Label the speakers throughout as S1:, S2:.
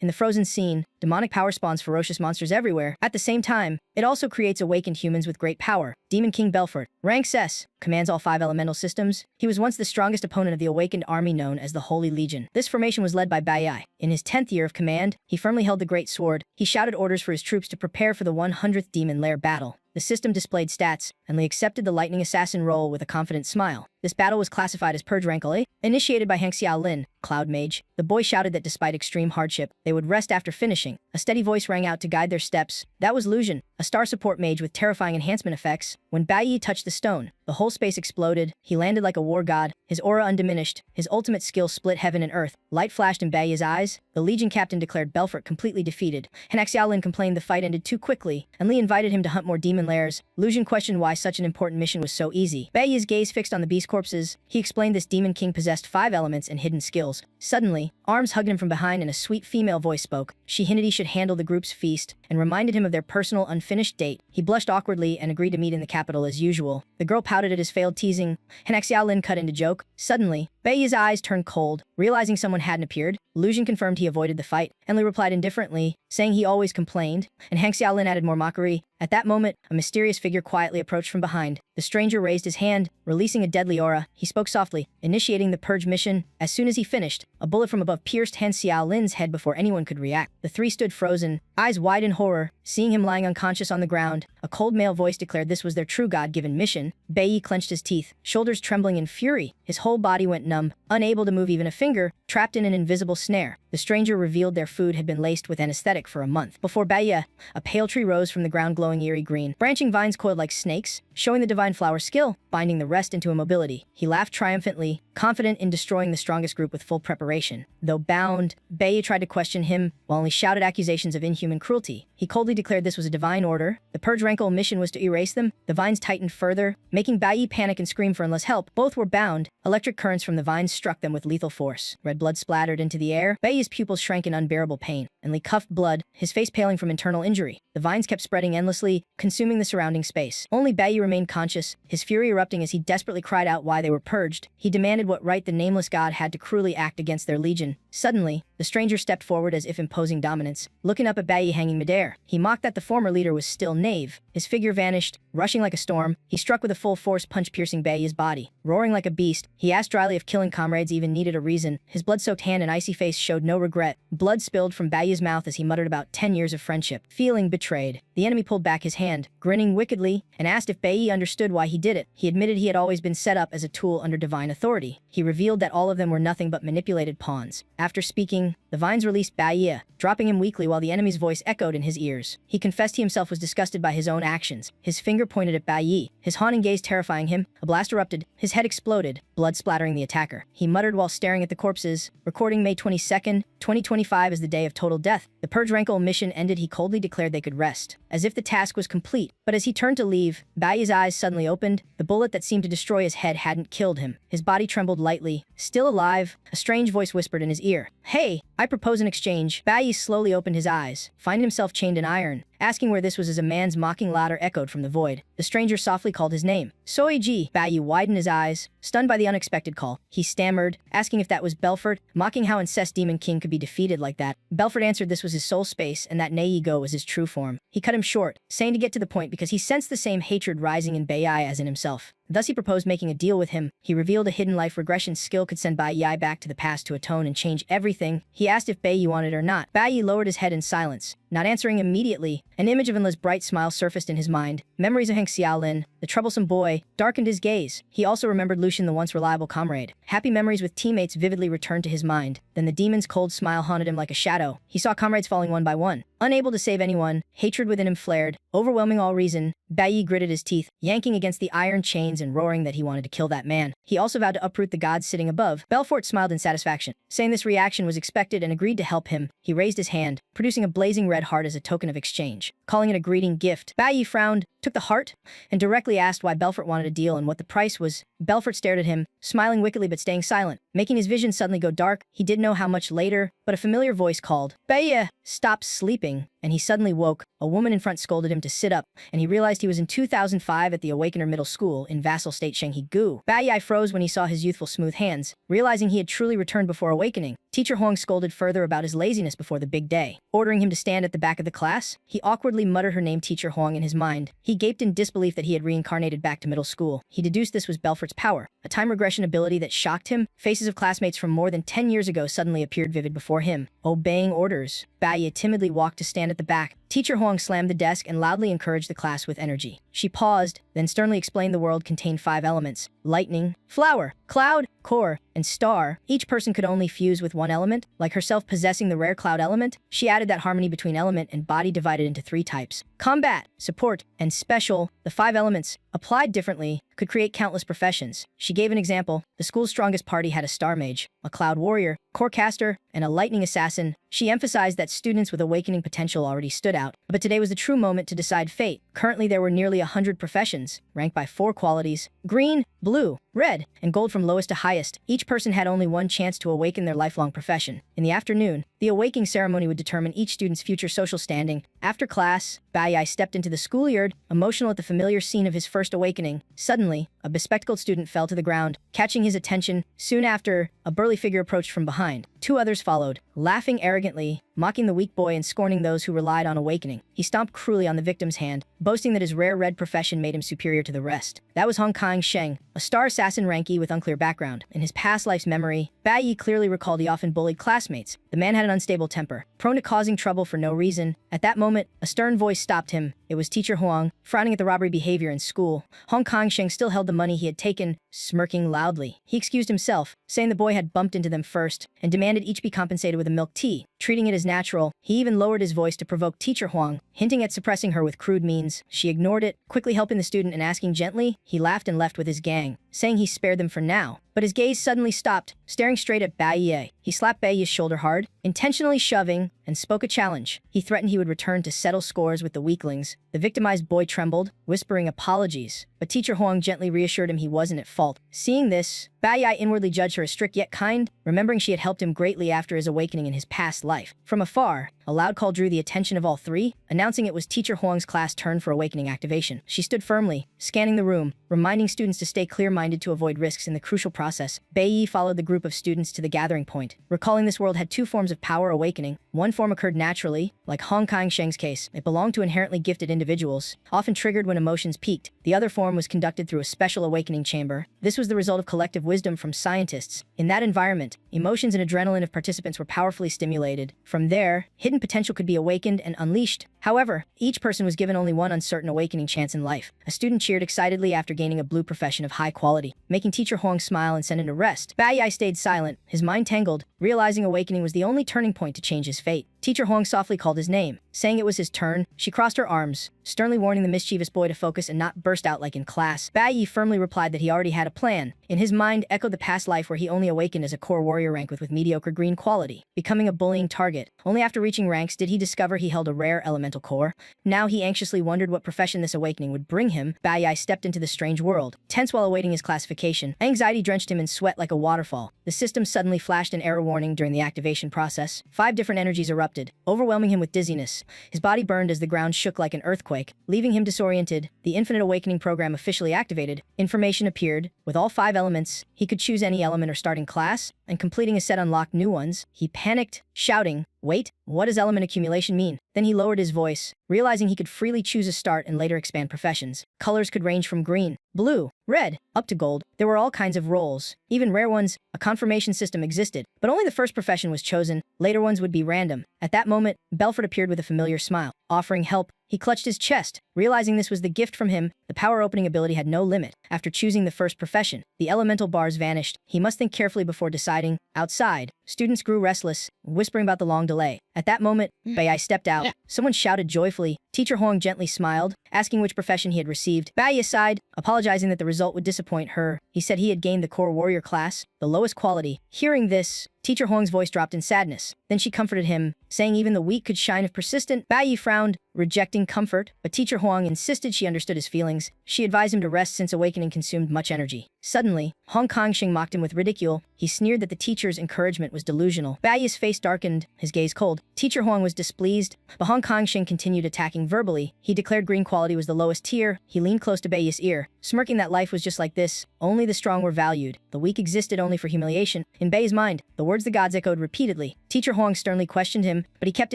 S1: In the frozen scene, demonic power spawns ferocious monsters everywhere. At the same time, it also creates awakened humans with great power. Demon King Belfort, ranks S, commands all 5 elemental systems. He was once the strongest opponent of the awakened army known as the Holy Legion. This formation was led by Bai. In his 10th year of command, he firmly held the great sword. He shouted orders for his troops to prepare for the 100th Demon Lair battle. The system displayed stats, and Lee accepted the lightning assassin role with a confident smile. This battle was classified as Purge Rank A, initiated by Hang Xiaolin, Cloud Mage. The boy shouted that despite extreme hardship, they would rest after finishing. A steady voice rang out to guide their steps. That was Lucian, a star support mage with terrifying enhancement effects. When Bai Yi touched the stone, the whole space exploded. He landed like a war god, his aura undiminished. His ultimate skill split heaven and earth. Light flashed in Bai Yi's eyes. The Legion captain declared Belfort completely defeated. Hang Xiaolin complained the fight ended too quickly, and Li invited him to hunt more demon lairs. Lucian questioned why such an important mission was so easy. Bai Yi's gaze fixed on the beast corpses. He explained this demon king possessed 5 elements and hidden skills. Suddenly, arms hugged him from behind and a sweet female voice spoke. She hinted he should handle the group's feast and reminded him of their personal unfinished date. He blushed awkwardly and agreed to meet in the capital as usual. The girl pouted at his failed teasing. Hang Xiaolin cut into joke. Suddenly, Bai Yi's eyes turned cold. Realizing someone hadn't appeared, Lucian confirmed he avoided the fight, and Li replied indifferently, saying he always complained, and Hang Xiaolin added more mockery. At that moment, a mysterious figure quietly approached from behind. The stranger raised his hand, releasing a deadly aura. He spoke softly, initiating the purge mission. As soon as he finished, a bullet from above pierced Hang Xiaolin's head before anyone could react. The three stood frozen, eyes wide in horror, seeing him lying unconscious on the ground. A cold male voice declared this was their true God-given mission. Bai Yi clenched his teeth, shoulders trembling in fury. His whole body went numb, unable to move even a finger, trapped in an invisible snare. The stranger revealed their food had been laced with anesthetic for a month. Before Bai Yi, a pale tree rose from the ground glowing eerie green. Branching vines coiled like snakes, showing the divine flower skill, binding the rest into immobility. He laughed triumphantly, confident in destroying the strongest group with full preparation. Though bound, Bai Yi tried to question him, while only shouted accusations of inhuman cruelty. He coldly declared this was a divine order. The Purge Rankle mission was to erase them. The vines tightened further, making Bai Yi panic and scream for endless help. Both were bound. Electric currents from the vines struck them with lethal force. Red blood splattered into the air. Bai Yi's pupils shrank in unbearable pain, and Li coughed blood, his face paling from internal injury. The vines kept spreading endlessly, consuming the surrounding space. Only Bai Yi remained conscious, his fury erupting as he desperately cried out why they were purged. He demanded what right the nameless god had to cruelly act against their legion. Suddenly, the stranger stepped forward as if imposing dominance, looking up at Bai Yi hanging midair. He mocked that the former leader was still knave. His figure vanished, rushing like a storm. He struck with a full force punch piercing Bai Yi's body. Roaring like a beast, he asked dryly if killing comrades even needed a reason. His blood-soaked hand and icy face showed no regret. Blood spilled from Bai Yi's mouth as he muttered about 10 years of friendship. Feeling betrayed, the enemy pulled back his hand, grinning wickedly, and asked if Bai Yi understood why he did it. He admitted he had always been set up as a tool under divine authority. He revealed that all of them were nothing but manipulated pawns. After speaking, the vines released Bai Yi, dropping him weakly while the enemy's voice echoed in his ears. He confessed he himself was disgusted by his own actions. His finger pointed at Bai Yi, his haunting gaze terrifying him. A blast erupted, his head exploded, blood splattering the attacker. He muttered while staring at the corpses. Recording May 22nd, 2025 as the day of total death. The Purge Rankle mission ended. He coldly declared they could rest, as if the task was complete. But as he turned to leave, Bai Yi's eyes suddenly opened. The bullet that seemed to destroy his head hadn't killed him. His body trembled lightly. Still alive, a strange voice whispered in his ear, "Hey, I propose an exchange." Bai Yi slowly opened his eyes, finding himself chained in iron. Asking where this was as a man's mocking laughter echoed from the void. The stranger softly called his name. "Soiji." Bai Yi widened his eyes, stunned by the unexpected call. He stammered, asking if that was Belfort, mocking how incest demon king could be defeated like that. Belfort answered this was his soul space and that Neigo was his true form. He cut him short, saying to get to the point because he sensed the same hatred rising in Bai Yi as in himself. Thus he proposed making a deal with him. He revealed a hidden life regression skill could send Bai Yi back to the past to atone and change everything. He asked if Bai Yi wanted or not. Bai Yi lowered his head in silence, not answering immediately. An image of Enla's bright smile surfaced in his mind. Memories of Hang Xiaolin, the troublesome boy, darkened his gaze. He also remembered Lucian, the once reliable comrade. Happy memories with teammates vividly returned to his mind. Then the demon's cold smile haunted him like a shadow. He saw comrades falling one by one. Unable to save anyone, hatred within him flared, overwhelming all reason. Bai Yi gritted his teeth, yanking against the iron chains and roaring that he wanted to kill that man. He also vowed to uproot the gods sitting above. Belfort smiled in satisfaction, saying this reaction was expected and agreed to help him. He raised his hand, producing a blazing red heart as a token of exchange, calling it a greeting gift. Bai Yi frowned, took the heart, and directly asked why Belfort wanted a deal and what the price was. Belfort stared at him, smiling wickedly but staying silent. making his vision suddenly go dark. He didn't know how much later, but a familiar voice called, "Baya, stop sleeping," and he suddenly woke. A woman in front scolded him to sit up, and he realized he was in 2005 at the Awakener Middle School in Vassal State Shenghe-gu. Baya froze when he saw his youthful smooth hands, realizing he had truly returned before awakening. Teacher Huang scolded further about his laziness before the big day. Ordering him to stand at the back of the class, he awkwardly muttered her name Teacher Huang in his mind. He gaped in disbelief that he had reincarnated back to middle school. He deduced this was Belfort's power, a time regression ability that shocked him. Faces of classmates from more than 10 years ago suddenly appeared vivid before him. Obeying orders, Baya timidly walked to stand at the back. Teacher Huang slammed the desk and loudly encouraged the class with energy. She paused, then sternly explained the world contained 5 elements: lightning, flower, cloud, core, and star. Each person could only fuse with one element, like herself possessing the rare cloud element. She added that harmony between element and body divided into 3 types: combat, support, and special. The 5 elements, applied differently, could create countless professions. She gave an example. The school's strongest party had a star mage, a cloud warrior, core caster, and a lightning assassin. She emphasized that students with awakening potential already stood out, but today was the true moment to decide fate. Currently, there were nearly 100 professions, ranked by 4 qualities: green, blue, red, and gold from lowest to highest. Each person had only one chance to awaken their lifelong profession. In the afternoon, the awakening ceremony would determine each student's future social standing. After class, Baya stepped into the schoolyard, emotional at the familiar scene of his first awakening. Suddenly, a bespectacled student fell to the ground, catching his attention. Soon after, a burly figure approached from behind. 2 others followed, laughing arrogantly, mocking the weak boy and scorning those who relied on awakening. He stomped cruelly on the victim's hand, boasting that his rare red profession made him superior to the rest. That was Hong Kang Sheng, a star assassin ranky with unclear background. In his past life's memory, Bai clearly recalled he often bullied classmates. The man had an unstable temper, prone to causing trouble for no reason. At that moment, a stern voice stopped him. It was Teacher Huang, frowning at the robbery behavior in school. Hong Kong Sheng still held the money he had taken, smirking loudly. He excused himself, saying the boy had bumped into them first, and demanded each be compensated with a milk tea. Treating it as natural, he even lowered his voice to provoke Teacher Huang, hinting at suppressing her with crude means. She ignored it, quickly helping the student and asking gently. He laughed and left with his gang, saying he spared them for now. But his gaze suddenly stopped, staring straight at Baiye. He slapped Baiye's shoulder hard, intentionally shoving, and spoke a challenge. He threatened he would return to settle scores with the weaklings. The victimized boy trembled, whispering apologies, but Teacher Huang gently reassured him he wasn't at fault. Seeing this, Baiye inwardly judged her as strict yet kind, remembering she had helped him greatly after his awakening in his past life. From afar, a loud call drew the attention of all 3, announcing it was Teacher Huang's class turn for awakening activation. She stood firmly, scanning the room, reminding students to stay clear-minded to avoid risks in the crucial process. Baiyi followed the group of students to the gathering point, recalling this world had 2 forms of power awakening. One form occurred naturally, like Hong Kong Sheng's case. It belonged to inherently gifted individuals, often triggered when emotions peaked. The other form was conducted through a special awakening chamber. This was the result of collective wisdom from scientists. In that environment, emotions and adrenaline of participants were powerfully stimulated. From there, hidden potential could be awakened and unleashed. However, each person was given only one uncertain awakening chance in life. A student cheered excitedly after gaining a blue profession of high quality, making Teacher Huang smile and send him to rest. Bai stayed silent, his mind tangled, realizing awakening was the only turning point to change his fate. Teacher Huang softly called his name, saying it was his turn. She crossed her arms, sternly warning the mischievous boy to focus and not burst out like in class. Bai firmly replied that he already had a plan. In his mind echoed the past life where he only awakened as a core warrior rank with mediocre green quality, becoming a bullying target. Only after reaching ranks did he discover he held a rare elemental core. Now he anxiously wondered what profession this awakening would bring him. Bai stepped into the strange world, tense while awaiting his classification. Anxiety drenched him in sweat like a waterfall. The system suddenly flashed an error warning during the activation process. 5 different energies erupted, overwhelming him with dizziness. His body burned as the ground shook like an earthquake, leaving him disoriented. The Infinite Awakening program officially activated. Information appeared. With all 5 elements, he could choose any element or starting class, and completing a set unlocked new ones. He panicked, shouting, "Wait, what does element accumulation mean?" Then he lowered his voice, realizing he could freely choose a start and later expand professions. Colors could range from green, blue, red, up to gold. There were all kinds of roles, even rare ones. A confirmation system existed, but only the first profession was chosen. Later ones would be random. At that moment, Belfort appeared with a familiar smile, offering help. He clutched his chest, realizing this was the gift from him. The power opening ability had no limit. After choosing the first profession, the elemental bars vanished. He must think carefully before deciding. Outside, students grew restless, whispering about the long delay. At that moment, Bai stepped out. Someone shouted joyfully. Teacher Huang gently smiled, asking which profession he had received. Bai sighed, apologizing that the result would disappoint her. He said he had gained the core warrior class, the lowest quality. Hearing this, Teacher Huang's voice dropped in sadness. Then she comforted him, saying even the weak could shine if persistent. Bai frowned, rejecting comfort, but Teacher Huang insisted she understood his feelings. She advised him to rest since awakening consumed much energy. Suddenly, Hong Kong-shing mocked him with ridicule. He sneered that the teacher's encouragement was delusional. Baiyi's face darkened, his gaze cold. Teacher Huang was displeased, but Hong Kong-shing continued attacking verbally. He declared green quality was the lowest tier. He leaned close to Baiyi's ear, smirking that life was just like this. Only the strong were valued. The weak existed only for humiliation. In Baiyi's mind, the words the gods echoed repeatedly. Teacher Huang sternly questioned him, but he kept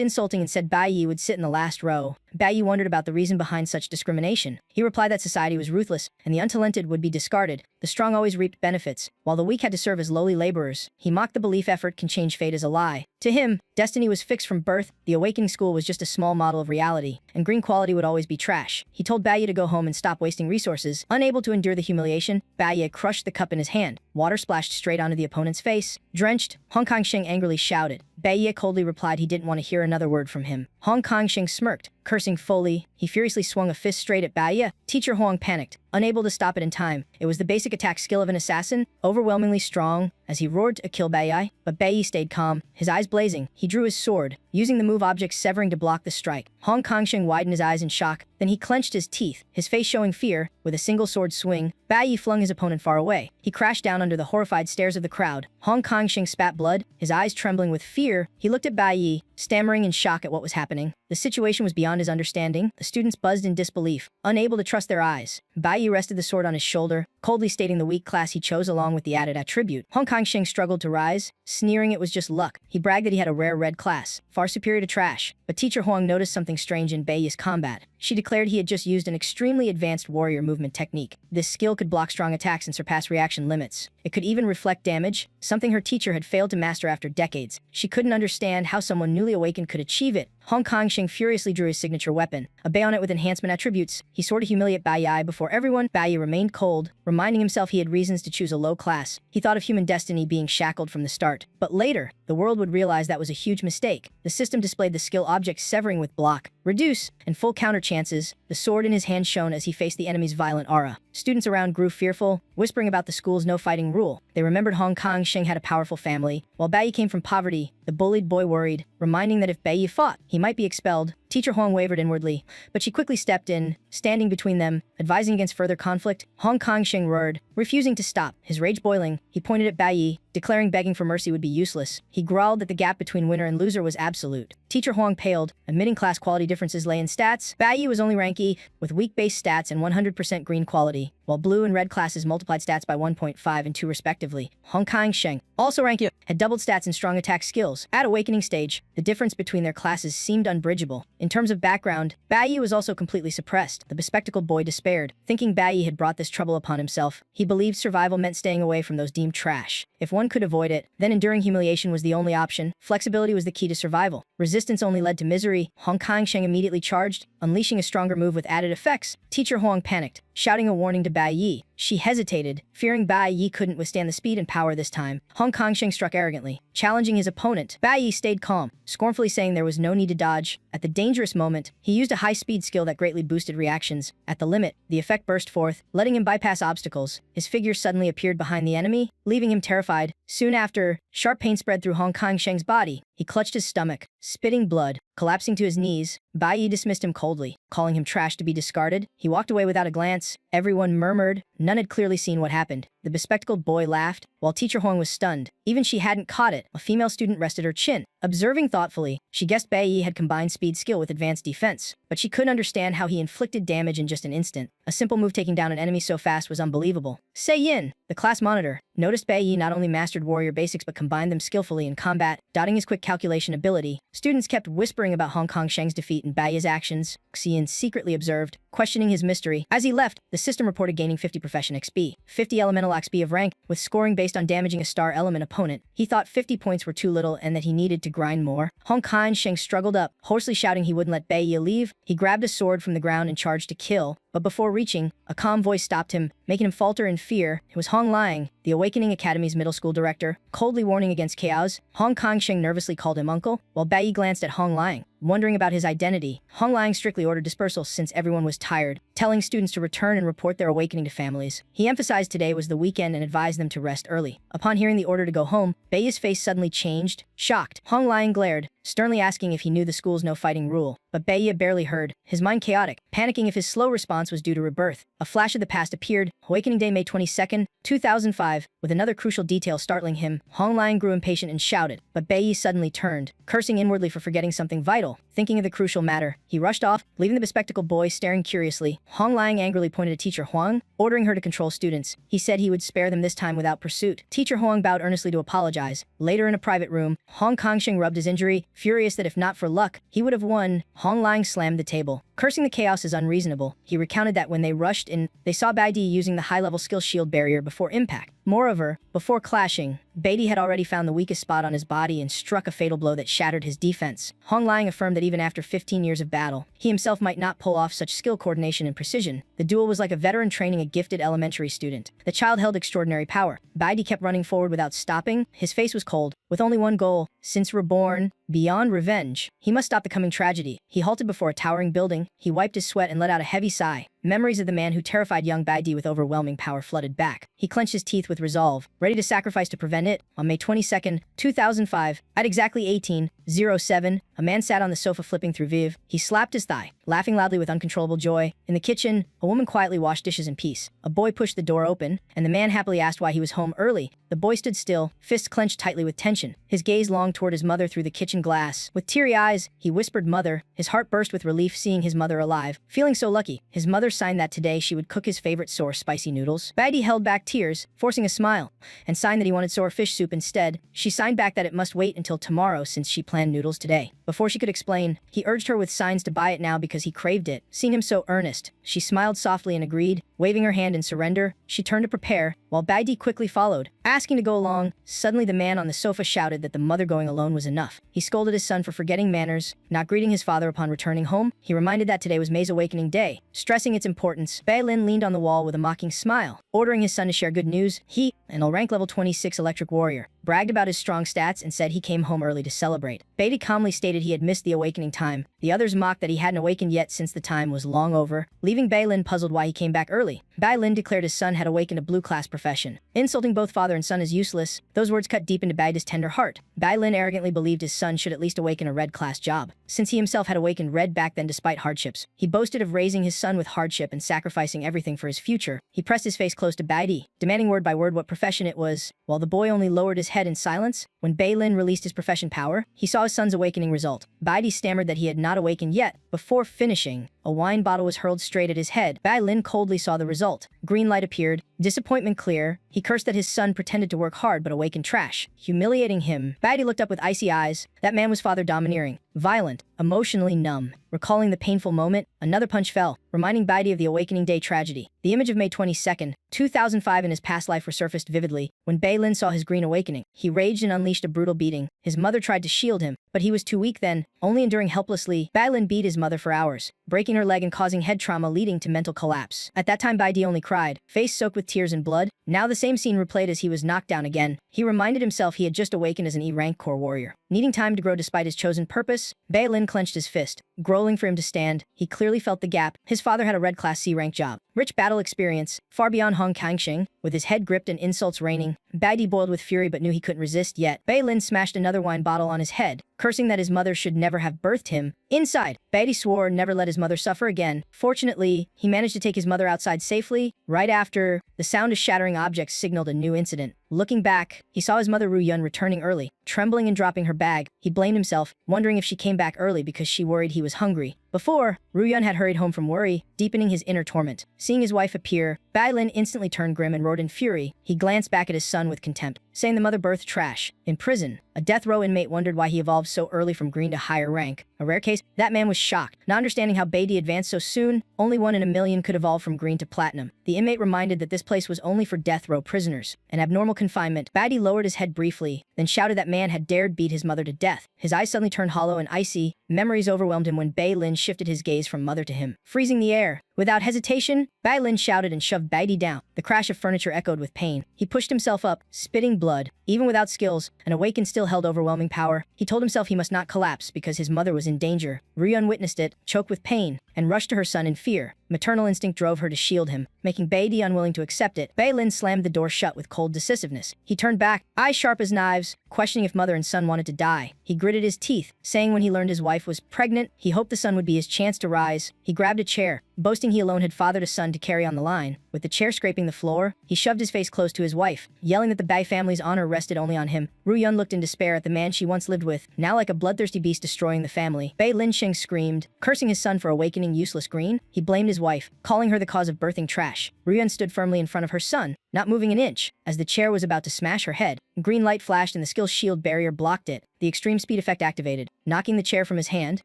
S1: insulting and said Baiyi would sit in the last row. Baiyi wondered about the reason behind such discrimination. He replied that society was ruthless, and the untalented would be discarded. The strong always reaped benefits, while the weak had to serve as lowly laborers. He mocked the belief effort can change fate as a lie. To him, destiny was fixed from birth, the awakening school was just a small model of reality, and green quality would always be trash. He told Baiyi to go home and stop wasting resources. Unable to endure the humiliation, Baiyi crushed the cup in his hand. Water splashed straight onto the opponent's face. Drenched, Hong Kong-shing angrily shouted. Baiyi coldly replied he didn't want to hear another word from him. Hong Kong-shing smirked, cursing fully. He furiously swung a fist straight at Baiyi. Teacher Huang panicked, unable to stop it in time. It was the basic attack skill of an assassin, overwhelmingly strong, as he roared to kill Baiyi. But Baiyi stayed calm, his eyes blazing. He drew his sword, using the move object severing to block the strike. Hong Kong-shing widened his eyes in shock, then he clenched his teeth, his face showing fear. With a single sword swing, Baiyi flung his opponent far away. He crashed down under the horrified stares of the crowd. Hong Kong-shing spat blood, his eyes trembling with fear. He looked at Baiyi, stammering in shock at what was happening. The situation was beyond his understanding. The students buzzed in disbelief, unable to trust their eyes. Baiyi rested the sword on his shoulder, coldly stating the weak class he chose along with the added attribute. Hong Kong-shing struggled to rise, sneering it was just luck. He bragged that he had a rare red class, far superior to trash. But Teacher Huang noticed something strange in Baiyi's combat. She declared he had just used an extremely advanced warrior movement technique. This skill could block strong attacks and surpass reaction limits. It could even reflect damage, something her teacher had failed to master after decades. She couldn't understand how someone newly awakened could achieve it. Hong Kong-shing furiously drew his signature weapon, a bayonet with enhancement attributes. He swore to humiliate Baiyi before everyone. Baiyi remained cold, reminding himself he had reasons to choose a low class. He thought of human destiny being shackled from the start. But later, the world would realize that was a huge mistake. The system displayed the skill object severing with block, reduce, and full counter chances. The sword in his hand shone as he faced the enemy's violent aura. Students around grew fearful, whispering about the school's no-fighting rule. They remembered Hong Kong-shing had a powerful family, while Baiyi came from poverty. The bullied boy worried, reminding that if Baiyi fought, he might be expelled. Teacher Huang wavered inwardly, but she quickly stepped in, standing between them, advising against further conflict. Hong Kong-shing roared, refusing to stop, his rage boiling. He pointed at Baiyi, declaring begging for mercy would be useless. He growled that the gap between winner and loser was absolute. Teacher Huang paled, admitting class quality differences lay in stats. Baiyi was only rank E, with weak base stats and 100% green quality, while blue and red classes multiplied stats by 1.5 and 2 respectively. Hong Kong-shing, also rank E, had doubled stats and strong attack skills. At awakening stage, the difference between their classes seemed unbridgeable. In terms of background, Baiyi was also completely suppressed. The bespectacled boy despaired, thinking Baiyi had brought this trouble upon himself. He believed survival meant staying away from those deemed trash. If one could avoid it, then enduring humiliation was the only option. Flexibility was the key to survival. Resistance only led to misery. Hong Kong-shing immediately charged, unleashing a stronger move with added effects. Teacher Huang panicked, shouting a warning to Baiyi. She hesitated, fearing Baiyi couldn't withstand the speed and power this time. Hong Kong-shing struck arrogantly, challenging his opponent. Baiyi stayed calm, scornfully saying there was no need to dodge. At the dangerous moment, he used a high-speed skill that greatly boosted reactions. At the limit, the effect burst forth, letting him bypass obstacles. His figure suddenly appeared behind the enemy, leaving him terrified. Soon after, sharp pain spread through Hong Kong-shing's body. He clutched his stomach, spitting blood. Collapsing to his knees, Baiyi dismissed him coldly, calling him trash to be discarded. He walked away without a glance. Everyone murmured. None had clearly seen what happened. The bespectacled boy laughed, while Teacher Huang was stunned. Even she hadn't caught it. A female student rested her chin. Observing thoughtfully, she guessed Baiyi had combined speed skill with advanced defense, but she couldn't understand how he inflicted damage in just an instant. A simple move taking down an enemy so fast was unbelievable. Sei Yin, the class monitor, noticed Baiyi not only mastered warrior basics but combined them skillfully in combat. Dotting his quick calculation ability, students kept whispering about Hong Kong-shing's defeat and Baiyi's actions. Xi Yin secretly observed, questioning his mystery. As he left, the system reported gaining 50 profession XP, 50 elemental XP of rank, with scoring based on damaging a star element opponent. He thought 50 points were too little and that he needed to grind more. Hong Kong-shing struggled up, hoarsely shouting he wouldn't let Baiyi leave. He grabbed a sword from the ground and charged to kill, but before reaching, a calm voice stopped him, making him falter in fear. It was Hong Liang, the Awakening Academy's middle school director, coldly warning against chaos. Hong Kong-shing nervously called him uncle, while Baiyi glanced at Hong Liang, wondering about his identity. Hong Liang strictly ordered dispersal since everyone was tired, telling students to return and report their awakening to families. He emphasized today was the weekend and advised them to rest early. Upon hearing the order to go home, Baiyi's face suddenly changed. Shocked, Hong Liang glared, sternly asking if he knew the school's no-fighting rule. But Baiyi barely heard, his mind chaotic, panicking if his slow response response was due to rebirth. A flash of the past appeared, Awakening Day, May 22nd, 2005, with another crucial detail startling him. Hong Liang grew impatient and shouted, but Bai Yi suddenly turned, cursing inwardly for forgetting something vital. Thinking of the crucial matter, he rushed off, leaving the bespectacled boy staring curiously. Hong Liang angrily pointed at Teacher Huang, ordering her to control students. He said he would spare them this time without pursuit. Teacher Huang bowed earnestly to apologize. Later in a private room, Hong Kongsheng rubbed his injury, furious that if not for luck, he would have won. Hong Liang slammed the table. Cursing the chaos as unreasonable, he recounted that when they rushed in, they saw Bai Di using the high-level skill shield barrier before impact. Moreover, before clashing, Bai Di had already found the weakest spot on his body and struck a fatal blow that shattered his defense. Hong Liang affirmed that even after 15 years of battle, he himself might not pull off such skill coordination and precision. The duel was like a veteran training a gifted elementary student. The child held extraordinary power. Bai Di kept running forward without stopping. His face was cold, with only one goal, since Reborn, beyond revenge. He must stop the coming tragedy. He halted before a towering building. He wiped his sweat and let out a heavy sigh. Memories of the man who terrified young Bai Di with overwhelming power flooded back. He clenched his teeth with resolve, ready to sacrifice to prevent it. On May 22nd, 2005, at exactly 18:07, a man sat on the sofa flipping through Viv. He slapped his thigh, laughing loudly with uncontrollable joy. In the kitchen, a woman quietly washed dishes in peace. A boy pushed the door open, and the man happily asked why he was home early. The boy stood still, fists clenched tightly with tension. His gaze longed toward his mother through the kitchen glass. With teary eyes, he whispered "Mother." His heart burst with relief seeing his mother alive. Feeling so lucky, his mother signed that today she would cook his favorite sour spicy noodles. Bai Di held back tears, forcing a smile, and signed that he wanted sour fish soup instead. She signed back that it must wait until tomorrow since she planned noodles today. Before she could explain, he urged her with signs to buy it now because he craved it. Seeing him so earnest, she smiled softly and agreed. Waving her hand in surrender, she turned to prepare, while Bai Di quickly followed, asking to go along. Suddenly the man on the sofa shouted that the mother going alone was enough. He scolded his son for forgetting manners, not greeting his father upon returning home. He reminded that today was May's Awakening Day. Stressing its importance, Bai Lin leaned on the wall with a mocking smile, ordering his son to share good news. He, an all-rank level 26 electric warrior, bragged about his strong stats and said he came home early to celebrate. Bai Di calmly stated he had missed the awakening time. The others mocked that he hadn't awakened yet since the time was long over, leaving Bai Lin puzzled why he came back early. Bai Lin declared his son had awakened a blue-class profession. Insulting both father and son is useless. Those words cut deep into Bai Di's tender heart. Bai Lin arrogantly believed his son should at least awaken a red-class job, since he himself had awakened red back then despite hardships. He boasted of raising his son with hardship and sacrificing everything for his future. He pressed his face close to Bai Di, demanding word by word what profession it was, while the boy only lowered his head in silence. When Bai Lin released his profession power, he saw his son's awakening result. Bai Di stammered that he had not awakened yet. Before finishing, a wine bottle was hurled straight at his head. Bai Lin coldly saw the result. Green light appeared, disappointment clear. He cursed that his son pretended to work hard but awakened trash, humiliating him. Bai Di looked up with icy eyes. That man was father domineering, violent, emotionally numb. Recalling the painful moment, another punch fell, reminding Bai Di of the Awakening Day tragedy. The image of May 22nd, 2005 in his past life resurfaced vividly. When Bai Lin saw his green awakening, he raged and unleashed a brutal beating. His mother tried to shield him, but he was too weak then, only enduring helplessly. Bai Lin beat his mother for hours, breaking her leg and causing head trauma leading to mental collapse. At that time Bai Di only cried, face soaked with tears and blood. Now the same scene replayed as he was knocked down again. He reminded himself he had just awakened as an E-rank core warrior. Needing time to grow despite his chosen purpose, Bai Lin clenched his fist, growling for him to stand. He clearly felt the gap. His father had a red class C-rank job, rich battle experience, far beyond Hong Kongsheng. With his head gripped and insults raining, Bai Di boiled with fury but knew he couldn't resist yet. Bai Lin smashed another wine bottle on his head, cursing that his mother should never have birthed him. Inside, Bai Di swore never let his mother suffer again. Fortunately, he managed to take his mother outside safely. Right after, the sound of shattering objects signaled a new incident. Looking back, he saw his mother Ru Yun returning early, trembling and dropping her bag. He blamed himself, wondering if she came back early because she worried he was hungry. Before, Ru Yun had hurried home from worry, deepening his inner torment. Seeing his wife appear, Bai Lin instantly turned grim and roared in fury. He glanced back at his son with contempt, saying the mother birthed trash. In prison, a death row inmate wondered why he evolved so early from green to higher rank. A rare case, that man was shocked, not understanding how Bai Di advanced so soon. Only one in a million could evolve from green to platinum. The inmate reminded that this place was only for death row prisoners. An abnormal confinement. Bai Di lowered his head briefly, then shouted that man had dared beat his mother to death. His eyes suddenly turned hollow and icy. Memories overwhelmed him when Bai Lin shifted his gaze from mother to him, freezing the air. Without hesitation, Bai Lin shouted and shoved Bai Di down. The crash of furniture echoed with pain. He pushed himself up, spitting blood. Even without skills, an awakened still held overwhelming power. He told himself he must not collapse because his mother was in danger. Ru Yun witnessed it, choked with pain, and and rushed to her son in fear. Maternal instinct drove her to shield him, making Baidi unwilling to accept it. Bei Lin slammed the door shut with cold decisiveness. He turned back, eyes sharp as knives, questioning if mother and son wanted to die. He gritted his teeth, saying when he learned his wife was pregnant, he hoped the son would be his chance to rise. He grabbed a chair, boasting he alone had fathered a son to carry on the line. With the chair scraping the floor, he shoved his face close to his wife, yelling that the Bai family's honor rested only on him. Ru Yun looked in despair at the man she once lived with, now like a bloodthirsty beast destroying the family. Bei Linsheng screamed, cursing his son for awakening useless green. He blamed his wife, calling her the cause of birthing trash. Ru Yun stood firmly in front of her son, not moving an inch. As the chair was about to smash her head, green light flashed and the skill shield barrier blocked it. The extreme speed effect activated, knocking the chair from his hand.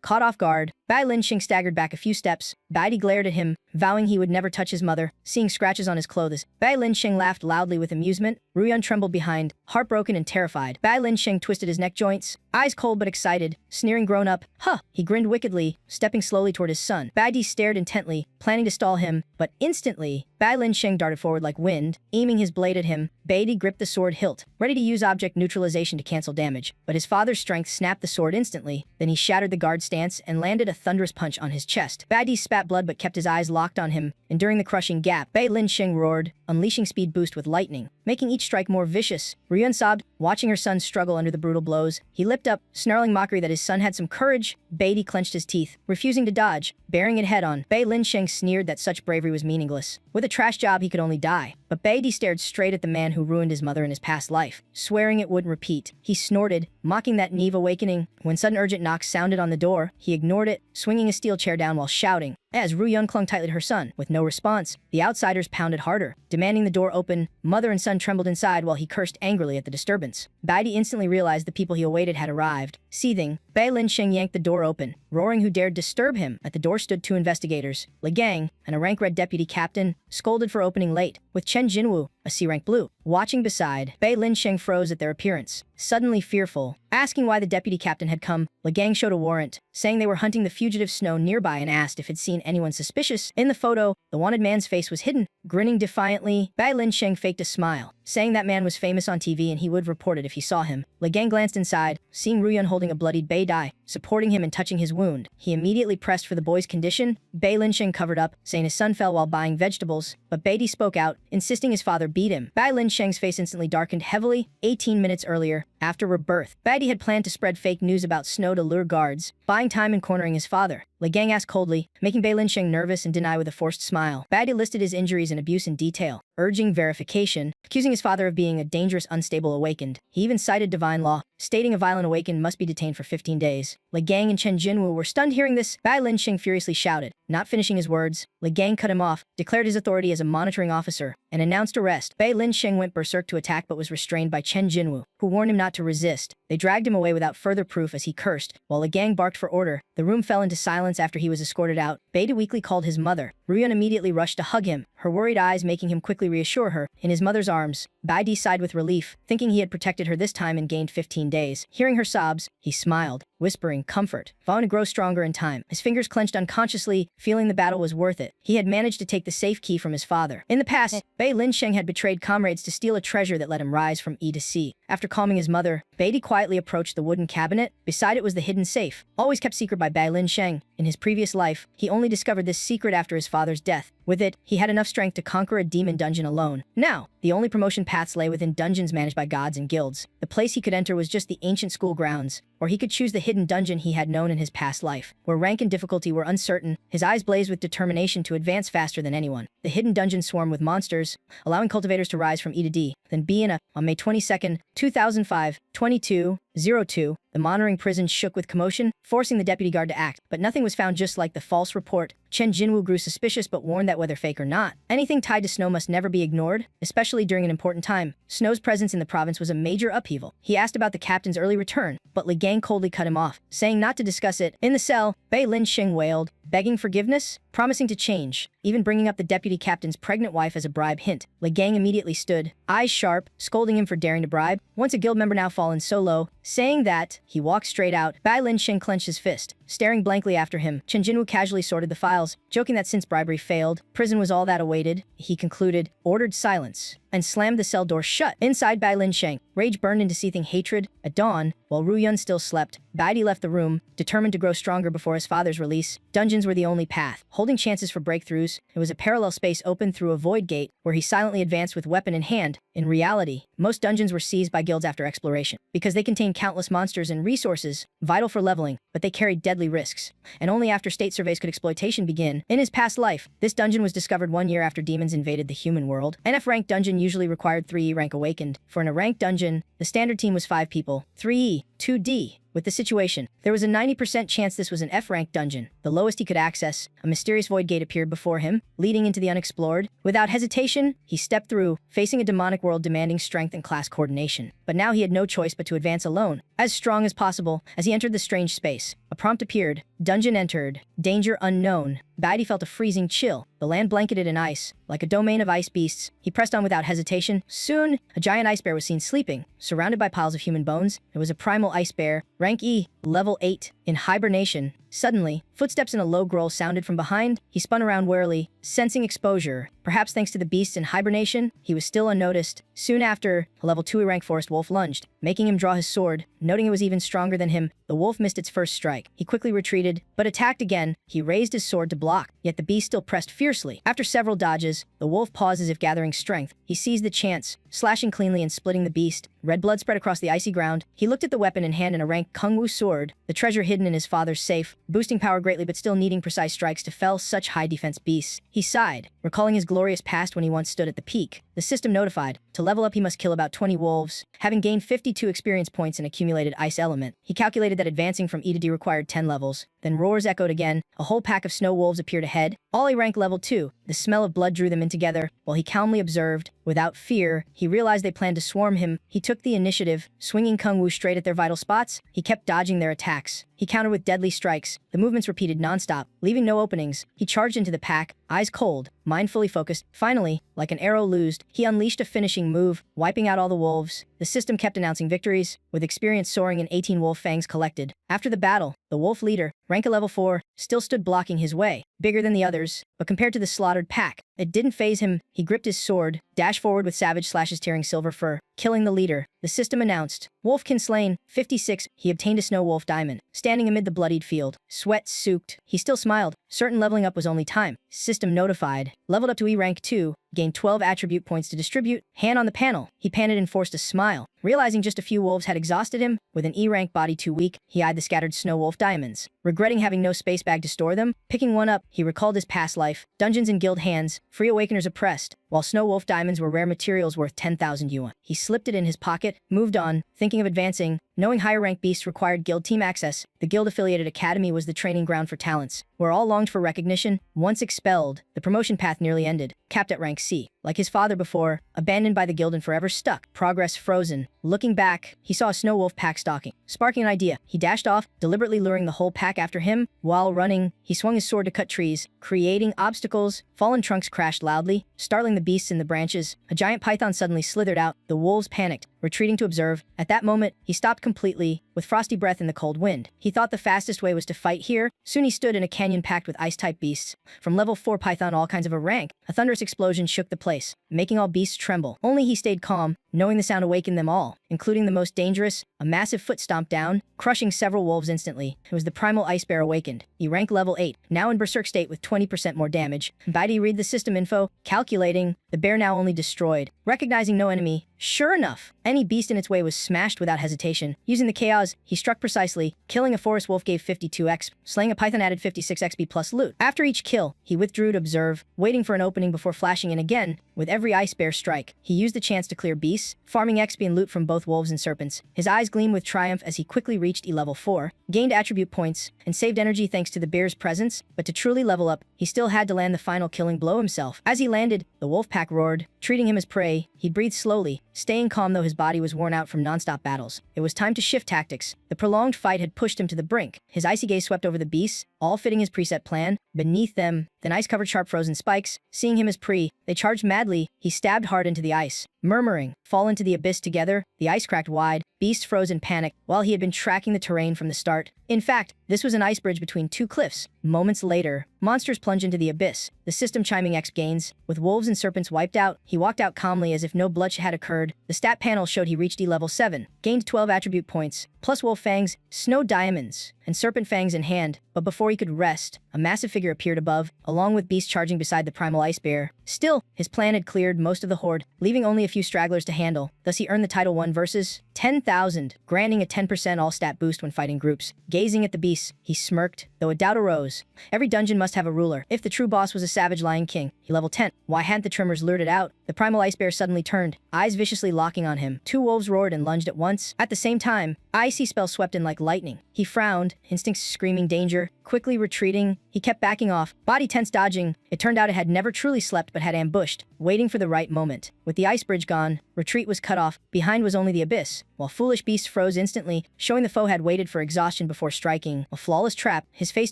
S1: Caught off guard, Bai Linsheng staggered back a few steps. Baidi glared at him, vowing he would never touch his mother, seeing scratches on his clothes. Bai Linsheng laughed loudly with amusement. Ru Yun trembled behind, heartbroken and terrified. Bai Linsheng twisted his neck joints, eyes cold but excited, sneering grown up. Huh! He grinned wickedly, stepping slowly toward his son. Baidi stared intently, planning to stall him, but instantly, Bai Linsheng darted forward like wind, aiming his blade at him. Baidi gripped the sword hilt, ready to use object neutralization to cancel damage, but his father's strength snapped the sword instantly. Then he shattered the guard stance and landed a thunderous punch on his chest. Baidi spat blood but kept his eyes locked on him, enduring the crushing gap. Bai Linsheng roared, unleashing speed boost with lightning, making each strike more vicious. Ru Yun sobbed, watching her son struggle under the brutal blows. He lipped up, snarling mockery that his son had some courage. Baidi clenched his teeth, refusing to dodge, bearing it head-on. Bai Linsheng sneered that such bravery was meaningless. With a trash job, he could only die. But Baidi stared straight at the man who ruined his mother in his past life, swearing it wouldn't repeat. He snorted, mocking that naive awakening. When sudden urgent knocks sounded on the door, he ignored it, swinging a steel chair down while shouting. As Ru Yun clung tightly to her son, with no response, the outsiders pounded harder, demanding the door open. Mother and son trembled inside while he cursed angrily at the disturbance. Baidi instantly realized the people he awaited had arrived. Seething, Bai Linsheng yanked the door open, roaring who dared disturb him. At the door stood two investigators, Le Gang, and a rank red deputy captain, scolded for opening late, with Chen Jinwu, a C-rank blue, watching beside. Bai Linsheng froze at their appearance, suddenly fearful. Asking why the deputy captain had come, Le Gang showed a warrant, saying they were hunting the fugitive Snow nearby and asked if he'd seen anyone suspicious. In the photo, the wanted man's face was hidden. Grinning defiantly, Bai Linsheng faked a smile, saying that man was famous on TV and he would report it if he saw him. Le Gang glanced inside, seeing Ru Yun holding a bloodied Bai Dai, supporting him and touching his wound. He immediately pressed for the boy's condition. Bai Linsheng covered up, saying his son fell while buying vegetables, but Baidi spoke out, insisting his father beat him. Bai Linsheng's face instantly darkened heavily. 18 minutes earlier, after rebirth, Baidi had planned to spread fake news about Snow to lure guards, buying time and cornering his father. Le Gang asked coldly, making Bai Linsheng nervous and deny with a forced smile. Baidi listed his injuries and abuse in detail, urging verification, accusing his father of being a dangerous, unstable awakened. He even cited divine law, stating a violent awakened must be detained for 15 days. Le Gang and Chen Jinwu were stunned hearing this. Bai Linsheng furiously shouted, not finishing his words. Le Gang cut him off, declared his authority as a monitoring officer, and announced arrest. Bai Linsheng went berserk to attack but was restrained by Chen Jinwu, who warned him not to resist. They dragged him away without further proof as he cursed, while Le Gang barked for order. The room fell into silence after he was escorted out. Baidi weakly called his mother. Ru Yun immediately rushed to hug him, her worried eyes making him quickly reassure her. In his mother's arms, Baidi sighed with relief, thinking he had protected her this time and gained 15 days. Hearing her sobs, he smiled, whispering comfort, vowing to grow stronger in time. His fingers clenched unconsciously, feeling the battle was worth it. He had managed to take the safe key from his father. In the past, Bai Linsheng had betrayed comrades to steal a treasure that let him rise from E to C. After calming his mother, Baidi quietly approached the wooden cabinet. Beside it was the hidden safe, always kept secret by Bai Linsheng. In his previous life, he only discovered this secret after his father's death. With it, he had enough strength to conquer a demon dungeon alone. Now, the only promotion paths lay within dungeons managed by gods and guilds. The place he could enter was just the ancient school grounds, or he could choose the hidden dungeon he had known in his past life, where rank and difficulty were uncertain. His eyes blazed with determination to advance faster than anyone. The hidden dungeon swarmed with monsters, allowing cultivators to rise from E to D, then B in A. On May 22nd, 2005, 22:02, the monitoring prison shook with commotion, forcing the deputy guard to act. But nothing was found just like the false report. Chen Jinwu grew suspicious but warned that whether fake or not, anything tied to Snow must never be ignored, especially during an important time. Snow's presence in the province was a major upheaval. He asked about the captain's early return, but Le Gang coldly cut him off, saying not to discuss it. In the cell, Bai Linsheng wailed, begging forgiveness, promising to change, even bringing up the deputy captain's pregnant wife as a bribe hint. Le Gang immediately stood, eyes sharp, scolding him for daring to bribe. Once a guild member now fallen so low, saying that, he walked straight out. Bai Linsheng clenched his fist, staring blankly after him. Chen Jinwu casually sorted the files, joking that since bribery failed, prison was all that awaited. He concluded, ordered silence, and slammed the cell door shut. Inside Bai Linsheng, rage burned into seething hatred. At dawn, while Ru Yun still slept, Baidi left the room, determined to grow stronger before his father's release. Dungeons were the only path, holding chances for breakthroughs. It was a parallel space open through a void gate, where he silently advanced with weapon in hand. In reality, most dungeons were seized by guilds after exploration, because they contained countless monsters and resources, vital for leveling, but they carried deadly risks. And only after state surveys could exploitation begin. In his past life, this dungeon was discovered 1 year after demons invaded the human world. An F-rank dungeon usually required 3E rank awakened. For an A-rank dungeon, the standard team was 5 people, 3E, 2D. With the situation, there was a 90% chance this was an F-rank dungeon, the lowest he could access. A mysterious void gate appeared before him, leading into the unexplored. Without hesitation, he stepped through, facing a demonic world demanding strength and class coordination. But now he had no choice but to advance alone, as strong as possible. As he entered the strange space, a prompt appeared. Dungeon entered. Danger unknown. Baidi felt a freezing chill, the land blanketed in ice, like a domain of ice beasts. He pressed on without hesitation. Soon, a giant ice bear was seen sleeping, surrounded by piles of human bones. It was a primal ice bear, rank E, level 8, in hibernation. Suddenly, footsteps in a low growl sounded from behind. He spun around warily, sensing exposure. Perhaps thanks to the beasts in hibernation, he was still unnoticed. Soon after, a level 2 rank forest wolf lunged, making him draw his sword. Noting it was even stronger than him, the wolf missed its first strike. He quickly retreated, but attacked again. He raised his sword to block, yet the beast still pressed fiercely. After several dodges, the wolf paused as if gathering strength. He seized the chance, slashing cleanly and splitting the beast. Red blood spread across the icy ground. He looked at the weapon in hand in a rank Kung Wu sword, the treasure hidden in his father's safe, boosting power greatly but still needing precise strikes to fell such high defense beasts. He sighed, recalling his glorious past when he once stood at the peak. The system notified, to level up he must kill about 20 wolves. Having gained 52 experience points and accumulated ice element, he calculated that advancing from E to D required 10 levels. Then roars echoed again. A whole pack of snow wolves appeared ahead, all A rank level 2. The smell of blood drew them in together, while he calmly observed. Without fear, he realized they planned to swarm him. He took the initiative, swinging Kung Wu straight at their vital spots. He kept dodging their attacks. He countered with deadly strikes. The movements repeated non-stop, leaving no openings. He charged into the pack, eyes cold, mind fully focused. Finally, like an arrow loosed, he unleashed a finishing move, wiping out all the wolves. The system kept announcing victories, with experience soaring and 18 wolf fangs collected. After the battle, the wolf leader, rank a level 4, still stood blocking his way, bigger than the others, but compared to the slaughtered pack, it didn't faze him. He gripped his sword, dashed forward with savage slashes tearing silver fur, killing the leader. The system announced, Wolfkin slain, 56. He obtained a snow wolf diamond, standing amid the bloodied field, sweat soaked. He still smiled, certain leveling up was only time. System notified, leveled up to E rank 2, gained 12 attribute points to distribute. Hand on the panel, he panted and forced a smile. Realizing just a few wolves had exhausted him, with an E rank body too weak, he eyed the scattered snow wolf diamonds. Regretting having no space bag to store them, picking one up, he recalled his past life, dungeons in guild hands, free awakeners oppressed, while snow wolf diamonds were rare materials worth 10,000 yuan. He slipped it in his pocket, moved on, thinking of advancing. Knowing higher rank beasts required guild team access, the guild-affiliated academy was the training ground for talents, where all longed for recognition. Once expelled, the promotion path nearly ended, capped at rank C. Like his father before, abandoned by the guild and forever stuck, progress frozen. Looking back, he saw a snow wolf pack stalking. Sparking an idea, he dashed off, deliberately luring the whole pack after him. While running, he swung his sword to cut trees, creating obstacles. Fallen trunks crashed loudly, startling the beasts in the branches. A giant python suddenly slithered out. The wolves panicked, retreating to observe. At that moment, he stopped completely, with frosty breath in the cold wind. He thought the fastest way was to fight here. Soon he stood in a canyon packed with ice-type beasts. From level 4 python all kinds of a rank, a thunderous explosion shook the place, making all beasts tremble. Only he stayed calm, knowing the sound awakened them all, including the most dangerous. A massive foot stomped down, crushing several wolves instantly. It was the primal ice bear awakened. He ranked level 8, now in berserk state with 20% more damage. Baidi read the system info, calculating. The bear now only destroyed. Recognizing no enemy, sure enough, any beast in its way was smashed without hesitation. Using the chaos, he struck precisely. Killing a forest wolf gave 52x, slaying a python added 56 XP plus loot. After each kill, he withdrew to observe, waiting for an opening before flashing in again. With every ice bear strike, he used the chance to clear beasts, farming XP and loot from both wolves and serpents. His eyes gleamed with triumph as he quickly reached E level 4, gained attribute points, and saved energy thanks to the bear's presence. But to truly level up, he still had to land the final killing blow himself. As he landed, the wolf pack roared, treating him as prey. He breathed slowly, staying calm though his body was worn out from non-stop battles. It was time to shift tactics. The prolonged fight had pushed him to the brink. His icy gaze swept over the beasts, all fitting his preset plan. Beneath them, the ice-covered sharp frozen spikes. Seeing him as prey, they charged madly. He stabbed hard into the ice, murmuring, "Fall into the abyss together." The ice cracked wide. Beasts froze in panic. While he had been tracking the terrain from the start, In fact, this was an ice bridge between two cliffs. Moments later, monsters plunge into the abyss, the system chiming X gains. With wolves and serpents wiped out, he walked out calmly as if no bloodshed had occurred. The stat panel showed he reached E level 7, gained 12 attribute points, plus wolf fangs, snow diamonds, and serpent fangs in hand. But before he could rest, a massive figure appeared above, along with beasts charging beside the primal ice bear. Still, his plan had cleared most of the horde, leaving only a few stragglers to handle. Thus he earned the title 1 versus 10,000, granting a 10% all-stat boost when fighting groups. Gazing at the beasts, he smirked, though a doubt arose. Every dungeon must have a ruler. If the true boss was a savage lion king, he level 10. Why hadn't the trimmers lured it out? The primal ice bear suddenly turned, eyes viciously locking on him. Two wolves roared and lunged at once. At the same time, icy spells swept in like lightning. He frowned, instincts screaming danger, quickly retreating. He kept backing off, body tense dodging. It turned out it had never truly slept but had ambushed, waiting for the right moment. With the ice bridge gone, retreat was cut off. Behind was only the abyss, while foolish beasts froze instantly, showing the foe had waited for exhaustion before striking. A flawless trap. His face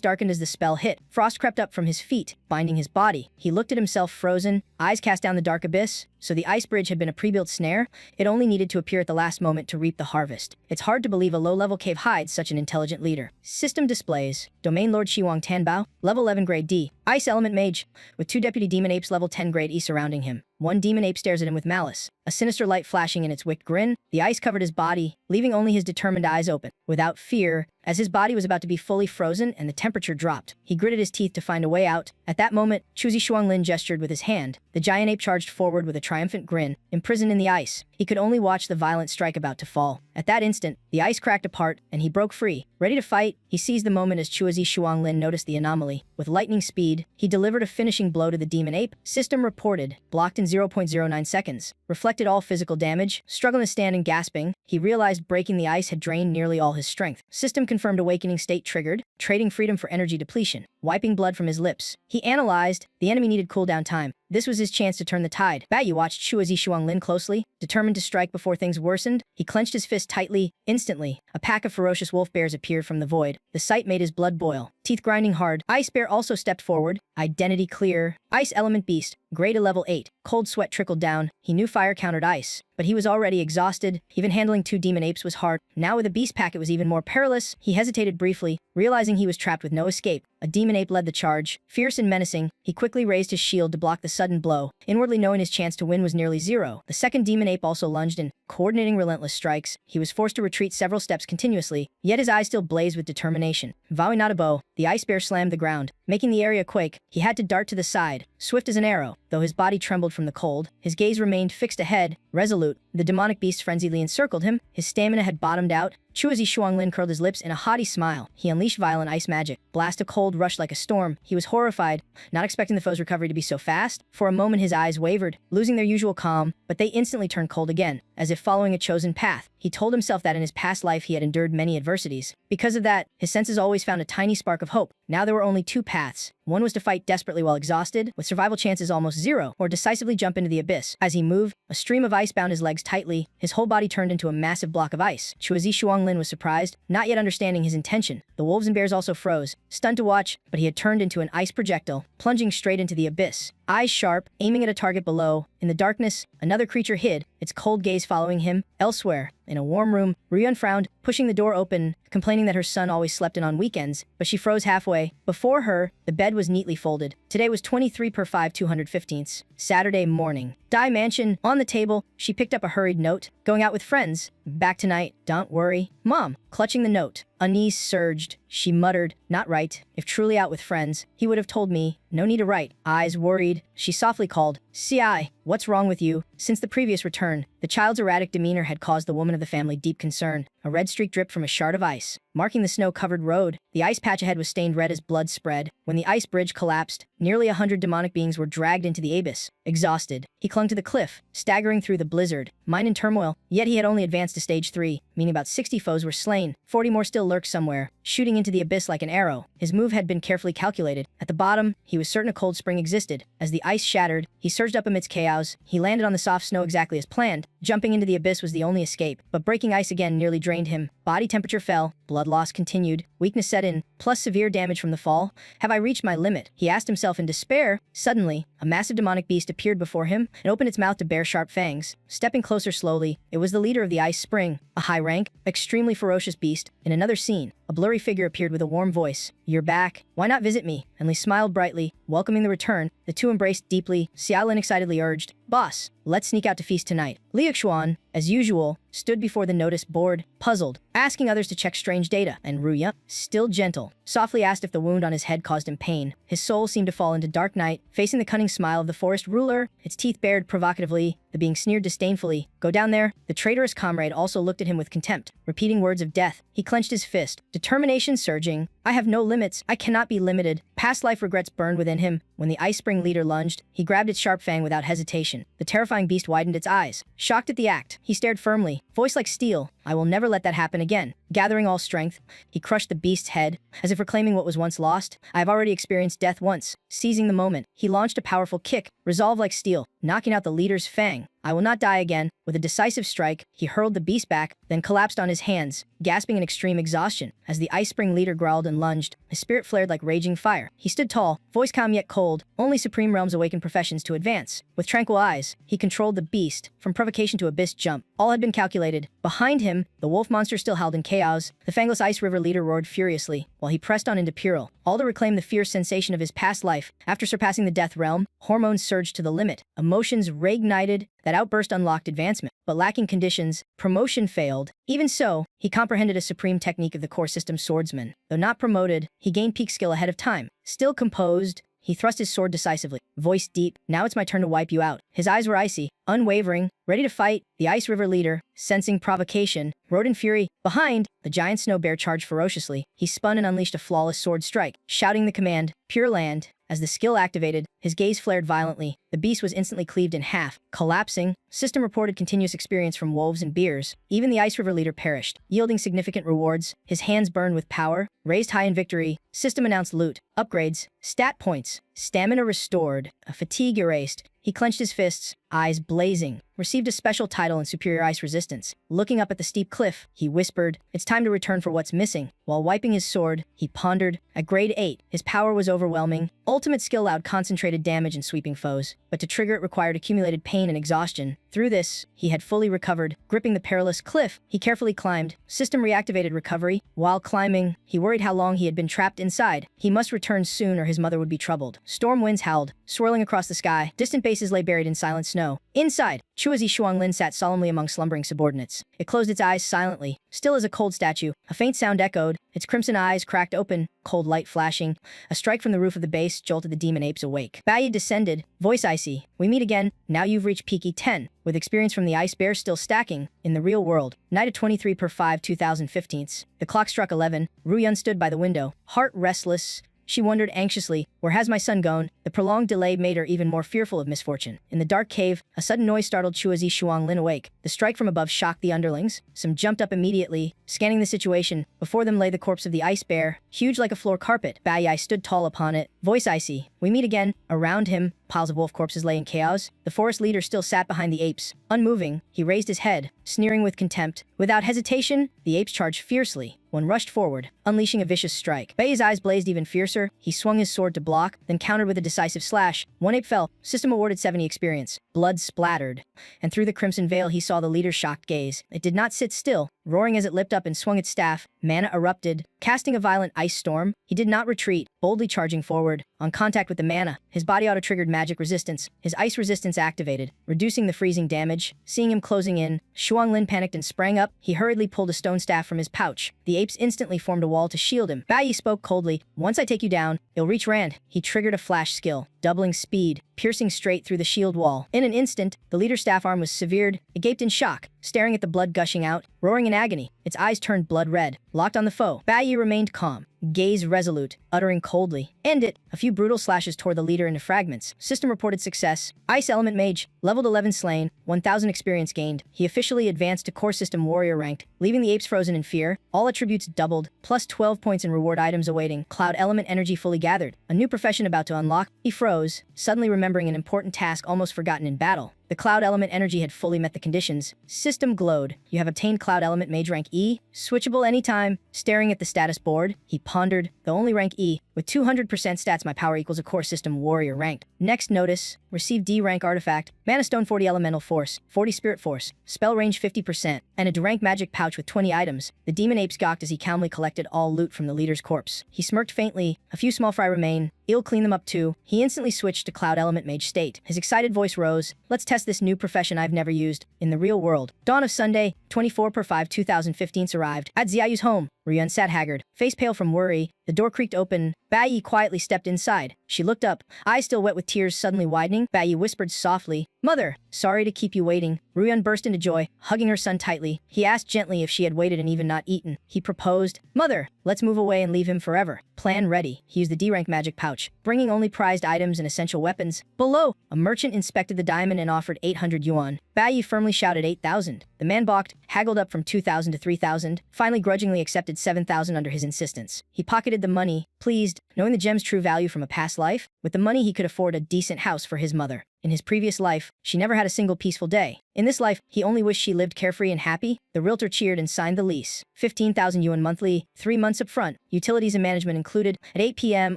S1: darkened as the spell hit. Frost crept up from his feet, binding his body. He looked at himself frozen, eyes cast down the dark abyss. So the ice bridge had been a pre-built snare? It only needed to appear at the last moment to reap the harvest. It's hard to believe a low-level cave hides such an intelligent leader. System displays. Domain Lord Shiwang Tanbao, level 11 grade D. Ice Element Mage, with 2 deputy demon apes level 10 grade E surrounding him. One demon ape stares at him with malice, a sinister light flashing in its wicked grin. The ice covered his body, leaving only his determined eyes open. Without fear, as his body was about to be fully frozen and the temperature dropped, he gritted his teeth to find a way out. At that moment, Chuzi Shuanglin gestured with his hand. The giant ape charged forward with a triumphant grin. Imprisoned in the ice, he could only watch the violent strike about to fall. At that instant, the ice cracked apart, and he broke free. Ready to fight, he seized the moment as Chuzi Shuanglin noticed the anomaly. With lightning speed, he delivered a finishing blow to the demon ape. System reported, blocked in 0.09 seconds. Reflected all physical damage. Struggling to stand and gasping, he realized breaking the ice had drained nearly all his strength. System confirmed awakening state triggered, trading freedom for energy depletion. Wiping blood from his lips, he analyzed, the enemy needed cooldown time. This was his chance to turn the tide. Bat Yu watched Chuazi Shuanglin closely, determined to strike before things worsened. He clenched his fist tightly. Instantly, a pack of ferocious wolf bears appeared from the void. The sight made his blood boil, teeth grinding hard. Ice Bear also stepped forward, identity clear. Ice Element Beast, grade level 8. Cold sweat trickled down. He knew fire countered ice, but he was already exhausted. Even handling 2 demon apes was hard. Now with a beast pack it was even more perilous. He hesitated briefly, realizing he was trapped with no escape. A demon ape led the charge. Fierce and menacing, he quickly raised his shield to block the sudden blow, inwardly knowing his chance to win was nearly zero. The second demon ape also lunged in, coordinating relentless strikes. He was forced to retreat several steps continuously, yet his eyes still blazed with determination. Vowing not a bow, the ice bear slammed the ground, making the area quake. He had to dart to the side, swift as an arrow. Though his body trembled from the cold, his gaze remained fixed ahead, resolute. The demonic beast frenziedly encircled him. His stamina had bottomed out. Chuazi Shuanglin curled his lips in a haughty smile. He unleashed violent ice magic. Blast of cold rushed like a storm. He was horrified, not expecting the foe's recovery to be so fast. For a moment his eyes wavered, losing their usual calm, but they instantly turned cold again, as if following a chosen path. He told himself that in his past life he had endured many adversities. Because of that, his senses always found a tiny spark of hope. Now there were only 2 paths. One was to fight desperately while exhausted, with survival chances almost zero, or decisively jump into the abyss. As he moved, a stream of ice bound his legs tightly. His whole body turned into a massive block of ice. Chuazi Shuanglin was surprised, not yet understanding his intention. The wolves and bears also froze, stunned to watch, but he had turned into an ice projectile, plunging straight into the abyss. Eyes sharp, aiming at a target below. In the darkness, another creature hid, its cold gaze following him. Elsewhere, in a warm room, Ryun frowned, pushing the door open, complaining that her son always slept in on weekends, but she froze halfway. Before her, the bed was neatly folded. Today was 23 per 5 215ths. Saturday morning. Dai Mansion. On the table, she picked up a hurried note. Going out with friends. Back tonight. Don't worry. Mom. Clutching the note. Unease surged. She muttered, not right. If truly out with friends, he would have told me. No need to write. Eyes worried. She softly called, "Si, what's wrong with you?" Since the previous return, the child's erratic demeanor had caused the woman of the family deep concern. A red streak dripped from a shard of ice, marking the snow-covered road. The ice patch ahead was stained red as blood spread. When the ice bridge collapsed, nearly 100 demonic beings were dragged into the abyss. Exhausted, he clung to the cliff, staggering through the blizzard, mind in turmoil. Yet he had only advanced to stage 3, meaning about 60 foes were slain. 40 more still lurked somewhere, shooting into the abyss like an arrow. His move had been carefully calculated. At the bottom, he was certain a cold spring existed. As the ice shattered, he surged up amidst chaos. He landed on the soft snow exactly as planned. Jumping into the abyss was the only escape, but breaking ice again nearly drained him. Body temperature fell, blood loss continued, weakness set in, plus severe damage from the fall. Have I reached my limit? He asked himself in despair. Suddenly, a massive demonic beast appeared before him and opened its mouth to bare sharp fangs. Stepping closer slowly, it was the leader of the Ice Spring, a high-rank, extremely ferocious beast. In another scene, a blurry figure appeared with a warm voice. "You're back. Why not visit me?" And Lee smiled brightly, welcoming the return. The two embraced deeply. Xiaolin excitedly urged, "Boss, let's sneak out to feast tonight." Liu Xuan, as usual, stood before the notice board, puzzled, asking others to check strange data, and Ruya, still gentle, softly asked if the wound on his head caused him pain. His soul seemed to fall into dark night, facing the cunning smile of the forest ruler, its teeth bared provocatively, the being sneered disdainfully. "Go down there." The traitorous comrade also looked at him with contempt, repeating words of death. He clenched his fist, determination surging. "I have no limits. I cannot be limited." Past life regrets burned within him. When the Ice Spring leader lunged, he grabbed its sharp fang without hesitation. The terrifying beast widened its eyes. Shocked at the act, he stared firmly, voice like steel. "I will never let that happen again." Gathering all strength, he crushed the beast's head, as if reclaiming what was once lost. "I have already experienced death once." Seizing the moment, he launched a powerful kick, resolve like steel, knocking out the leader's fang. "I will not die again." With a decisive strike, he hurled the beast back, then collapsed on his hands, gasping in extreme exhaustion. As the Ice Spring leader growled and lunged, his spirit flared like raging fire. He stood tall, voice calm yet cold. Only supreme realms awaken professions to advance. With tranquil eyes, he controlled the beast, from provocation to abyss jump. All had been calculated. Behind him, the wolf monster still howled in chaos. The fangless Ice River leader roared furiously, while he pressed on into Puril, all to reclaim the fierce sensation of his past life. After surpassing the death realm, hormones surged to the limit. Emotions reignited. That outburst unlocked advancement, but lacking conditions, promotion failed. Even so, he comprehended a supreme technique of the core system swordsman. Though not promoted, he gained peak skill ahead of time. Still composed, he thrust his sword decisively, voice deep. "Now it's my turn to wipe you out." His eyes were icy, unwavering, ready to fight. The Ice River leader, sensing provocation, rode in fury. Behind, the giant snow bear charged ferociously. He spun and unleashed a flawless sword strike, shouting the command, "Pure Land." As the skill activated, his gaze flared violently. The beast was instantly cleaved in half, collapsing. System reported continuous experience from wolves and bears. Even the Ice River leader perished, yielding significant rewards. His hands burned with power, raised high in victory. System announced loot, upgrades, stat points, stamina restored, a fatigue erased. He clenched his fists, eyes blazing, received a special title in superior ice resistance. Looking up at the steep cliff, he whispered, "It's time to return for what's missing." While wiping his sword, he pondered. At grade 8, his power was overwhelming. Ultimate skill allowed concentrated damage and sweeping foes, but to trigger it required accumulated pain and exhaustion. Through this, he had fully recovered. Gripping the perilous cliff, he carefully climbed. System reactivated recovery. While climbing, he worried how long he had been trapped inside. He must return soon or his mother would be troubled. Storm winds howled, swirling across the sky. Distant bases lay buried in silent snow. Inside, Chuazi Shuanglin sat solemnly among slumbering subordinates. It closed its eyes silently, still as a cold statue. A faint sound echoed, its crimson eyes cracked open, cold light flashing. A strike from the roof of the base jolted the demon apes awake. Bayi descended, voice icy. "We meet again. Now you've reached peak E10. With experience from the Ice Bear still stacking, in the real world. Night at 23 per 5 2015. The clock struck 11. Ruyun stood by the window, heart restless. She wondered anxiously, where has my son gone? The prolonged delay made her even more fearful of misfortune. In the dark cave, a sudden noise startled Chuazi Shuanglin awake. The strike from above shocked the underlings. Some jumped up immediately, scanning the situation. Before them lay the corpse of the Ice Bear, huge like a floor carpet. Bai stood tall upon it, voice icy. "We meet again." Around him, piles of wolf corpses lay in chaos. The forest leader still sat behind the apes. Unmoving, he raised his head, sneering with contempt. Without hesitation, the apes charged fiercely. One rushed forward, unleashing a vicious strike. Bai's eyes blazed even fiercer. He swung his sword to block, then countered with a decisive slash. One ape fell. System awarded 70 experience. Blood splattered. And through the crimson veil he saw the leader's shocked gaze. It did not sit still. Roaring as it leapt up and swung its staff, mana erupted, casting a violent ice storm. He did not retreat, boldly charging forward. On contact with the mana, his body auto-triggered magic resistance. His ice resistance activated, reducing the freezing damage. Seeing him closing in, Shuanglin panicked and sprang up. He hurriedly pulled a stone staff from his pouch. The apes instantly formed a wall to shield him. Bai spoke coldly. "Once I take you down, you'll reach Rand." He triggered a flash skill, doubling speed, piercing straight through the shield wall. In an instant, the leader's staff arm was severed. It gaped in shock, staring at the blood gushing out, roaring in agony. Its eyes turned blood red, locked on the foe. Bai remained calm, gaze resolute, uttering coldly, "End it." A few brutal slashes tore the leader into fragments. System reported success. Ice Element Mage, leveled 11 slain, 1000 experience gained. He officially advanced to Core System Warrior ranked, leaving the apes frozen in fear. All attributes doubled, plus 12 points in reward items awaiting. Cloud Element energy fully gathered. A new profession about to unlock. He froze, suddenly remembering an important task almost forgotten in battle. The cloud element energy had fully met the conditions. System glowed. You have obtained cloud element mage rank E. Switchable anytime. Staring at the status board, he pondered. The only rank E. With 200% stats, my power equals a core system warrior ranked. Next notice. Receive D rank artifact. Mana stone 40 elemental force, 40 spirit force, spell range 50%, and a D rank magic pouch with 20 items. The demon ape gawked as he calmly collected all loot from the leader's corpse. He smirked faintly. A few small fry remain. He'll clean them up too. He instantly switched to cloud element mage state. His excited voice rose. Let's test this new profession I've never used in the real world. Dawn of Sunday, 24/5/2015 arrived at Xiaoyu's home. Ryun sat haggard, face pale from worry. The door creaked open. Bai Yi quietly stepped inside. She looked up, eyes still wet with tears suddenly widening. Bai Yi whispered softly, "Mother, sorry to keep you waiting." Ryun burst into joy, hugging her son tightly. He asked gently if she had waited and even not eaten. He proposed, "Mother, let's move away and leave him forever." Plan ready. He used the D-rank magic pouch, bringing only prized items and essential weapons. Below, a merchant inspected the diamond and offered 800 yuan. Bai Yi firmly shouted 8,000. The man balked, haggled up from 2,000 to 3,000, finally grudgingly accepted 7,000 under his insistence. He pocketed the money, pleased, knowing the gem's true value from a past life. With the money, he could afford a decent house for his mother. In his previous life, she never had a single peaceful day. In this life, he only wished she lived carefree and happy. The realtor cheered and signed the lease. 15,000 yuan monthly, 3 months up front, utilities and management included, at 8 p.m.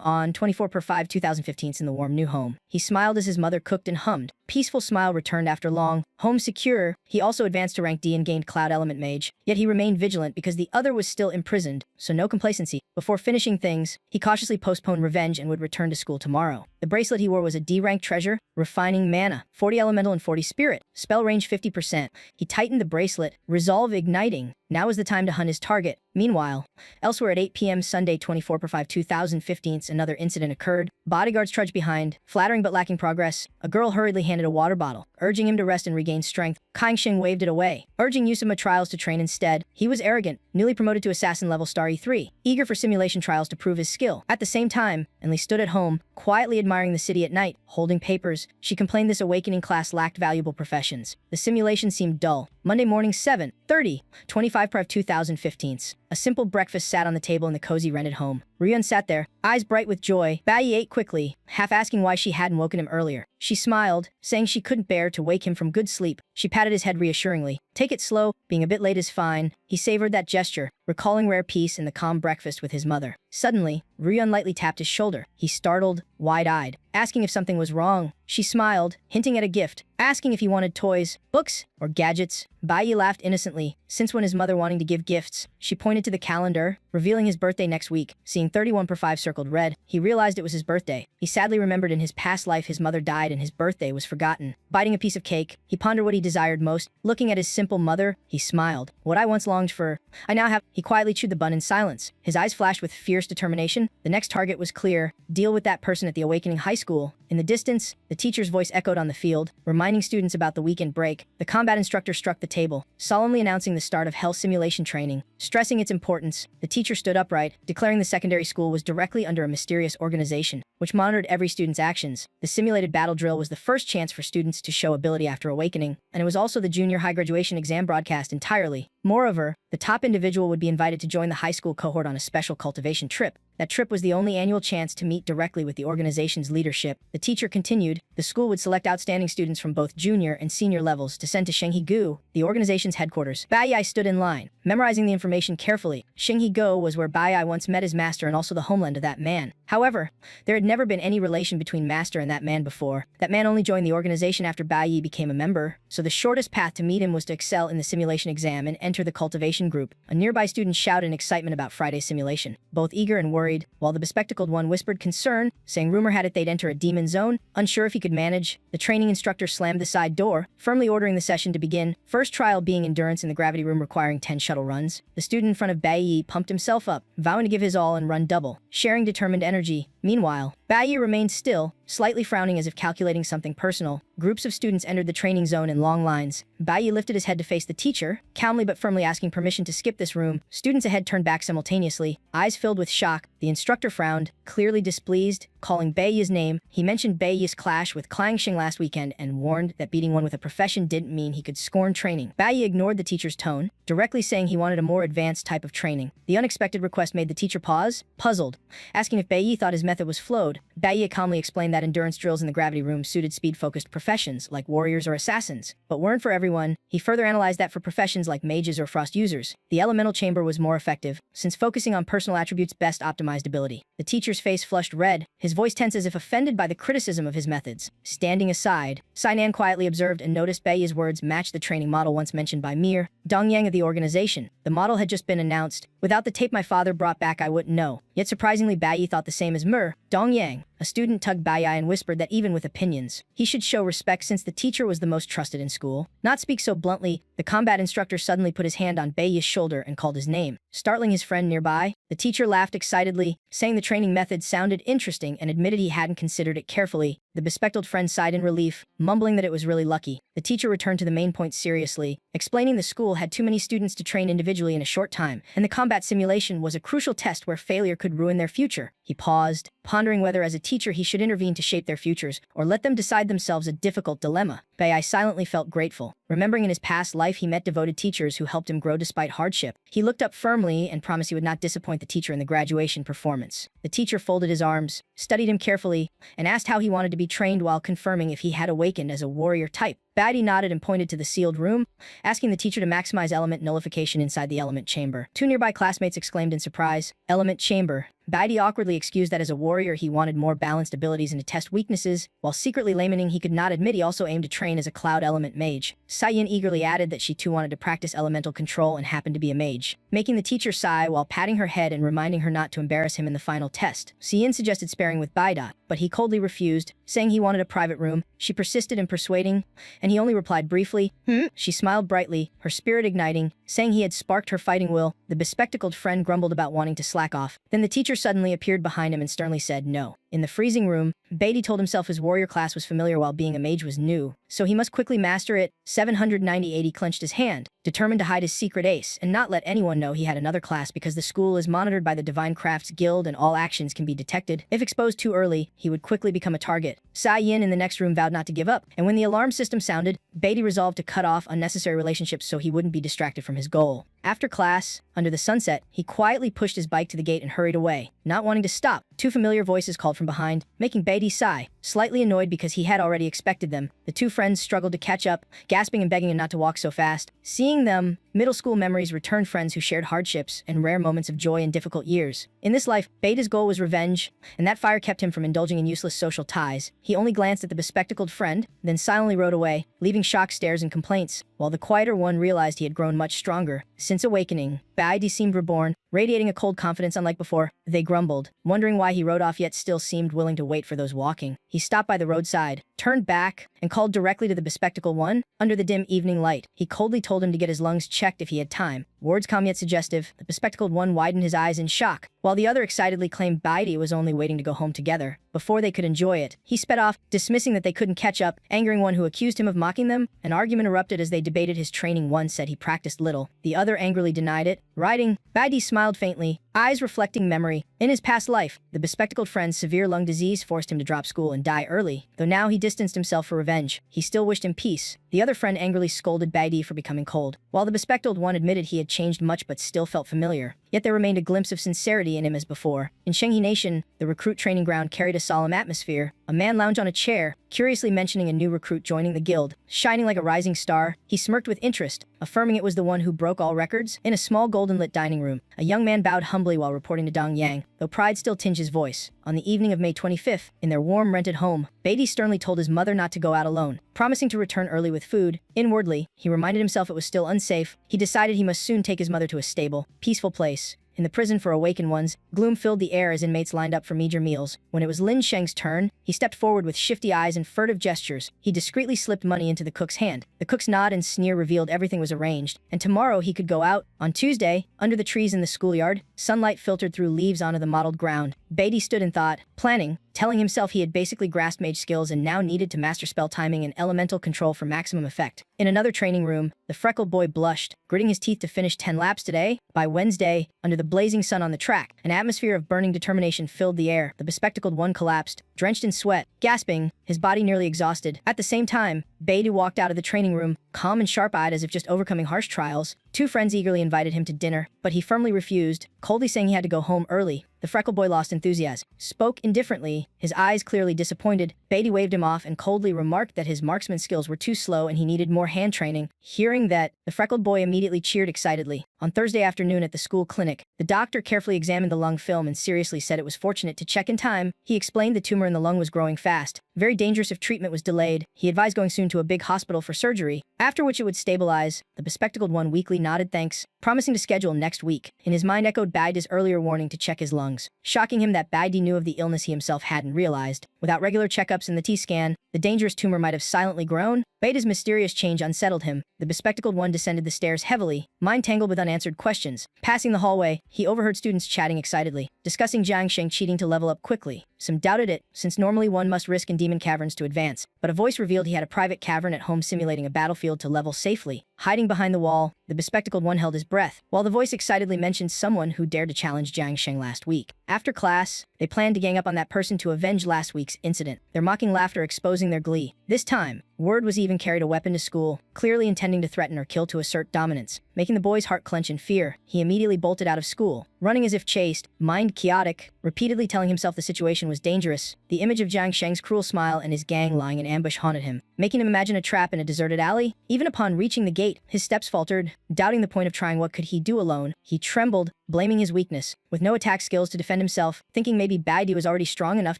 S1: on 24/5/2015 in the warm new home. He smiled as his mother cooked and hummed. Peaceful smile returned after long. Home secure, he also advanced to rank D and gained Cloud Element Mage. Yet he remained vigilant because the other was still imprisoned, so no complacency. Before finishing things, he cautiously postponed revenge and would return to school tomorrow. The bracelet he wore was a D-rank treasure, refining mana, 40 elemental and 40 spirit, spell range 50%. He tightened the bracelet, resolve igniting. Now is the time to hunt his target. Meanwhile, elsewhere at 8 p.m. Sunday 24/5/2015, another incident occurred. Bodyguards trudged behind, flattering but lacking progress. A girl hurriedly handed a water bottle, urging him to rest and regain strength. Kaixing waved it away, urging Yusuma trials to train instead. He was arrogant, newly promoted to assassin level star E3, eager for simulation trials to prove his skill. At the same time, Enli stood at home, quietly admiring the city at night, holding papers. She complained this awakening class lacked valuable professions. The simulation seemed dull. Monday morning 7:30, 25/2015. A simple breakfast sat on the table in the cozy rented home. Ryun sat there, eyes bright with joy. Bai ate quickly, half asking why she hadn't woken him earlier. She smiled, saying she couldn't bear to wake him from good sleep. She patted his head reassuringly. Take it slow, being a bit late is fine. He savored that gesture, recalling rare peace in the calm breakfast with his mother. Suddenly, Ryun lightly tapped his shoulder. He startled, wide-eyed, asking if something was wrong. She smiled, hinting at a gift, asking if he wanted toys, books, or gadgets. Bai Yi laughed innocently. Since when is mother wanting to give gifts? She pointed to the calendar, revealing his birthday next week. Seeing 31/5 circled red, he realized it was his birthday. He sadly remembered in his past life his mother died and his birthday was forgotten. Biting a piece of cake, he pondered what he desired most. Looking at his simple mother, he smiled. What I once longed for, I now have. He quietly chewed the bun in silence. His eyes flashed with fierce determination. The next target was clear. Deal with that person at the Awakening High School. In the distance, the teacher's voice echoed on the field, reminding students about the weekend break. The combat instructor struck the table, solemnly announcing the start of Hell simulation training. Stressing its importance, the teacher stood upright, declaring the secondary school was directly under a mysterious organization, which monitored every student's actions. The simulated battle drill was the first chance for students to show ability after awakening, and it was also the junior high graduation exam broadcast entirely. Moreover, the top individual would be invited to join the high school cohort on a special cultivation trip. That trip was the only annual chance to meet directly with the organization's leadership. The teacher continued, the school would select outstanding students from both junior and senior levels to send to Shenghe-gu, the organization's headquarters. Bai Yi stood in line, memorizing the information carefully. Shenghe-gu was where Bai Yi once met his master and also the homeland of that man. However, there had never been any relation between master and that man before. That man only joined the organization after Bai Yi became a member, so the shortest path to meet him was to excel in the simulation exam and enter the cultivation group. A nearby student shouted in excitement about Friday's simulation, both eager and worried, while the bespectacled one whispered concern, saying rumor had it they'd enter a demon zone. Unsure if he could manage, the training instructor slammed the side door, firmly ordering the session to begin. First trial being endurance in the gravity room requiring 10 shuttle runs. The student in front of Bai Yi pumped himself up, vowing to give his all and run double, sharing determined energy. Meanwhile, Bai Yi remained still, slightly frowning as if calculating something personal. Groups of students entered the training zone in long lines, Bai Yi lifted his head to face the teacher, calmly but firmly asking permission to skip this room. Students ahead turned back simultaneously, eyes filled with shock. The instructor frowned, clearly displeased, calling Bai Yi's name. He mentioned Bai Yi's clash with Klang Xing last weekend and warned that beating one with a profession didn't mean he could scorn training. Bai Yi ignored the teacher's tone, directly saying he wanted a more advanced type of training. The unexpected request made the teacher pause, puzzled, asking if Bai Yi thought his method was flowed. Bai Yi calmly explained that endurance drills in the gravity room suited speed-focused professions like warriors or assassins, but weren't for everyone. He further analyzed that for professions like mages or frost users, the elemental chamber was more effective, since focusing on personal attributes best optimized ability. The teacher's face flushed red, his voice tense as if offended by the criticism of his methods. Standing aside, Sainan quietly observed and noticed Bai Yi's words matched the training model once mentioned by Mir Dongyang of the organization. The model had just been announced. Without the tape my father brought back, I wouldn't know. Yet surprisingly, Bai Yi thought the same as Mir Dongyang. A student tugged Bai Yi and whispered that even with opinions, he should show respect since the teacher was the most trusted in school. Not speak so bluntly. The combat instructor suddenly put his hand on Bai Yi's shoulder and called his name, startling his friend nearby. The teacher laughed excitedly, saying the training method sounded interesting and admitted he hadn't considered it carefully. The bespectacled friend sighed in relief, mumbling that it was really lucky. The teacher returned to the main point seriously, explaining the school had too many students to train individually in a short time, and the combat simulation was a crucial test where failure could ruin their future. He paused, pondering whether as a teacher he should intervene to shape their futures or let them decide themselves, a difficult dilemma. Bai Yi silently felt grateful, remembering in his past life he met devoted teachers who helped him grow despite hardship. He looked up firmly and promised he would not disappoint the teacher in the graduation performance. The teacher folded his arms, studied him carefully, and asked how he wanted to be trained while confirming if he had awakened as a warrior type. Bai Yi nodded and pointed to the sealed room, asking the teacher to maximize element nullification inside the element chamber. Two nearby classmates exclaimed in surprise, "Element chamber." Bai Yi awkwardly excused that as a warrior he wanted more balanced abilities and to test weaknesses, while secretly lamenting he could not admit he also aimed to train as a cloud element mage. Saiyin eagerly added that she too wanted to practice elemental control and happened to be a mage, making the teacher sigh while patting her head and reminding her not to embarrass him in the final test. Saiyin suggested sparring with Bai Yi, but he coldly refused, saying he wanted a private room. She persisted in persuading, and he only replied briefly, She smiled brightly, her spirit igniting, saying he had sparked her fighting will. The bespectacled friend grumbled about wanting to slack off. Then the teacher suddenly appeared behind him and sternly said no. In the freezing room, Bai Yi told himself his warrior class was familiar while being a mage was new, so he must quickly master it. 790 he clenched his hand, determined to hide his secret ace and not let anyone know he had another class because the school is monitored by the Divine Crafts Guild and all actions can be detected. If exposed too early, he would quickly become a target. Saiyin in the next room vowed not to give up, and when the alarm system sounded, Bai Yi resolved to cut off unnecessary relationships so he wouldn't be distracted from his goal. After class, under the sunset, he quietly pushed his bike to the gate and hurried away, not wanting to stop. Two familiar voices called from behind, making Bai Yi sigh. Slightly annoyed because he had already expected them, the two friends struggled to catch up, gasping and begging him not to walk so fast. Seeing them, middle school memories returned, friends who shared hardships and rare moments of joy in difficult years. In this life, Bai Yi's goal was revenge, and that fire kept him from indulging in useless social ties. He only glanced at the bespectacled friend, then silently rode away, leaving shocked stares and complaints, while the quieter one realized he had grown much stronger. Since awakening, Bai Yi seemed reborn, radiating a cold confidence unlike before. They grumbled, wondering why he rode off yet still seemed willing to wait for those walking. He stopped by the roadside, turned back, and called directly to the bespectacled one. Under the dim evening light, he coldly told him to get his lungs checked if he had time. Words calm yet suggestive, the bespectacled one widened his eyes in shock, while the other excitedly claimed Bai Yi was only waiting to go home together. Before they could enjoy it, he sped off, dismissing that they couldn't catch up, angering one who accused him of mocking them. An argument erupted as they debated his training. One said he practiced little, the other angrily denied it. Riding, Bai Yi smiled faintly, eyes reflecting memory. In his past life, the bespectacled friend's severe lung disease forced him to drop school and die early, though now he distanced himself for revenge. He still wished him peace. The other friend angrily scolded Bai Yi for becoming cold, while the bespectacled one admitted he had changed much but still felt familiar. Yet there remained a glimpse of sincerity in him as before. In Shenghe Nation, the recruit training ground carried a solemn atmosphere. A man lounged on a chair, curiously mentioning a new recruit joining the guild. Shining like a rising star, he smirked with interest, affirming it was the one who broke all records. In a small golden-lit dining room, a young man bowed humbly while reporting to Dong Yang, though pride still tinged his voice. On the evening of May 25th, in their warm rented home, Bai Yi sternly told his mother not to go out alone, promising to return early with food. Inwardly, he reminded himself it was still unsafe. He decided he must soon take his mother to a stable, peaceful place. In the prison for awakened ones, gloom filled the air as inmates lined up for meager meals. When it was Lin Sheng's turn, he stepped forward with shifty eyes and furtive gestures. He discreetly slipped money into the cook's hand. The cook's nod and sneer revealed everything was arranged, and tomorrow he could go out. On Tuesday, under the trees in the schoolyard, sunlight filtered through leaves onto the mottled ground. Bai Yi stood in thought, planning, telling himself he had basically grasped mage skills and now needed to master spell timing and elemental control for maximum effect. In another training room, the freckled boy blushed, gritting his teeth to finish 10 laps today. By Wednesday, under the blazing sun on the track, an atmosphere of burning determination filled the air. The bespectacled one collapsed, drenched in sweat, gasping, his body nearly exhausted. At the same time, Beidou walked out of the training room, calm and sharp-eyed as if just overcoming harsh trials. Two friends eagerly invited him to dinner, but he firmly refused, coldly saying he had to go home early. The freckled boy lost enthusiasm, spoke indifferently, his eyes clearly disappointed. Beatty waved him off and coldly remarked that his marksman skills were too slow and he needed more hand training. Hearing that, the freckled boy immediately cheered excitedly. On Thursday afternoon at the school clinic, the doctor carefully examined the lung film and seriously said it was fortunate to check in time. He explained the tumor in the lung was growing fast, very dangerous if treatment was delayed. He advised going soon to a big hospital for surgery, after which it would stabilize. The bespectacled one weakly nodded thanks, promising to schedule next week. In his mind echoed Baidi's earlier warning to check his lungs, shocking him that Baidi knew of the illness he himself hadn't realized. Without regular checkups and the T-scan, the dangerous tumor might have silently grown. Baidi's mysterious change unsettled him. The bespectacled one descended the stairs heavily, mind tangled with unanswered questions. Passing the hallway, he overheard students chatting excitedly, discussing Jiang Sheng cheating to level up quickly. Some doubted it, since normally one must risk in demon caverns to advance, but a voice revealed he had a private cavern at home simulating a battlefield to level safely. Hiding behind the wall, the bespectacled one held his breath, while the voice excitedly mentioned someone who dared to challenge Jiang Sheng last week. After class, they planned to gang up on that person to avenge last week's incident, their mocking laughter exposing their glee. This time, word was even carried a weapon to school, clearly intending to threaten or kill to assert dominance. Making the boy's heart clench in fear, he immediately bolted out of school, running as if chased, mind chaotic, repeatedly telling himself the situation was dangerous. The image of Jiang Sheng's cruel smile and his gang lying in ambush haunted him, making him imagine a trap in a deserted alley. Even upon reaching the gate, his steps faltered, doubting the point of trying. What could he do alone? He trembled, blaming his weakness, with no attack skills to defend himself, thinking maybe Baidi was already strong enough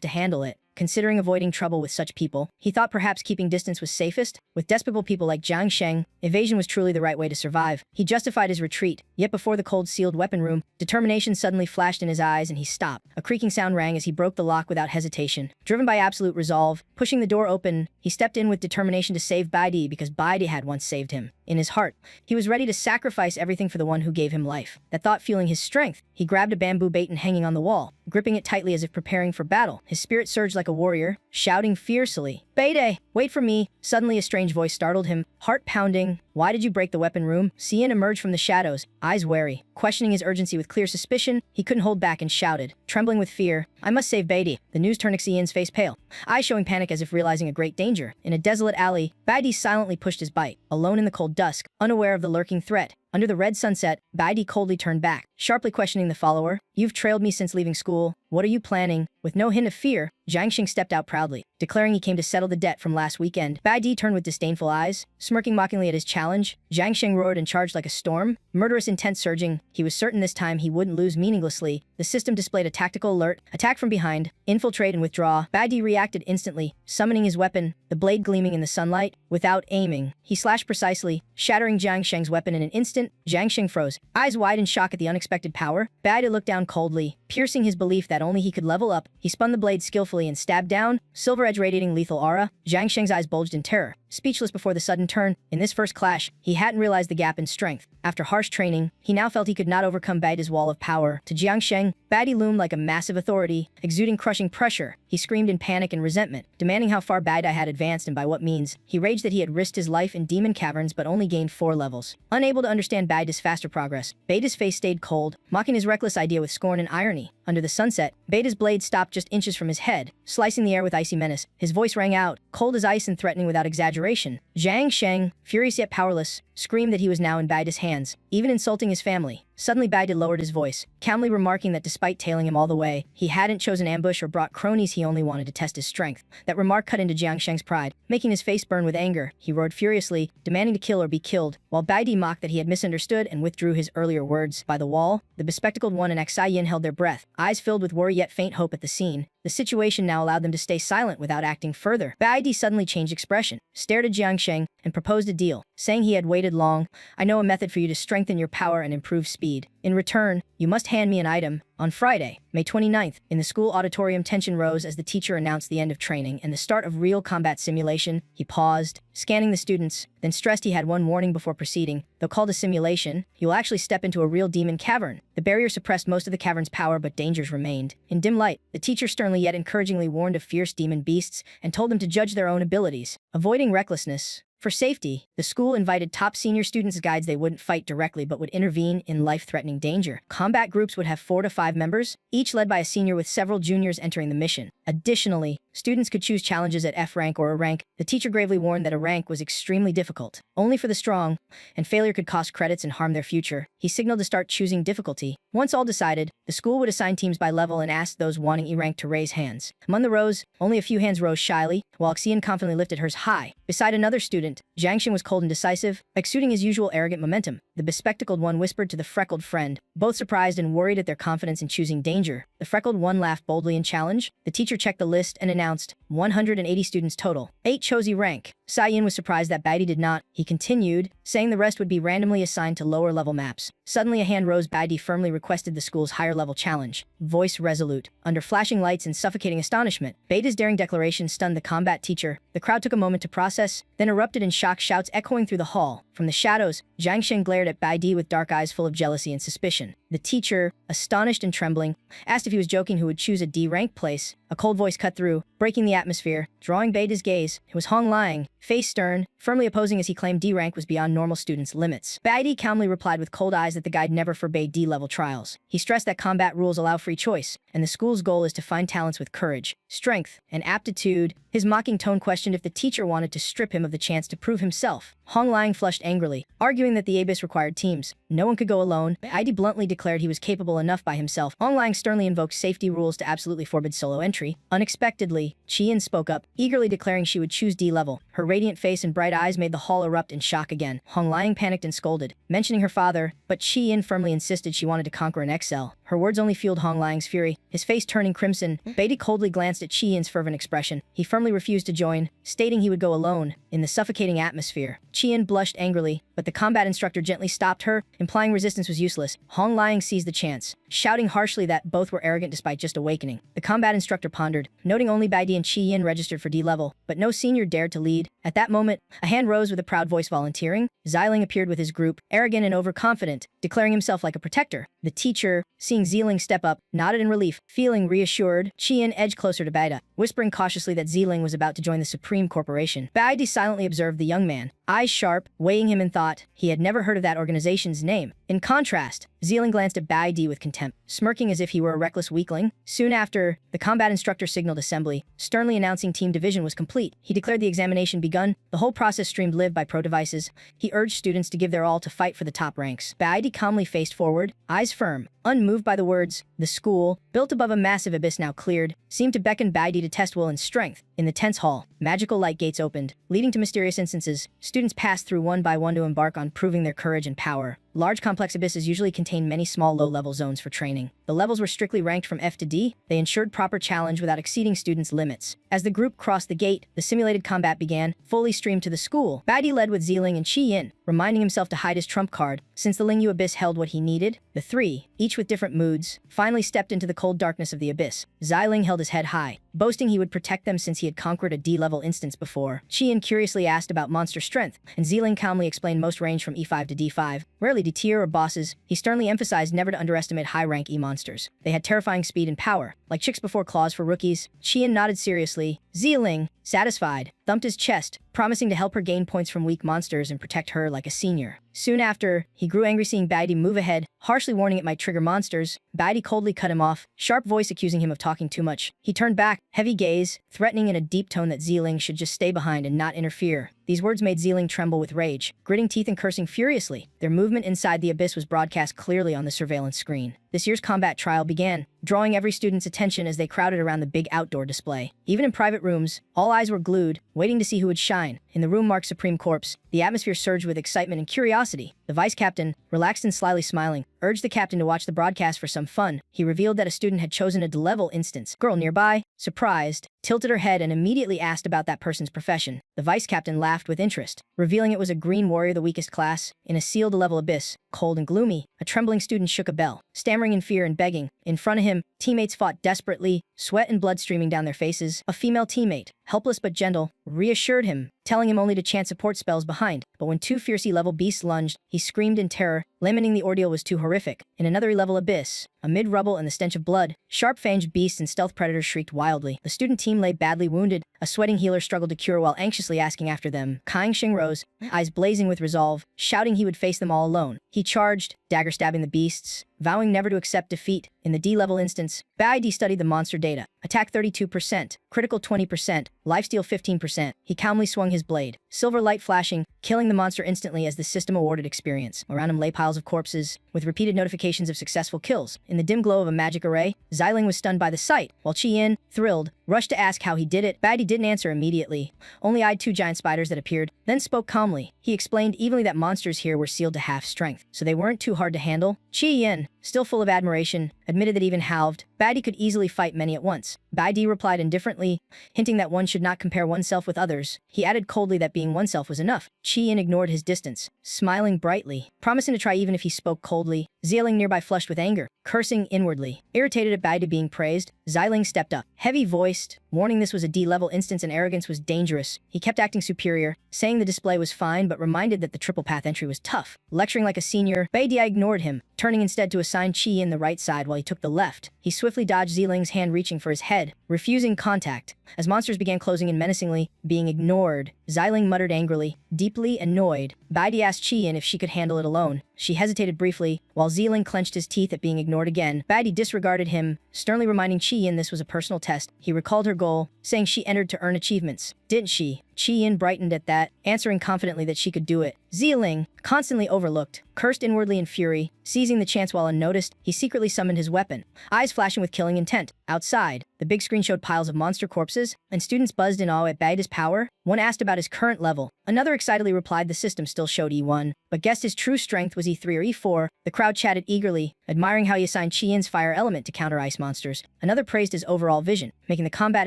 S1: to handle it. Considering avoiding trouble with such people, he thought perhaps keeping distance was safest. With despicable people like Jiang Sheng, evasion was truly the right way to survive. He justified his retreat, yet before the cold sealed weapon room, determination suddenly flashed in his eyes and he stopped. A creaking sound rang as he broke the lock without hesitation. Driven by absolute resolve, pushing the door open, he stepped in with determination to save Baidi because Baidi had once saved him. In his heart, he was ready to sacrifice everything for the one who gave him life. That thought fueling his strength, he grabbed a bamboo baton hanging on the wall, gripping it tightly as if preparing for battle. His spirit surged like a warrior, shouting fiercely, "Beide, wait for me!" Suddenly a strange voice startled him, heart pounding. "Why did you break the weapon room?" Cian emerged from the shadows, eyes wary. Questioning his urgency with clear suspicion, he couldn't hold back and shouted, trembling with fear, "I must save Beide." The news turned Cian's face pale, eyes showing panic as if realizing a great danger. In a desolate alley, Baidi silently pushed his bite, alone in the cold dusk, unaware of the lurking threat. Under the red sunset, Baidi coldly turned back, sharply questioning the follower. "You've trailed me since leaving school. What are you planning?" With no hint of fear, Jiang Sheng stepped out proudly, declaring he came to settle the debt from last weekend. Baidi turned with disdainful eyes, smirking mockingly at his challenge. Jiang Sheng roared and charged like a storm, murderous intent surging. He was certain this time he wouldn't lose meaninglessly. The system displayed a tactical alert, attack from behind, infiltrate and withdraw. Baidi reacted instantly, summoning his weapon, the blade gleaming in the sunlight. Without aiming, he slashed precisely, shattering Jiang Sheng's weapon in an instant. Jiang Sheng froze, eyes wide in shock at the unexpected power. Baidi looked down coldly, piercing his belief that only he could level up. He spun the blade skillfully and stabbed down, silver edge radiating lethal aura. Jiang Sheng's eyes bulged in terror, speechless before the sudden turn. In this first clash, he hadn't realized the gap in strength. After harsh training, he now felt he could not overcome Baidi's wall of power. To Jiang Sheng, Baidi loomed like a massive authority, exuding crushing pressure. He screamed in panic and resentment, demanding how far Baidi had advanced and by what means. He raged that he had risked his life in demon caverns but only gained 4 levels. Unable to understand Baidi's faster progress, Baidi's face stayed cold, mocking his reckless idea with scorn and irony. Under the sunset, Baidi's blade stopped just inches from his head, slicing the air with icy menace. His voice rang out, cold as ice and threatening without exaggeration. Jiang Sheng, furious yet powerless, screamed that he was now in Baidi's hands, even insulting his family. Suddenly Baidi lowered his voice, calmly remarking that despite tailing him all the way, he hadn't chosen ambush or brought cronies, he only wanted to test his strength. That remark cut into Jiang Sheng's pride, making his face burn with anger. He roared furiously, demanding to kill or be killed, while Baidi mocked that he had misunderstood and withdrew his earlier words. By the wall, the bespectacled one and Xi Yin held their breath, eyes filled with worry yet faint hope at the scene. The situation now allowed them to stay silent without acting further. Baidi suddenly changed expression, stared at Jiang Sheng, and proposed a deal, saying he had waited long. "I know a method for you to strengthen your power and improve speed." In return, you must hand me an item. On Friday, May 29th, in the school auditorium, tension rose as the teacher announced the end of training and the start of real combat simulation. He paused, scanning the students, then stressed he had one warning before proceeding. Though called a simulation, you will actually step into a real demon cavern. The barrier suppressed most of the cavern's power, but dangers remained. In dim light, the teacher sternly yet encouragingly warned of fierce demon beasts and told them to judge their own abilities, avoiding recklessness. For safety, the school invited top senior students as guides. They wouldn't fight directly but would intervene in life-threatening danger. Combat groups would have 4 to 5 members, each led by a senior with several juniors entering the mission. Additionally, students could choose challenges at F rank or A rank. The teacher gravely warned that A rank was extremely difficult, only for the strong, and failure could cost credits and harm their future. He signaled to start choosing difficulty. Once all decided, the school would assign teams by level and asked those wanting E rank to raise hands. Among the rows, only a few hands rose shyly, while Xian confidently lifted hers high. Beside another student, Jiang Xin was cold and decisive, exuding his usual arrogant momentum. The bespectacled one whispered to the freckled friend, both surprised and worried at their confidence in choosing danger. The freckled one laughed boldly in challenge. The teacher checked the list and announced, 180 students total. 8 chose E rank. Yin was surprised that Baidi did not. He continued, saying the rest would be randomly assigned to lower-level maps. Suddenly a hand rose. Baidi firmly requested the school's higher-level challenge. Voice resolute. Under flashing lights and suffocating astonishment, Baidi's daring declaration stunned the combat teacher. The crowd took a moment to process, then erupted in shock, shouts echoing through the hall. From the shadows, Jiang Xin glared at Baidi with dark eyes full of jealousy and suspicion. The teacher, astonished and trembling, asked if he was joking who would choose a D-rank place. A cold voice cut through, breaking the atmosphere, drawing Baidi's gaze. It was Hong Liang, face stern, firmly opposing as he claimed D rank was beyond normal students' limits. Baidi calmly replied with cold eyes that the guide never forbade D-level trials. He stressed that combat rules allow free choice, and the school's goal is to find talents with courage, strength, and aptitude. His mocking tone questioned if the teacher wanted to strip him of the chance to prove himself. Hong Liang flushed angrily, arguing that the abyss required teams. No one could go alone. Baidi bluntly declared he was capable enough by himself. Hong Liang sternly invoked safety rules to absolutely forbid solo entry. Unexpectedly, Qian spoke up, eagerly declaring she would choose D-level. Her radiant face and bright eyes made the hall erupt in shock again. Hong Liang panicked and scolded, mentioning her father, but Qian firmly insisted she wanted to conquer and excel. Her words only fueled Hong Liang's fury, his face turning crimson. Baidi coldly glanced at Qian's fervent expression. He firmly refused to join, stating he would go alone. In the suffocating atmosphere, Qian blushed angrily, but the combat instructor gently stopped her, implying resistance was useless. Hong Liang seized the chance, shouting harshly that both were arrogant despite just awakening. The combat instructor pondered, noting only Baidi and Qian registered for D-level, but no senior dared to lead. At that moment, a hand rose with a proud voice volunteering. Xiling appeared with his group, arrogant and overconfident, declaring himself like a protector. The teacher, seeing Xiling step up, nodded in relief. Feeling reassured, Qian edged closer to Baidi, whispering cautiously that Xiling was about to join the Supreme Corporation. Baidi silently observed the young man, eyes sharp, weighing him in thought. He had never heard of that organization's name. In contrast, Xiling glanced at Baidi with contempt, smirking as if he were a reckless weakling. Soon after, the combat instructor signaled assembly, sternly announcing team division was complete. He declared the examination begun. The whole process streamed live by pro devices. He urged students to give their all to fight for the top ranks. Baidi calmly faced forward, eyes firm, unmoved by the words. The school, built above a massive abyss now cleared, seemed to beckon Baidi to test will and strength. In the tense hall, magical light gates opened, leading to mysterious instances. Students passed through one by one to embark on proving their courage and power. Large complex abysses usually contain many small low-level zones for training. The levels were strictly ranked from F to D. They ensured proper challenge without exceeding students' limits. As the group crossed the gate, the simulated combat began, fully streamed to the school. Baidi led with Xiling and Qian, reminding himself to hide his trump card, since the Lingyu abyss held what he needed. The three, each with different moods, finally stepped into the cold darkness of the abyss. Xiling held his head high, boasting he would protect them since he had conquered a D-level instance before. Qian curiously asked about monster strength, and Xiling calmly explained most range from E5 to D5, rarely D tier or bosses. He sternly emphasized never to underestimate high-rank E-monsters. They had terrifying speed and power, like chicks before claws for rookies. Qian nodded seriously. Xiling, satisfied, thumped his chest, promising to help her gain points from weak monsters and protect her like a senior. Soon after, he grew angry seeing Baidi move ahead, harshly warning it might trigger monsters. Baidi coldly cut him off, sharp voice accusing him of talking too much. He turned back, heavy gaze, threatening in a deep tone that Xiling should just stay behind and not interfere. These words made Xiling tremble with rage, gritting teeth and cursing furiously. Their movement inside the abyss was broadcast clearly on the surveillance screen. This year's combat trial began, drawing every student's attention as they crowded around the big outdoor display. Even in private rooms, all eyes were glued, waiting to see who would shine. In the room marked Supreme Corps, the atmosphere surged with excitement and curiosity. The vice captain, relaxed and slyly smiling, urged the captain to watch the broadcast for some fun. He revealed that a student had chosen a D-level instance. Girl nearby, surprised, tilted her head and immediately asked about that person's profession. The vice captain laughed with interest, revealing it was a green warrior, the weakest class, in a sealed level abyss. Cold and gloomy, a trembling student shook a bell, stammering in fear and begging. In front of him, teammates fought desperately, sweat and blood streaming down their faces. A female teammate, helpless but gentle, reassured him, telling him only to chant support spells behind. But when two fierce E-level beasts lunged, he screamed in terror, lamenting the ordeal was too horrific. In another E-level abyss, amid rubble and the stench of blood, sharp-fanged beasts and stealth predators shrieked wildly. The student team lay badly wounded. A sweating healer struggled to cure while anxiously asking after them. Kaixing rose, eyes blazing with resolve, shouting he would face them all alone. He charged, dagger stabbing the beasts, vowing never to accept defeat. In the D-level instance, BID studied the monster data. Attack 32%, critical 20%, lifesteal 15%. He calmly swung his blade, silver light flashing, killing the monster instantly as the system awarded experience. Around him lay piles of corpses, with repeated notifications of successful kills. In the dim glow of a magic array, Xiling was stunned by the sight, while Qiyin, thrilled, rushed to ask how he did it. BID didn't answer immediately, only eyed two giant spiders that appeared, then spoke calmly. He explained evenly that monsters here were sealed to half strength, so they weren't too hard to handle. Qiyin, still full of admiration, admitted that even halved, BID could easily fight many at once. BID replied indifferently, hinting that one should not compare oneself with others. He added coldly that being oneself was enough. Qiyin ignored his distance, smiling brightly, promising to try even if he spoke coldly. Xiling nearby flushed with anger, cursing inwardly. Irritated at BID being praised, Xiling stepped up, heavy-voiced, warning this was a D-level instance and arrogance was dangerous. He kept acting superior, saying the display was fine but reminded that the triple path entry was tough. Lecturing like a senior, BID ignored him, turning instead to assign Qiyin the right side while he took the left. He swiftly dodged Xiling's hand reaching for his head, refusing contact. As monsters began closing in menacingly, being ignored, Xiling muttered angrily, deeply annoyed. BID asked Qiyin if she could handle it alone. She hesitated briefly, while Xiling clenched his teeth at being ignored again. BID disregarded him, sternly reminding Qiyin this was a personal test. He recalled her goal, saying she entered to earn achievements. Didn't she? Qiyin brightened at that, answering confidently that she could do it. Xiling, constantly overlooked, cursed inwardly in fury. Seizing the chance while unnoticed, he secretly summoned his weapon, eyes flashing with killing intent. Outside, the big screen showed piles of monster corpses, and students buzzed in awe at BID's power. One asked about his current level. Another excitedly replied the system still showed E1, but guessed his true strength was E3 or E4. The crowd chatted eagerly, admiring how he assigned Qiyin's fire element to counter ice monsters. Another praised his overall vision, making the combat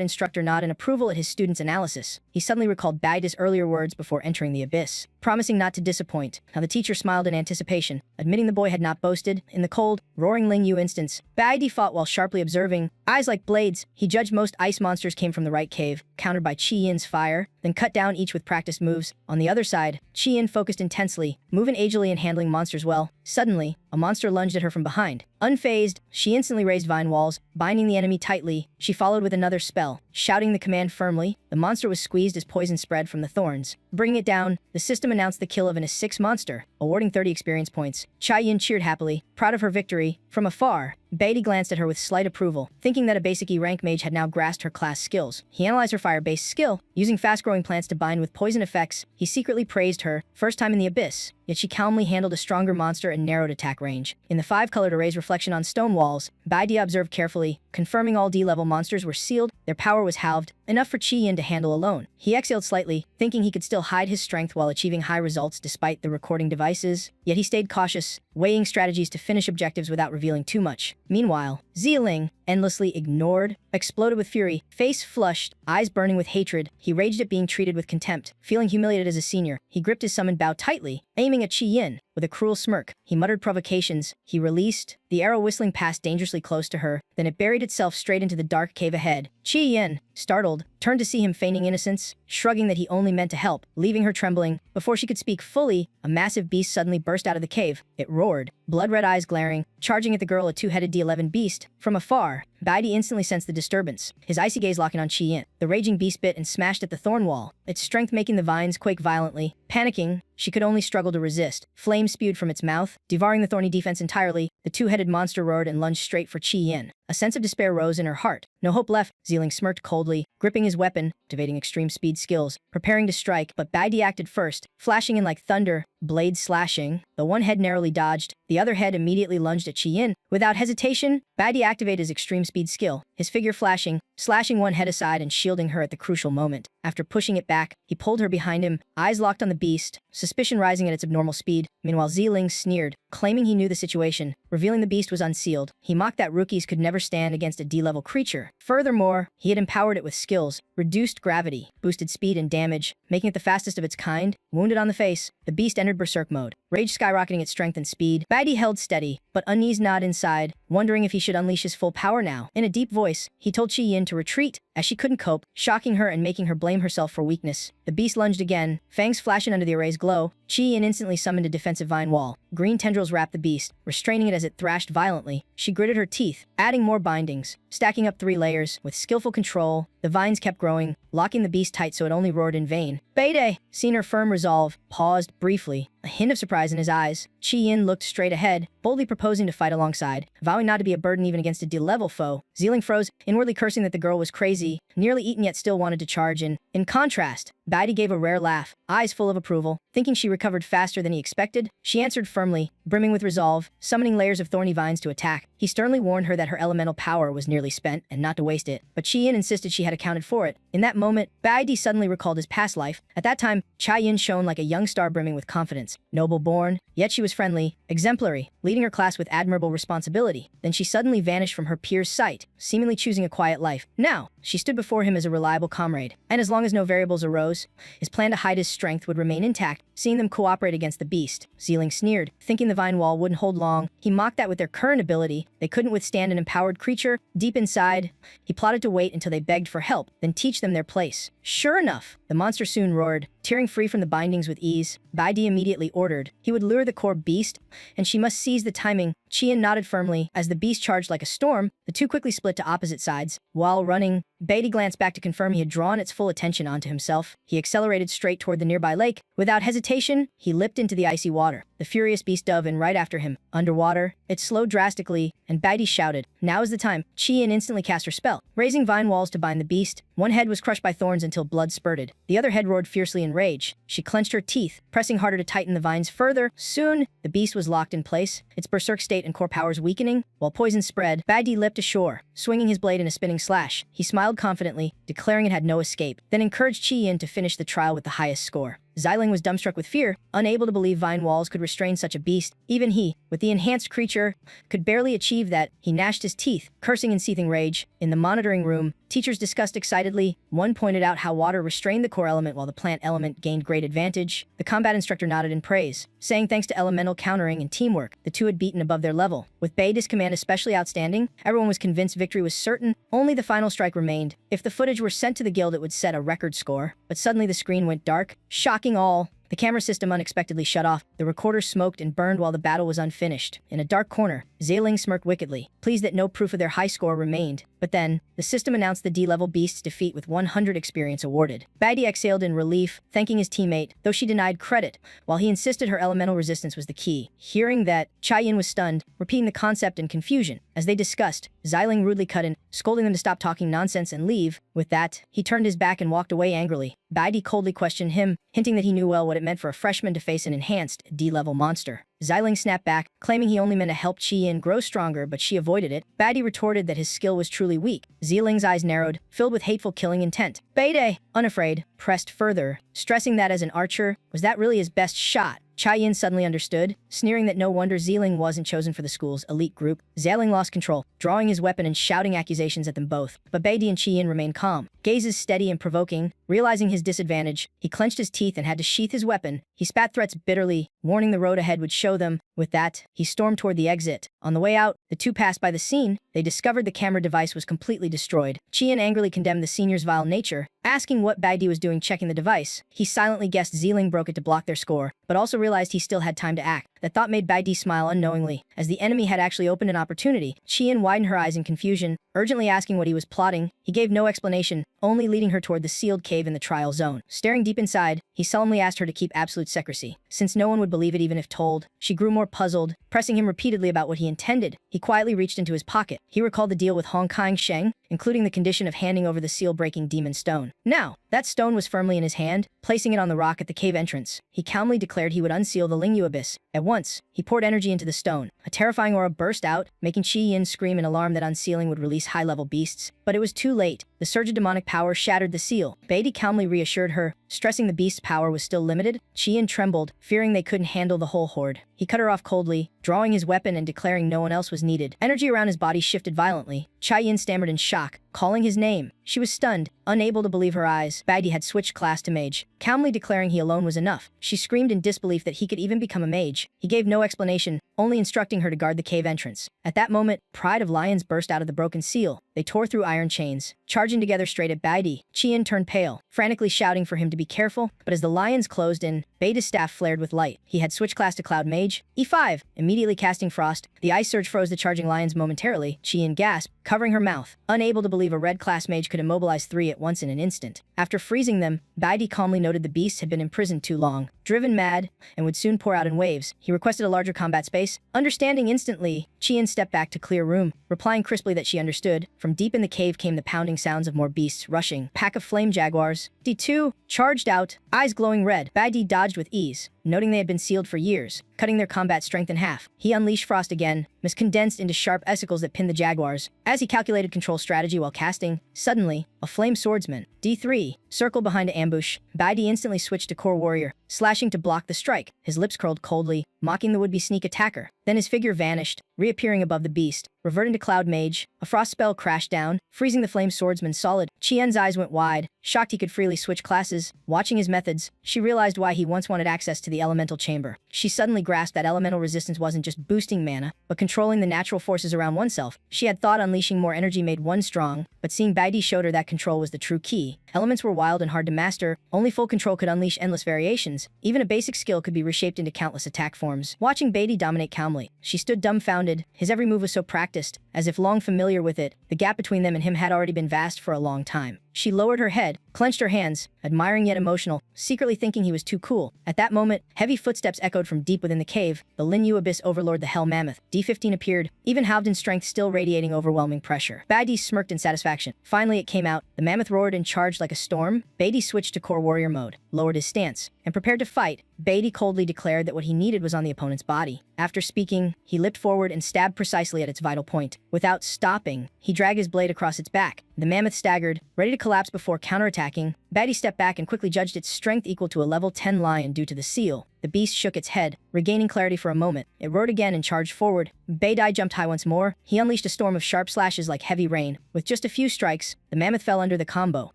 S1: instructor nod in approval at his student's analysis. He suddenly recalled BID's earlier words before entering the abyss, promising not to disappoint. Now the teacher smiled in anticipation, admitting the boy had not boasted. In the cold, roaring Ling Yu instance, BID fought while sharply observing, eyes like blades. He judged most ice monsters came from the right cave, countered by Qiyin's fire, then cut down each with practiced moves. On the other side, Qiyin focused intensely, moving agilely and handling monsters well. Suddenly, a monster lunged at her from behind. Unfazed, she instantly raised vine walls, binding the enemy tightly. She followed with another spell, shouting the command firmly. The monster was squeezed as poison spread from the thorns. Bringing it down, the system announced the kill of an A6 monster, awarding 30 experience points. Qiyin cheered happily, proud of her victory. From afar, BID glanced at her with slight approval, thinking that a basic E rank mage had now grasped her class skills. He analyzed her fire-based skill, using fast-growing plants to bind with poison effects. He secretly praised her, first time in the abyss, yet she calmly handled a stronger monster and narrowed attack range. In the 5-colored array's reflection on stone walls, BID observed carefully, confirming all D-level monsters were sealed. Their power was halved, enough for Qiyin to handle alone. He exhaled slightly, thinking he could still hide his strength while achieving high results despite the recording devices. Yet he stayed cautious, weighing strategies to finish objectives without revealing too much. Meanwhile, Xiling, endlessly ignored, exploded with fury, face flushed, eyes burning with hatred. He raged at being treated with contempt. Feeling humiliated as a senior, he gripped his summoned bow tightly, aiming at Qiyin. With a cruel smirk, he muttered provocations. He released, the arrow whistling past dangerously close to her, then it buried itself straight into the dark cave ahead. Qiyin, startled, turned to see him feigning innocence, shrugging that he only meant to help, leaving her trembling. Before she could speak fully, a massive beast suddenly burst out of the cave. It roared, blood-red eyes glaring, charging at the girl, a two-headed D11 beast. From afar, BID instantly sensed the disturbance, his icy gaze locking on Qiyin. The raging beast bit and smashed at the thorn wall, its strength making the vines quake violently. Panicking, she could only struggle to resist. Flame spewed from its mouth, devouring the thorny defense entirely. The two-headed monster roared and lunged straight for Qiyin. A sense of despair rose in her heart. No hope left. Xiling smirked coldly, gripping his weapon, activating extreme speed skills, preparing to strike, but BID acted first, flashing in like thunder, blade slashing. The one head narrowly dodged, the other head immediately lunged at Qiyin. Without hesitation, BID activated his extreme speed skill, his figure flashing, slashing one head aside and shielding her at the crucial moment. After pushing it back, he pulled her behind him, eyes locked on the beast, suspicion rising at its abnormal speed. Meanwhile, Ziling sneered, claiming he knew the situation, revealing the beast was unsealed. He mocked that rookies could never stand against a D-level creature. Furthermore, he had empowered it with skills, reduced gravity, boosted speed and damage, making it the fastest of its kind. Wounded on the face, the beast entered berserk mode, rage skyrocketing its strength and speed. Baidi held steady, but uneased gnawed inside, wondering if he should unleash his full power now. In a deep voice, he told Qi Yin to retreat, as she couldn't cope, shocking her and making her blame herself for weakness. The beast lunged again, fangs flashing under the array's glow. Qi Yin instantly summoned a defensive vine wall. Green tendrils wrapped the beast, restraining it as it thrashed violently. She gritted her teeth, adding more bindings, stacking up 3 layers. With skillful control, the vines kept growing, locking the beast tight so it only roared in vain. Beide, seeing her firm resolve, paused briefly, a hint of surprise in his eyes. Qi Yin looked straight ahead, boldly proposing to fight alongside, vowing not to be a burden even against a D-level foe. Ziling froze, inwardly cursing that the girl was crazy, nearly eaten yet still wanted to charge in. In contrast, Baidi gave a rare laugh, eyes full of approval. Thinking she recovered faster than he expected, she answered firmly, brimming with resolve, summoning layers of thorny vines to attack. He sternly warned her that her elemental power was nearly spent and not to waste it, but Qi Yin insisted she had accounted for it. In that moment, Baidi suddenly recalled his past life. At that time, Qi Yin shone like a young star brimming with confidence, noble born, yet she was friendly, exemplary, leading her class with admirable responsibility. Then she suddenly vanished from her peers' sight, seemingly choosing a quiet life. Now, she stood before him as a reliable comrade, and as long as no variables arose, his plan to hide his strength would remain intact. Seeing them cooperate against the beast, Ziling sneered, thinking the vine wall wouldn't hold long. He mocked that with their current ability, they couldn't withstand an empowered creature. Deep inside, he plotted to wait until they begged for help, then teach them their place. Sure enough, the monster soon roared, tearing free from the bindings with ease. Baidi immediately ordered he would lure the core beast, and she must seize the timing. Qi Yin nodded firmly. As the beast charged like a storm, the two quickly split to opposite sides. While running, Baidi glanced back to confirm he had drawn its full attention onto himself. He accelerated straight toward the nearby lake. Without hesitation, he leapt into the icy water. The furious beast dove in right after him. Underwater, it slowed drastically, and Baidi shouted, "Now is the time." Qi Yin instantly cast her spell, raising vine walls to bind the beast. One head was crushed by thorns until blood spurted. The other head roared fiercely in rage. She clenched her teeth, pressing harder to tighten the vines further. Soon, the beast was locked in place, its berserk state and core powers weakening. While poison spread, Baidi leapt ashore, swinging his blade in a spinning slash. He smiled confidently, declaring it had no escape, then encouraged Qi Yin to finish the trial with the highest score. Ziling was dumbstruck with fear, unable to believe vine walls could restrain such a beast. Even he, with the enhanced creature, could barely achieve that. He gnashed his teeth, cursing in seething rage. In the monitoring room, teachers discussed excitedly. One pointed out how water restrained the core element while the plant element gained great advantage. The combat instructor nodded in praise, saying thanks to elemental countering and teamwork, the two had beaten above their level. With Baidi's command especially outstanding, everyone was convinced victory was certain. Only the final strike remained. If the footage were sent to the guild, it would set a record score. But suddenly the screen went dark, shocking all. The camera system unexpectedly shut off. The recorder smoked and burned while the battle was unfinished. In a dark corner, Ziling smirked wickedly, pleased that no proof of their high score remained. But then, the system announced the D-level beast's defeat with 100 experience awarded. Baidi exhaled in relief, thanking his teammate, though she denied credit, while he insisted her elemental resistance was the key. Hearing that, Qi Yin was stunned, repeating the concept in confusion. As they discussed, Ziling rudely cut in, scolding them to stop talking nonsense and leave. With that, he turned his back and walked away angrily. Baidi coldly questioned him, hinting that he knew well what it meant for a freshman to face an enhanced D-level monster. Ziling snapped back, claiming he only meant to help Qi Yin grow stronger, but she avoided it. Baidi retorted that his skill was truly weak. Ziling's eyes narrowed, filled with hateful killing intent. Baidi, unafraid, pressed further, stressing that as an archer, was that really his best shot? Qi Yin suddenly understood, sneering that no wonder Ziling wasn't chosen for the school's elite group. Ziling lost control, drawing his weapon and shouting accusations at them both. But Baidi and Qi Yin remained calm, gazes steady and provoking. Realizing his disadvantage, he clenched his teeth and had to sheath his weapon. He spat threats bitterly, warning the road ahead would show them. With that, he stormed toward the exit. On the way out, the two passed by the scene. They discovered the camera device was completely destroyed. Qi Yin angrily condemned the senior's vile nature, asking what Baidi was doing checking the device. He silently guessed Ziling broke it to block their score, but also realized he still had time to act. That thought made Baidi smile unknowingly, as the enemy had actually opened an opportunity. Qi Yin widened her eyes in confusion, urgently asking what he was plotting. He gave no explanation, only leading her toward the sealed cave in the trial zone. Staring deep inside, he solemnly asked her to keep absolute secrecy, since no one would believe it even if told. She grew more puzzled, pressing him repeatedly about what he intended. He quietly reached into his pocket. He recalled the deal with Hong Kong Sheng, including the condition of handing over the seal-breaking demon stone. Now, that stone was firmly in his hand, placing it on the rock at the cave entrance. He calmly declared he would unseal the Lingyu abyss. At once, he poured energy into the stone. A terrifying aura burst out, making Qi Yin scream in alarm that unsealing would release high-level beasts. But it was too late. The surge of demonic power shattered the seal. Beatty calmly reassured her, stressing the beast's power was still limited. Qi Yin trembled, fearing they couldn't handle the whole horde. He cut her off coldly, drawing his weapon and declaring no one else was needed. Energy around his body shifted violently. Chai Yin stammered in shock, calling his name. She was stunned, unable to believe her eyes. Bagdi had switched class to mage, calmly declaring he alone was enough. She screamed in disbelief that he could even become a mage. He gave no explanation, only instructing her to guard the cave entrance. At that moment, Pride of Lions burst out of the broken seal. They tore through iron chains, charging together straight at Bagdi. Qian turned pale, frantically shouting for him to be careful, but as the lions closed in, Beta's staff flared with light. He had switched class to Cloud Mage. E5, immediately casting Frost. The ice surge froze the charging lions momentarily. Qian gasped, covering her mouth, unable to believe a red class mage could immobilize 3 at once in an instant. After freezing them, Baidi calmly noted the beasts had been imprisoned too long, driven mad, and would soon pour out in waves. He requested a larger combat space. Understanding instantly, Qian stepped back to clear room, replying crisply that she understood. From deep in the cave came the pounding sounds of more beasts rushing. Pack of flame jaguars. D2 charged out, eyes glowing red. Baidi dodged with ease, noting they had been sealed for years, cutting their combat strength in half. He unleashed Frost again, miscondensed into sharp icicles that pinned the jaguars. As he calculated control strategy while casting, suddenly, a flame swordsman, D3, circled behind an ambush. Baidi instantly switched to core warrior, slashing to block the strike. His lips curled coldly, mocking the would-be sneak attacker. Then his figure vanished, reappearing above the beast, reverting to Cloud Mage. A frost spell crashed down, freezing the flame swordsman solid. Qian's eyes went wide, shocked he could freely switch classes. Watching his methods, she realized why he once wanted access to the elemental chamber. She suddenly grasped that elemental resistance wasn't just boosting mana, but controlling the natural forces around oneself. She had thought unleashing more energy made one strong, but seeing Baidi showed her that control was the true key. Elements were wild and hard to master, only full control could unleash endless variations. Even a basic skill could be reshaped into countless attack forms. Watching Baidi dominate calmly, she stood dumbfounded. His every move was so practiced, as if long familiar with it. The gap between them and him had already been vast for a long time. She lowered her head, clenched her hands, admiring yet emotional, secretly thinking he was too cool. At that moment, heavy footsteps echoed from deep within the cave. The Lin Yu Abyss overlord the Hell Mammoth. D15 appeared, even halved in strength still radiating overwhelming pressure. Baidi smirked in satisfaction. Finally it came out. The mammoth roared and charged like a storm. Baidi switched to core warrior mode, lowered his stance, and prepared to fight. Baidi coldly declared that what he needed was on the opponent's body. After speaking, he leapt forward and stabbed precisely at its vital point. Without stopping, he dragged his blade across its back. The mammoth staggered, ready to collapse before counterattacking. Baidi stepped back and quickly judged its strength equal to a level 10 lion due to the seal. The beast shook its head, regaining clarity for a moment. It roared again and charged forward. Baidi jumped high once more. He unleashed a storm of sharp slashes like heavy rain. With just a few strikes, the mammoth fell under the combo.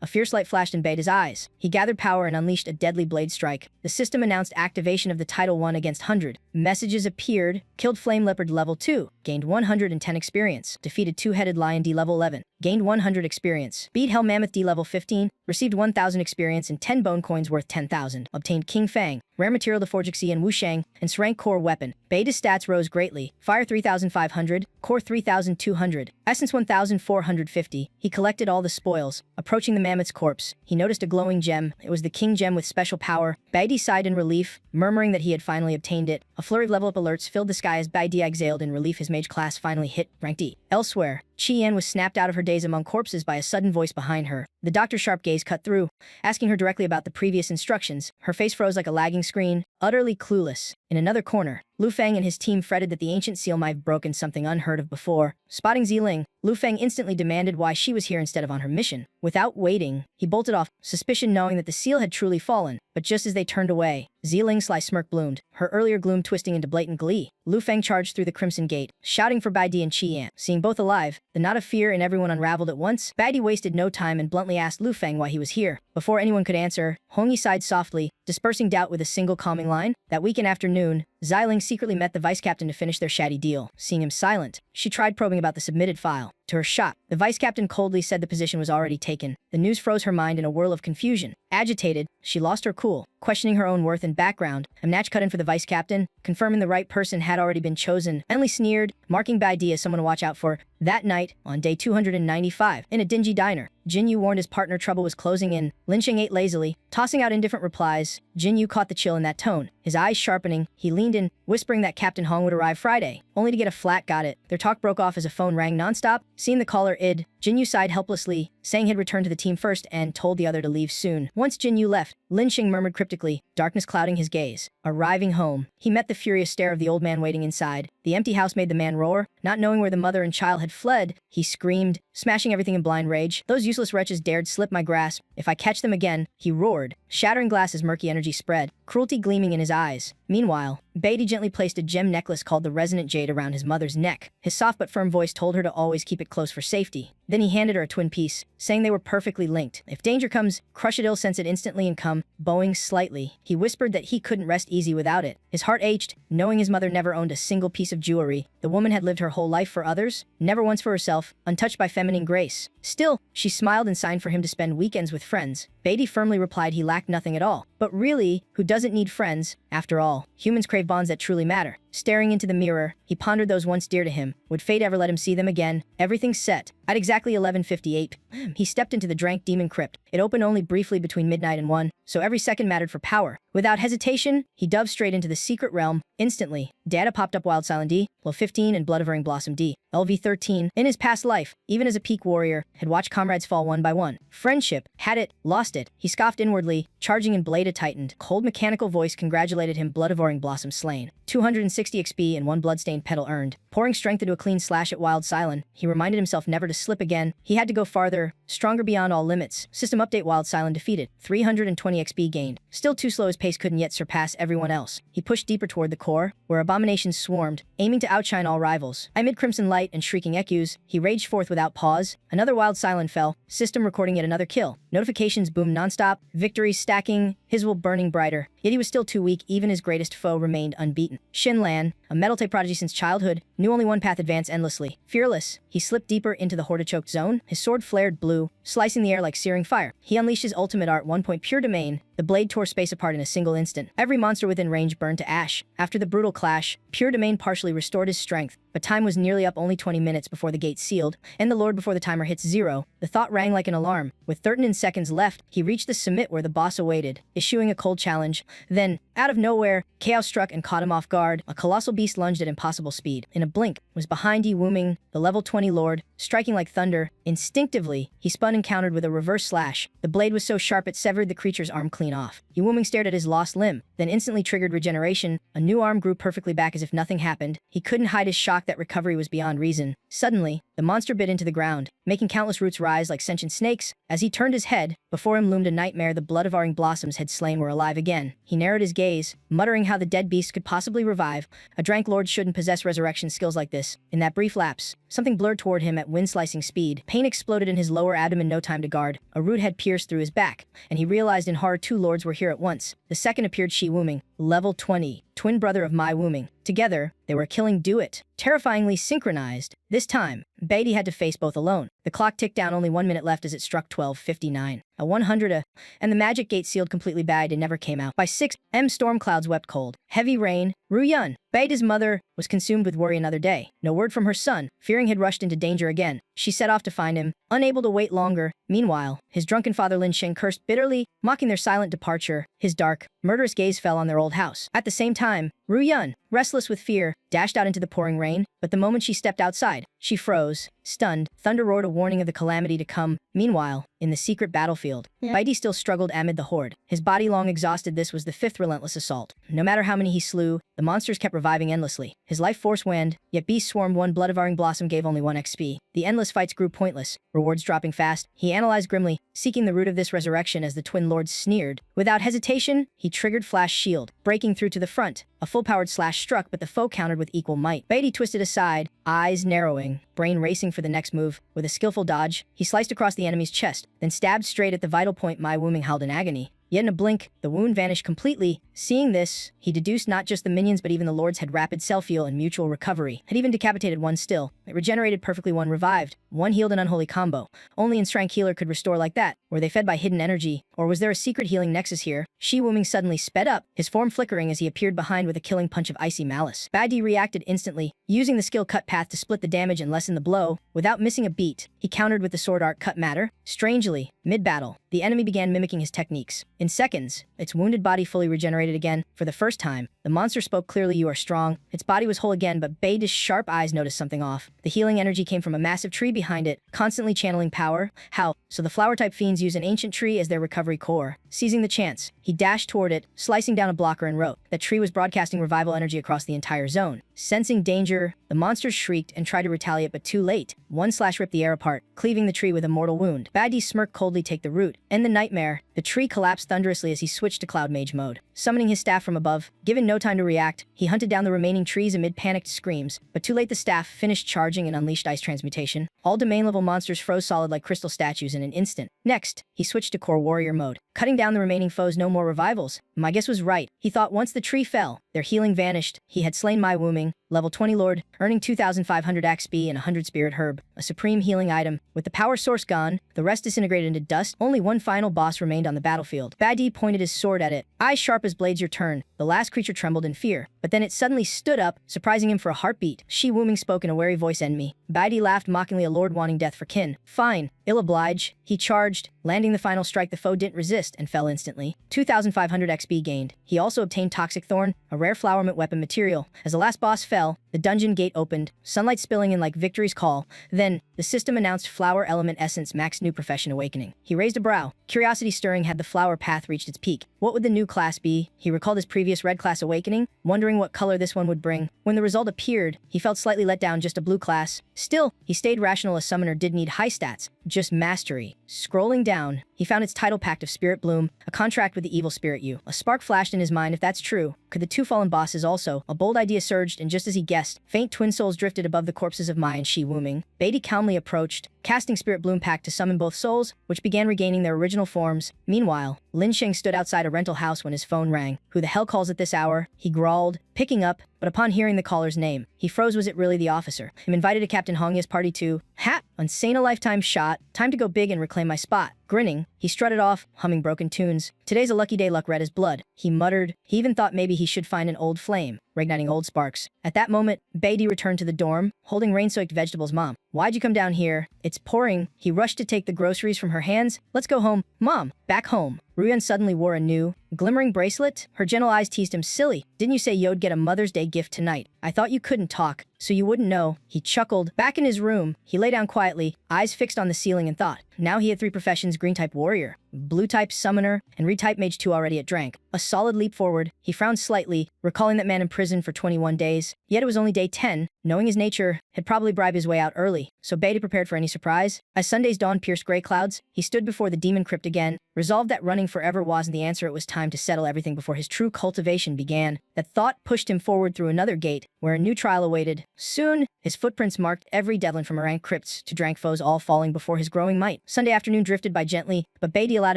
S1: A fierce light flashed in Baidi's eyes. He gathered power and unleashed a deadly blade strike. The system announced activation of the Title 1 against 100. Messages appeared. Killed Flame Leopard level 2. Gained 110 experience. Defeated Two-Headed Lion D level 11. Gained 100 experience. Beat Hell Mammoth D level 15. Received 1,000 experience and 10 bone coins worth 10,000. Obtained King Fang. Rare material to forge Xi and Wushang, and rank core weapon. Baidi's stats rose greatly. Fire 3,500, core 3,200, essence 1,450. He collected all the spoils. Approaching the mammoth's corpse, he noticed a glowing gem. It was the king gem with special power. Baidi sighed in relief, murmuring that he had finally obtained it. A flurry of level-up alerts filled the sky as Baidi exhaled in relief. His mage class finally hit rank D. Elsewhere, Qian was snapped out of her daze among corpses by a sudden voice behind her. The doctor's sharp gaze cut through, asking her directly about the previous instructions. Her face froze like a lagging screen, utterly clueless. In another corner, Lu Feng and his team fretted that the ancient seal might have broken something unheard of before. Spotting Ziling, Lu Feng instantly demanded why she was here instead of on her mission. Without waiting, he bolted off, suspicion knowing that the seal had truly fallen. But just as they turned away, Ziling's sly smirk bloomed, her earlier gloom twisting into blatant glee. Lu Feng charged through the Crimson Gate, shouting for Baidi and Qian. Seeing both alive, the knot of fear in everyone unraveled at once. Baidi wasted no time and bluntly asked Lu Feng why he was here. Before anyone could answer, Hongyi sighed softly, dispersing doubt with a single calming line. That weekend afternoon, Xiling secretly met the vice captain to finish their shatty deal. Seeing him silent, she tried probing about the submitted file. To her shock, the vice captain coldly said the position was already taken. The news froze her mind in a whirl of confusion. Agitated, she lost her cool, questioning her own worth and background. A match cut in for the vice captain, confirming the right person had already been chosen. Emily sneered, marking Baidi as someone to watch out for. That night, on day 295, in a dingy diner, Jin Yu warned his partner trouble was closing in. Lin Sheng ate lazily, tossing out indifferent replies. Jin Yu caught the chill in that tone. His eyes sharpening, he leaned in, whispering that Captain Hong would arrive Friday, only to get a flat got it. Their talk broke off as a phone rang nonstop. Seeing the caller id, Jinyu sighed helplessly, saying he'd returned to the team first and told the other to leave soon. Once Jinyu left, Lin Xing murmured cryptically, darkness clouding his gaze. Arriving home, he met the furious stare of the old man waiting inside. The empty house made the man roar. Not knowing where the mother and child had fled, he screamed, smashing everything in blind rage. Those useless wretches dared slip my grasp. If I catch them again, he roared, shattering glass as murky energy spread, cruelty gleaming in his eyes. Meanwhile, Beatty gently placed a gem necklace called the Resonant Jade around his mother's neck. His soft but firm voice told her to always keep it close for safety. Then he handed her a twin piece, saying they were perfectly linked. If danger comes, crush it, ill sense it instantly and come, bowing slightly. He whispered that he couldn't rest easy without it. His heart ached, knowing his mother never owned a single piece of jewelry. The woman had lived her whole life for others, never once for herself, untouched by feminine grace. Still, she smiled and signed for him to spend weekends with friends. Beatty firmly replied he lacked nothing at all. But really, who doesn't need friends? After all, humans crave bonds that truly matter. Staring into the mirror, he pondered those once dear to him. Would fate ever let him see them again? Everything set. At exactly 11:58, he stepped into the Drank Demon Crypt. It opened only briefly between midnight and 1, so every second mattered for power. Without hesitation, he dove straight into the secret realm. Instantly, data popped up: Wild Silent D, level 15, and Blood of Erring Blossom D, LV13. In his past life, even as a peak warrior, had watched comrades fall one by one. Friendship, had it, lost it. He scoffed inwardly, charging in blade tightened. Cold mechanical voice congratulated him: Blood of Erring Blossom slain. 260 XP and 1 bloodstained petal earned. Pouring strength into a clean slash at Wild Silent, he reminded himself never to slip again. He had to go farther, stronger beyond all limits. System update: Wild Silent defeated. 320 XP gained. Still too slow, his pace couldn't yet surpass everyone else. He pushed deeper toward the core, where abominations swarmed, aiming to outshine all rivals. Amid crimson light and shrieking echoes, he raged forth without pause. Another Wild Silent fell, system recording yet another kill. Notifications boomed nonstop, victories stacking, his will burning brighter. Yet he was still too weak, even his greatest foe remained unbeaten. Xin Lan, a metal-type prodigy since childhood, knew only one path: advance endlessly. Fearless, he slipped deeper into the horde-choked zone. His sword flared blue, slicing the air like searing fire. He unleashed his ultimate art, 1 point pure domain. The blade tore space apart in a single instant. Every monster within range burned to ash. After the brutal clash, Pure Domain partially restored his strength, but time was nearly up, only 20 minutes before the gate sealed, and the Lord before the timer hits 0. The thought rang like an alarm. With 13 seconds left, he reached the summit where the boss awaited, issuing a cold challenge. Then, out of nowhere, chaos struck and caught him off guard. A colossal beast lunged at impossible speed. In a blink, was behind Yi Wuming, the level 20 Lord, striking like thunder. Instinctively, he spun and countered with a reverse slash. The blade was so sharp it severed the creature's arm clean off. Yi Wuming stared at his lost limb, then instantly triggered regeneration. A new arm grew perfectly back as if nothing happened. He couldn't hide his shock that recovery was beyond reason. Suddenly, the monster bit into the ground, making countless roots rise like sentient snakes. As he turned his head, before him loomed a nightmare the Blood of Erring Blossoms had slain were alive again. He narrowed his gaze, muttering how the dead beast could possibly revive. A Drank Lord shouldn't possess resurrection skills like this. In that brief lapse, something blurred toward him at wind-slicing speed. Pain exploded in his lower abdomen, no time to guard. A root had pierced through his back, and he realized in horror 2 lords were here at once. The second appeared: Shi Wuming, level 20, twin brother of Mai Wuming. Together, they were killing Duet. Terrifyingly synchronized. This time, Beatty had to face both alone. The clock ticked down, only 1 minute left as it struck 12:59. A 100 and the magic gate sealed completely bagged and never came out. By 6 storm clouds wept cold. Heavy rain. Ru Yun, Beatty's mother, was consumed with worry another day. No word from her son, fearing he'd rushed into danger again. She set off to find him, unable to wait longer. Meanwhile, his drunken father Lin Xing cursed bitterly, mocking their silent departure. His dark, murderous gaze fell on their old house. At the same time, Ru Yun, restless with fear, dashed out into the pouring rain, but the moment she stepped outside, she froze, stunned. Thunder roared a warning of the calamity to come. Meanwhile, in the secret battlefield, Beatty still struggled amid the horde. His body long exhausted, this was the 5th relentless assault. No matter how many he slew, the monsters kept reviving endlessly. His life force waned, yet beasts swarmed. 1 Blood of Erring Blossom gave only 1 XP. The endless fights grew pointless, rewards dropping fast. He analyzed grimly, seeking the root of this resurrection as the twin lords sneered. Without hesitation, he triggered Flash Shield, breaking through to the front. A full-powered slash struck, but the foe countered with equal might. Beatty twisted aside, eyes narrowing, brain racing for the next move. With a skillful dodge, he sliced across the enemy's chest, then stabbed straight at the vital point. Mai Wuming howled in agony. Yet in a blink, the wound vanished completely. Seeing this, he deduced not just the minions but even the lords had rapid self-heal and mutual recovery. Had even decapitated one still. It regenerated perfectly, one revived. One healed, an unholy combo. Only Strength Healer could restore like that. Were they fed by hidden energy? Or was there a secret healing nexus here? Shi Wuming suddenly sped up, his form flickering as he appeared behind with a killing punch of icy malice. Beatty reacted instantly, using the skill Cut Path to split the damage and lessen the blow. Without missing a beat, he countered with the sword art Cut Matter. Strangely, mid-battle, the enemy began mimicking his techniques. In seconds, its wounded body fully regenerated again. For the first time, the monster spoke clearly, "You are strong." Its body was whole again, but Baidi's sharp eyes noticed something off. The healing energy came from a massive tree behind it, constantly channeling power. How? So the flower-type fiends use an ancient tree as their recovery core. Seizing the chance, he dashed toward it, slicing down a blocker and wrote. That tree was broadcasting revival energy across the entire zone. Sensing danger, the monsters shrieked and tried to retaliate, but too late. One slash ripped the air apart, cleaving the tree with a mortal wound. Baidi smirked coldly. "Take the root." End the nightmare. The tree collapsed thunderously as he switched to Cloud Mage mode. Summoning his staff from above, given no time to react, he hunted down the remaining trees amid panicked screams. But too late, the staff finished charging and unleashed ice transmutation. All domain-level monsters froze solid like crystal statues in an instant. Next, he switched to Core Warrior mode. Cutting down the remaining foes, no more revivals. My guess was right. He thought once the tree fell, their healing vanished. He had slain my Wooming, level 20 Lord, earning 2,500 XP and 100 Spirit Herb, a supreme healing item. With the power source gone, the rest disintegrated into dust. Only one final boss remained on the battlefield. Baidi pointed his sword at it. Eyes sharp as blades. "Your turn." The last creature trembled in fear, but then it suddenly stood up, surprising him for a heartbeat. She Wooming spoke in a wary voice. "End me." Baidi laughed mockingly, a lord wanting death for kin. "Fine, I'll oblige." He charged, landing the final strike. The foe didn't resist and fell instantly. 2,500 XP gained. He also obtained Toxic Thorn, a rare flower mint weapon material. As the last boss fell, the dungeon gate opened, sunlight spilling in like victory's call. Then, the system announced Flower Element Essence Max New Profession Awakening. He raised a brow, curiosity stirring. Had the flower path reached its peak? What would the new class be? He recalled his previous red class awakening, wondering what color this one would bring. When the result appeared, he felt slightly let down. Just a blue class. Still, he stayed rational. A summoner did need high stats, just mastery. Scrolling down, he found its title: Pact of Spirit Bloom, a contract with the evil spirit you. A spark flashed in his mind. If that's true, could the two fallen bosses also? A bold idea surged, and just as he guessed, faint twin souls drifted above the corpses of Mai and Shi Wooming. Baidi calmly approached, casting Spirit Bloom Pact to summon both souls, which began regaining their original forms. Meanwhile, Lin Sheng stood outside a rental house when his phone rang. "Who the hell calls at this hour?" he growled, picking up, but upon hearing the caller's name, he froze. Was it really the officer? "I'm invited to Captain Hongya's party too." "Ha! Insane, a lifetime shot. Time to go big and reclaim my spot." Grinning, he strutted off, humming broken tunes. "Today's a lucky day, luck red as blood," he muttered. He even thought maybe he should find an old flame, reigniting old sparks. At that moment, Baidi returned to the dorm, holding rain-soaked vegetables. "Mom, why'd you come down here? It's pouring." He rushed to take the groceries from her hands. "Let's go home." "Mom, back home." Ruyun suddenly wore a new, glimmering bracelet. Her gentle eyes teased him. "Silly, didn't you say you'd get a Mother's Day gift tonight? I thought you couldn't talk, so you wouldn't know." He chuckled. Back in his room, he lay down quietly, eyes fixed on the ceiling, and thought. Now he had 3 professions: Green-type Warrior, Blue-type Summoner, and Red-type Mage 2 already at Drank. A solid leap forward. He frowned slightly, recalling that man in prison for 21 days. Yet it was only day 10. Knowing his nature, he'd probably bribe his way out early, so Baidi prepared for any surprise. As Sunday's dawn pierced gray clouds, he stood before the demon crypt again, resolved that running forever wasn't the answer. It was time to settle everything before his true cultivation began. That thought pushed him forward through another gate, where a new trial awaited. Soon, his footprints marked every Devlin from Rank crypts to Drank foes, all falling before his growing might. Sunday afternoon drifted by gently, but Baidi allowed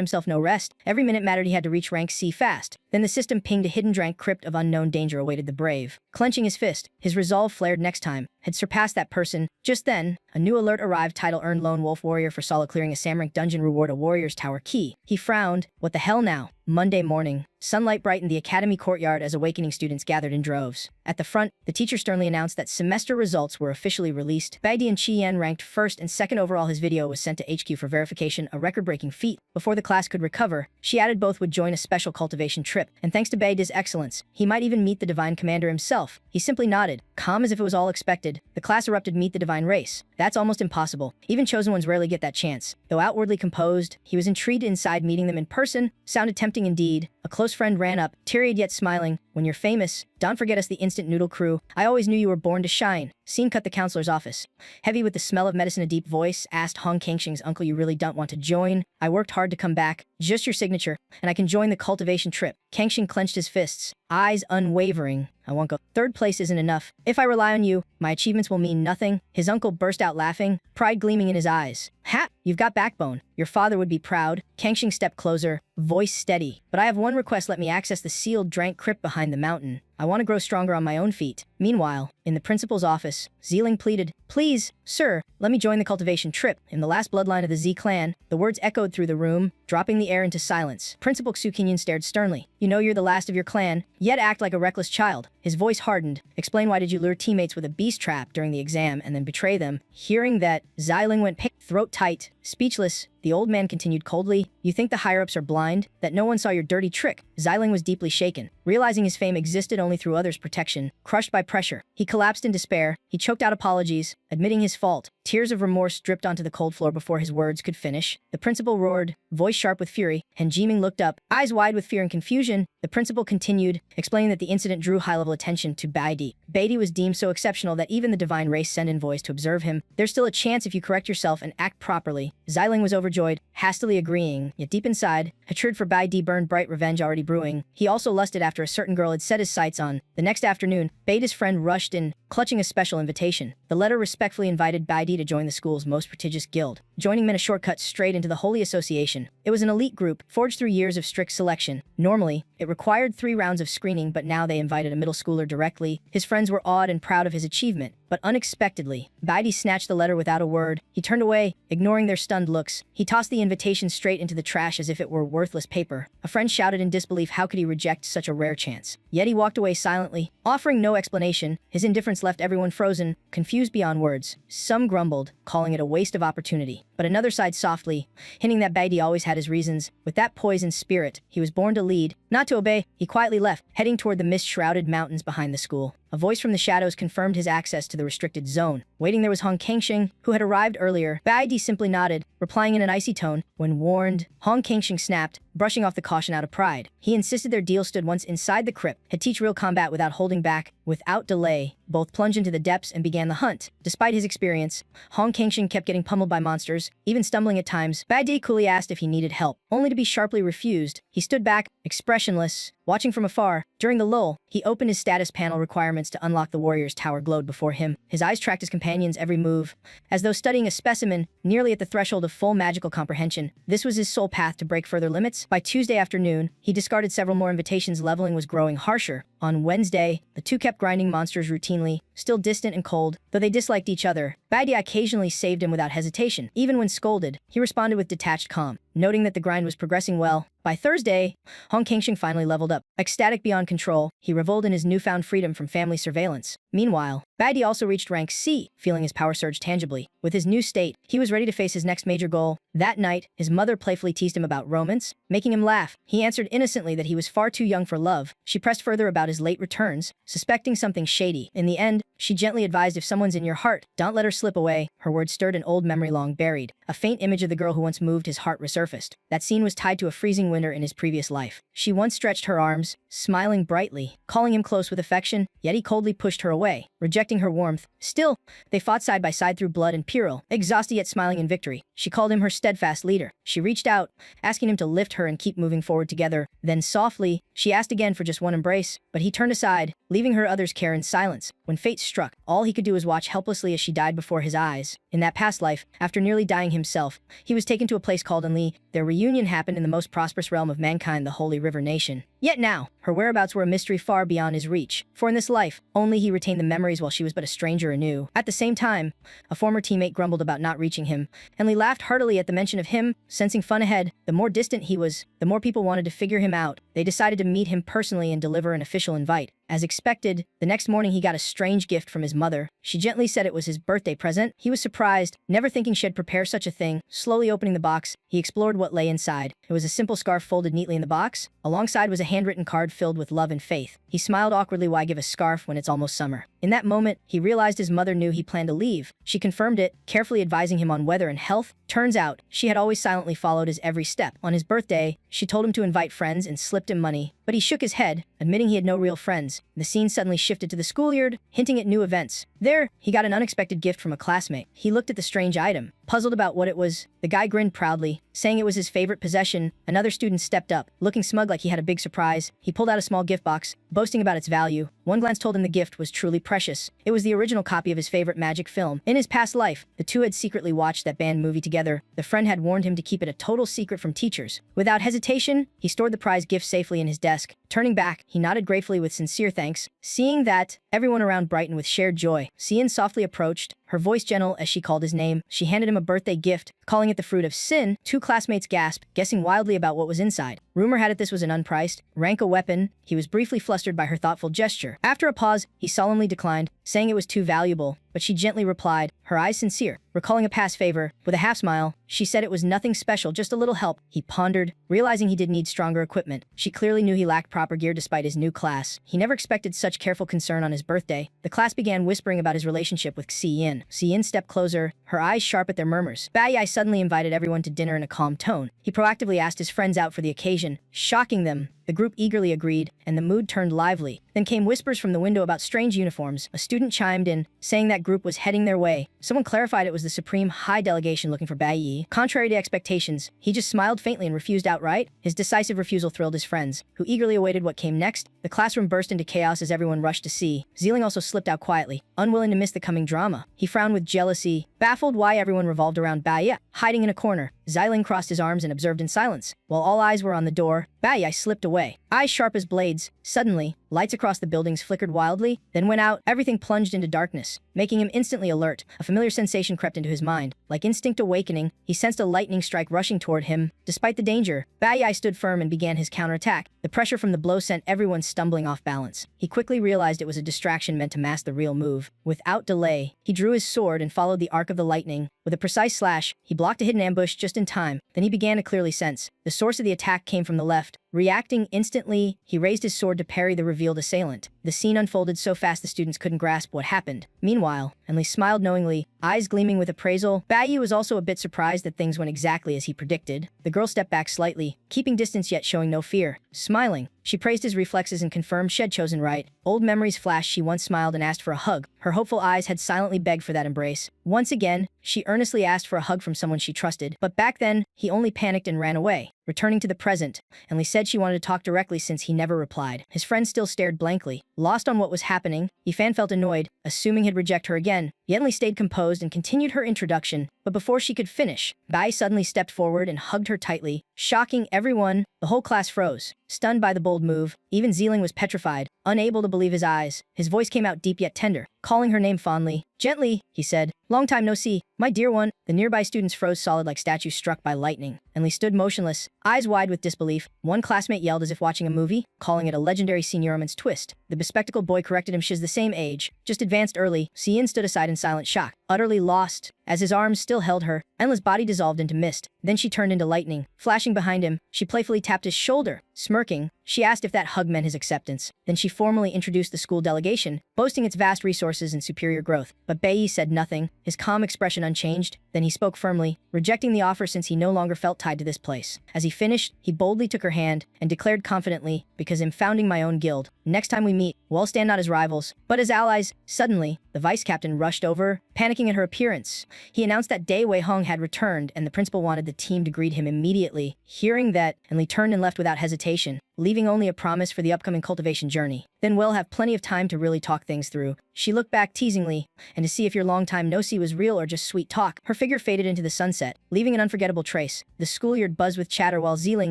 S1: himself no rest. Every minute mattered. He had to reach Rank C fast. Then the system pinged. A hidden Drank crypt of unknown danger awaited the brave. Clenching his fist, his resolve flared. Next time had surpassed that person. Just then, a new alert arrived. Title earned: Lone Wolf Warrior for solo clearing a Samrank dungeon. Reward: a Warrior's Tower key. He frowned. What the hell now? Monday morning. Sunlight brightened the academy courtyard as awakening students gathered in droves. At the front, the teacher sternly announced that semester results were officially released. Baidi and Chi Yan ranked first and second overall. His video was sent to HQ for verification, a record-breaking feat. Before the class could recover, she added both would join a special cultivation trip, and thanks to Baidi's excellence, he might even meet the Divine Commander himself. He simply nodded, calm as if it was all expected. The class erupted. Meet the Divine Race. That's almost impossible. Even chosen ones rarely get that chance. Though outwardly composed, he was intrigued inside. Meeting them in person sounded tempting indeed. A close friend ran up, teary-eyed yet smiling. "When you're famous, don't forget us, the Instant Noodle crew. I always knew you were born to shine." Scene cut. The counselor's office. Heavy with the smell of medicine, a deep voice asked Hong Kangxing's uncle, "You really don't want to join?" "I worked hard to come back. Just your signature, and I can join the cultivation trip." Kangxing clenched his fists, eyes unwavering. "I won't go. Third place isn't enough. If I rely on you, my achievements will mean nothing." His uncle burst out laughing, pride gleaming in his eyes. "Ha! You've got backbone. Your father would be proud." Kangxing stepped closer, voice steady. "But I have one request. Let me access the sealed Drank crypt behind the mountain. I want to grow stronger on my own feet." Meanwhile, in the principal's office, Zeeling pleaded, "Please, sir, let me join the cultivation trip. In the last bloodline of the Z clan." The words echoed through the room, dropping the air into silence. Principal Xu Qinyan stared sternly. "You know you're the last of your clan, yet act like a reckless child." His voice hardened. "Explain, why did you lure teammates with a beast trap during the exam and then betray them?" Hearing that, Xiling went pale, throat tight. Speechless, the old man continued coldly, "You think the higher-ups are blind? That no one saw your dirty trick?" Xiling was deeply shaken, realizing his fame existed only through others' protection. Crushed by pressure, he collapsed in despair. He choked out apologies, admitting his fault. Tears of remorse dripped onto the cold floor before his words could finish. The principal roared, voice sharp with fury, and Jiming looked up, eyes wide with fear and confusion. The principal continued, explaining that the incident drew high-level attention to Baidi. Baidi was deemed so exceptional that even the divine race sent envoys to observe him. "There's still a chance if you correct yourself and act properly." Xiling was overjoyed, hastily agreeing, yet deep inside, hatred for Baidi burned bright, revenge already brewing. He also lusted after a certain girl had set his sights on. The next afternoon, Baidi's friend rushed in, clutching a special invitation. The letter respectfully invited Baidi to join the school's most prestigious guild. Joining meant a shortcut straight into the Holy Association. It was an elite group, forged through years of strict selection. Normally, it required 3 rounds of screening, but now they invited a middle schooler directly. His friends were awed and proud of his achievement, but unexpectedly, Baidi snatched the letter without a word. He turned away, ignoring their stunned looks. He tossed the invitation straight into the trash as if it were worthless paper. A friend shouted in disbelief, how could he reject such a rare chance? Yet he walked away silently, offering no explanation. His indifference left everyone frozen, confused beyond words. Some grumbled, calling it a waste of opportunity. But another sighed softly, hinting that Baidi always had his reasons. With that poise and spirit, he was born to lead, not to obey. He quietly left, heading toward the mist-shrouded mountains behind the school. A voice from the shadows confirmed his access to the restricted zone. Waiting there was Hong Kangxing, who had arrived earlier. Baidi simply nodded, replying in an icy tone. When warned, Hong Kangxing snapped, brushing off the caution out of pride. He insisted their deal stood once inside the crypt, had teach real combat without holding back. Without delay, both plunged into the depths and began the hunt. Despite his experience, Hong Kangxing kept getting pummeled by monsters, even stumbling at times. Baidi coolly asked if he needed help, only to be sharply refused. He stood back, expressionless, watching from afar. During the lull, he opened his status panel requirements to unlock the warrior's tower glowed before him. His eyes tracked his companion's every move, as though studying a specimen, nearly at the threshold of full magical comprehension. This was his sole path to break further limits. By Tuesday afternoon, he discarded several more invitations. Leveling was growing harsher. On Wednesday, the two kept grinding monsters routinely, still distant and cold, though they disliked each other. Baidi occasionally saved him without hesitation. Even when scolded, he responded with detached calm, noting that the grind was progressing well. By Thursday, Hong Kangxing finally leveled up. Ecstatic beyond control, he reveled in his newfound freedom from family surveillance. Meanwhile, Baidi also reached rank C, feeling his power surge tangibly. With his new state, he was ready to face his next major goal. That night, his mother playfully teased him about romance, making him laugh. He answered innocently that he was far too young for love. She pressed further about his late returns, suspecting something shady. In the end, she gently advised, if someone's in your heart, don't let her slip away. Her words stirred an old memory long buried. A faint image of the girl who once moved his heart resurfaced. That scene was tied to a freezing winter in his previous life. She once stretched her arms, smiling brightly, calling him close with affection, yet he coldly pushed her away, rejecting her warmth. Still, they fought side by side through blood and peril, exhausted yet smiling in victory. She called him her steadfast leader. She reached out, asking him to lift her and keep moving forward together. Then softly, she asked again for just one embrace, but he turned aside, leaving her others care in silence. When fate struck, all he could do was watch helplessly as she died before his eyes. In that past life, after nearly dying himself, he was taken to a place called Enli. Their reunion happened in the most prosperous realm of mankind, the Holy River Nation. Yet now, her whereabouts were a mystery far beyond his reach, for in this life, only he retained the memories while she was but a stranger anew. At the same time, a former teammate grumbled about not reaching him, and Lee laughed heartily at the mention of him, sensing fun ahead. The more distant he was, the more people wanted to figure him out. They decided to meet him personally and deliver an official invite. As expected, the next morning he got a strange gift from his mother. She gently said it was his birthday present. He was surprised, never thinking she'd prepare such a thing. Slowly opening the box, he explored what lay inside. It was a simple scarf folded neatly in the box. Alongside was a handwritten card filled with love and faith. He smiled awkwardly. Why give a scarf when it's almost summer? In that moment, he realized his mother knew he planned to leave. She confirmed it, carefully advising him on weather and health. Turns out, she had always silently followed his every step. On his birthday, she told him to invite friends and slipped him money. But he shook his head, admitting he had no real friends. The scene suddenly shifted to the schoolyard, hinting at new events. There, he got an unexpected gift from a classmate. He looked at the strange item, puzzled about what it was. The guy grinned proudly, saying it was his favorite possession. Another student stepped up, looking smug like he had a big surprise. He pulled out a small gift box, boasting about its value. One glance told him the gift was truly precious. It was the original copy of his favorite magic film. In his past life, the two had secretly watched that banned movie together. The friend had warned him to keep it a total secret from teachers. Without hesitation, he stored the prize gift safely in his desk. Turning back, he nodded gratefully with sincere thanks. Seeing that, everyone around brightened with shared joy. Cian softly approached, her voice gentle as she called his name. She handed him a birthday gift, calling it the fruit of sin. Two classmates gasped, guessing wildly about what was inside. Rumor had it this was an unpriced, rank a weapon. He was briefly flustered by her thoughtful gesture. After a pause, he solemnly declined, saying it was too valuable. but she gently replied, her eyes sincere. Recalling a past favor, with a half smile, she said it was nothing special, just a little help. He pondered, realizing he did need stronger equipment. She clearly knew he lacked proper gear despite his new class. He never expected such careful concern on his birthday. The class began whispering about his relationship with Si-Yin. Si-Yin stepped closer, her eyes sharp at their murmurs. Bai suddenly invited everyone to dinner in a calm tone. He proactively asked his friends out for the occasion, shocking them. The group eagerly agreed, and the mood turned lively. Then came whispers from the window about strange uniforms. A student chimed in, saying that group was heading their way. Someone clarified it was the Supreme High Delegation looking for Bai Yi. Contrary to expectations, he just smiled faintly and refused outright. His decisive refusal thrilled his friends, who eagerly awaited what came next. The classroom burst into chaos as everyone rushed to see. Zealing also slipped out quietly, unwilling to miss the coming drama. He frowned with jealousy, baffled why everyone revolved around Bai Yi. Hiding in a corner, Xiling crossed his arms and observed in silence. While all eyes were on the door, Bai Yi slipped away, eyes sharp as blades. Suddenly, lights across the buildings flickered wildly, then went out. Everything plunged into darkness, making him instantly alert. A familiar sensation crept into his mind. Like instinct awakening, he sensed a lightning strike rushing toward him. Despite the danger, Bai Yi stood firm and began his counterattack. The pressure from the blow sent everyone stumbling off balance. He quickly realized it was a distraction meant to mask the real move. Without delay, he drew his sword and followed the arc of the lightning. With a precise slash, he blocked a hidden ambush just in time. Then he began to clearly sense the source of the attack came from the left. Reacting instantly, he raised his sword to parry the revealed assailant. The scene unfolded so fast the students couldn't grasp what happened. Meanwhile, Enli smiled knowingly, eyes gleaming with appraisal. Bai Yi was also a bit surprised that things went exactly as he predicted. The girl stepped back slightly, keeping distance yet showing no fear. Smiling, she praised his reflexes and confirmed she had chosen right. Old memories flashed. She once smiled and asked for a hug. Her hopeful eyes had silently begged for that embrace. Once again, she earnestly asked for a hug from someone she trusted. But back then, he only panicked and ran away. Returning to the present, Enli said she wanted to talk directly since he never replied. His friend still stared blankly. Lost on what was happening, Yifan felt annoyed, assuming he'd reject her again. Enli stayed composed and continued her introduction, but before she could finish, Bai suddenly stepped forward and hugged her tightly, shocking everyone. The whole class froze, stunned by the bold move. Even Xiling was petrified, unable to believe his eyes. His voice came out deep yet tender, calling her name fondly. Gently, he said, long time no see, my dear one. The nearby students froze solid like statues struck by lightning. Enli stood motionless, eyes wide with disbelief. One classmate yelled as if watching a movie, calling it a legendary seniorman's twist. The bespectacled boy corrected him. She's the same age, just advanced early. Si-Yin stood aside in silent shock, utterly lost. As his arms still held her, Enla's body dissolved into mist. Then she turned into lightning. Flashing behind him, she playfully tapped his shoulder. Smirking, she asked if that hug meant his acceptance. Then she formally introduced the school delegation, boasting its vast resources and superior growth. But Bai Yi said nothing, his calm expression unchanged. Then he spoke firmly, rejecting the offer since he no longer felt tied to this place. As he finished, he boldly took her hand and declared confidently, because I'm founding my own guild. Next time we meet, we'll stand not as rivals, but as allies. Suddenly, the vice captain rushed over, panicking at her appearance. He announced that Dai Wei-hong had returned and the principal wanted the team to greet him immediately. Hearing that, Enli turned and left without hesitation, leaving only a promise for the upcoming cultivation journey. Then we'll have plenty of time to really talk things through. She looked back teasingly, and to see if your long time no-see was real or just sweet talk. Her figure faded into the sunset, leaving an unforgettable trace. The schoolyard buzzed with chatter while Xiling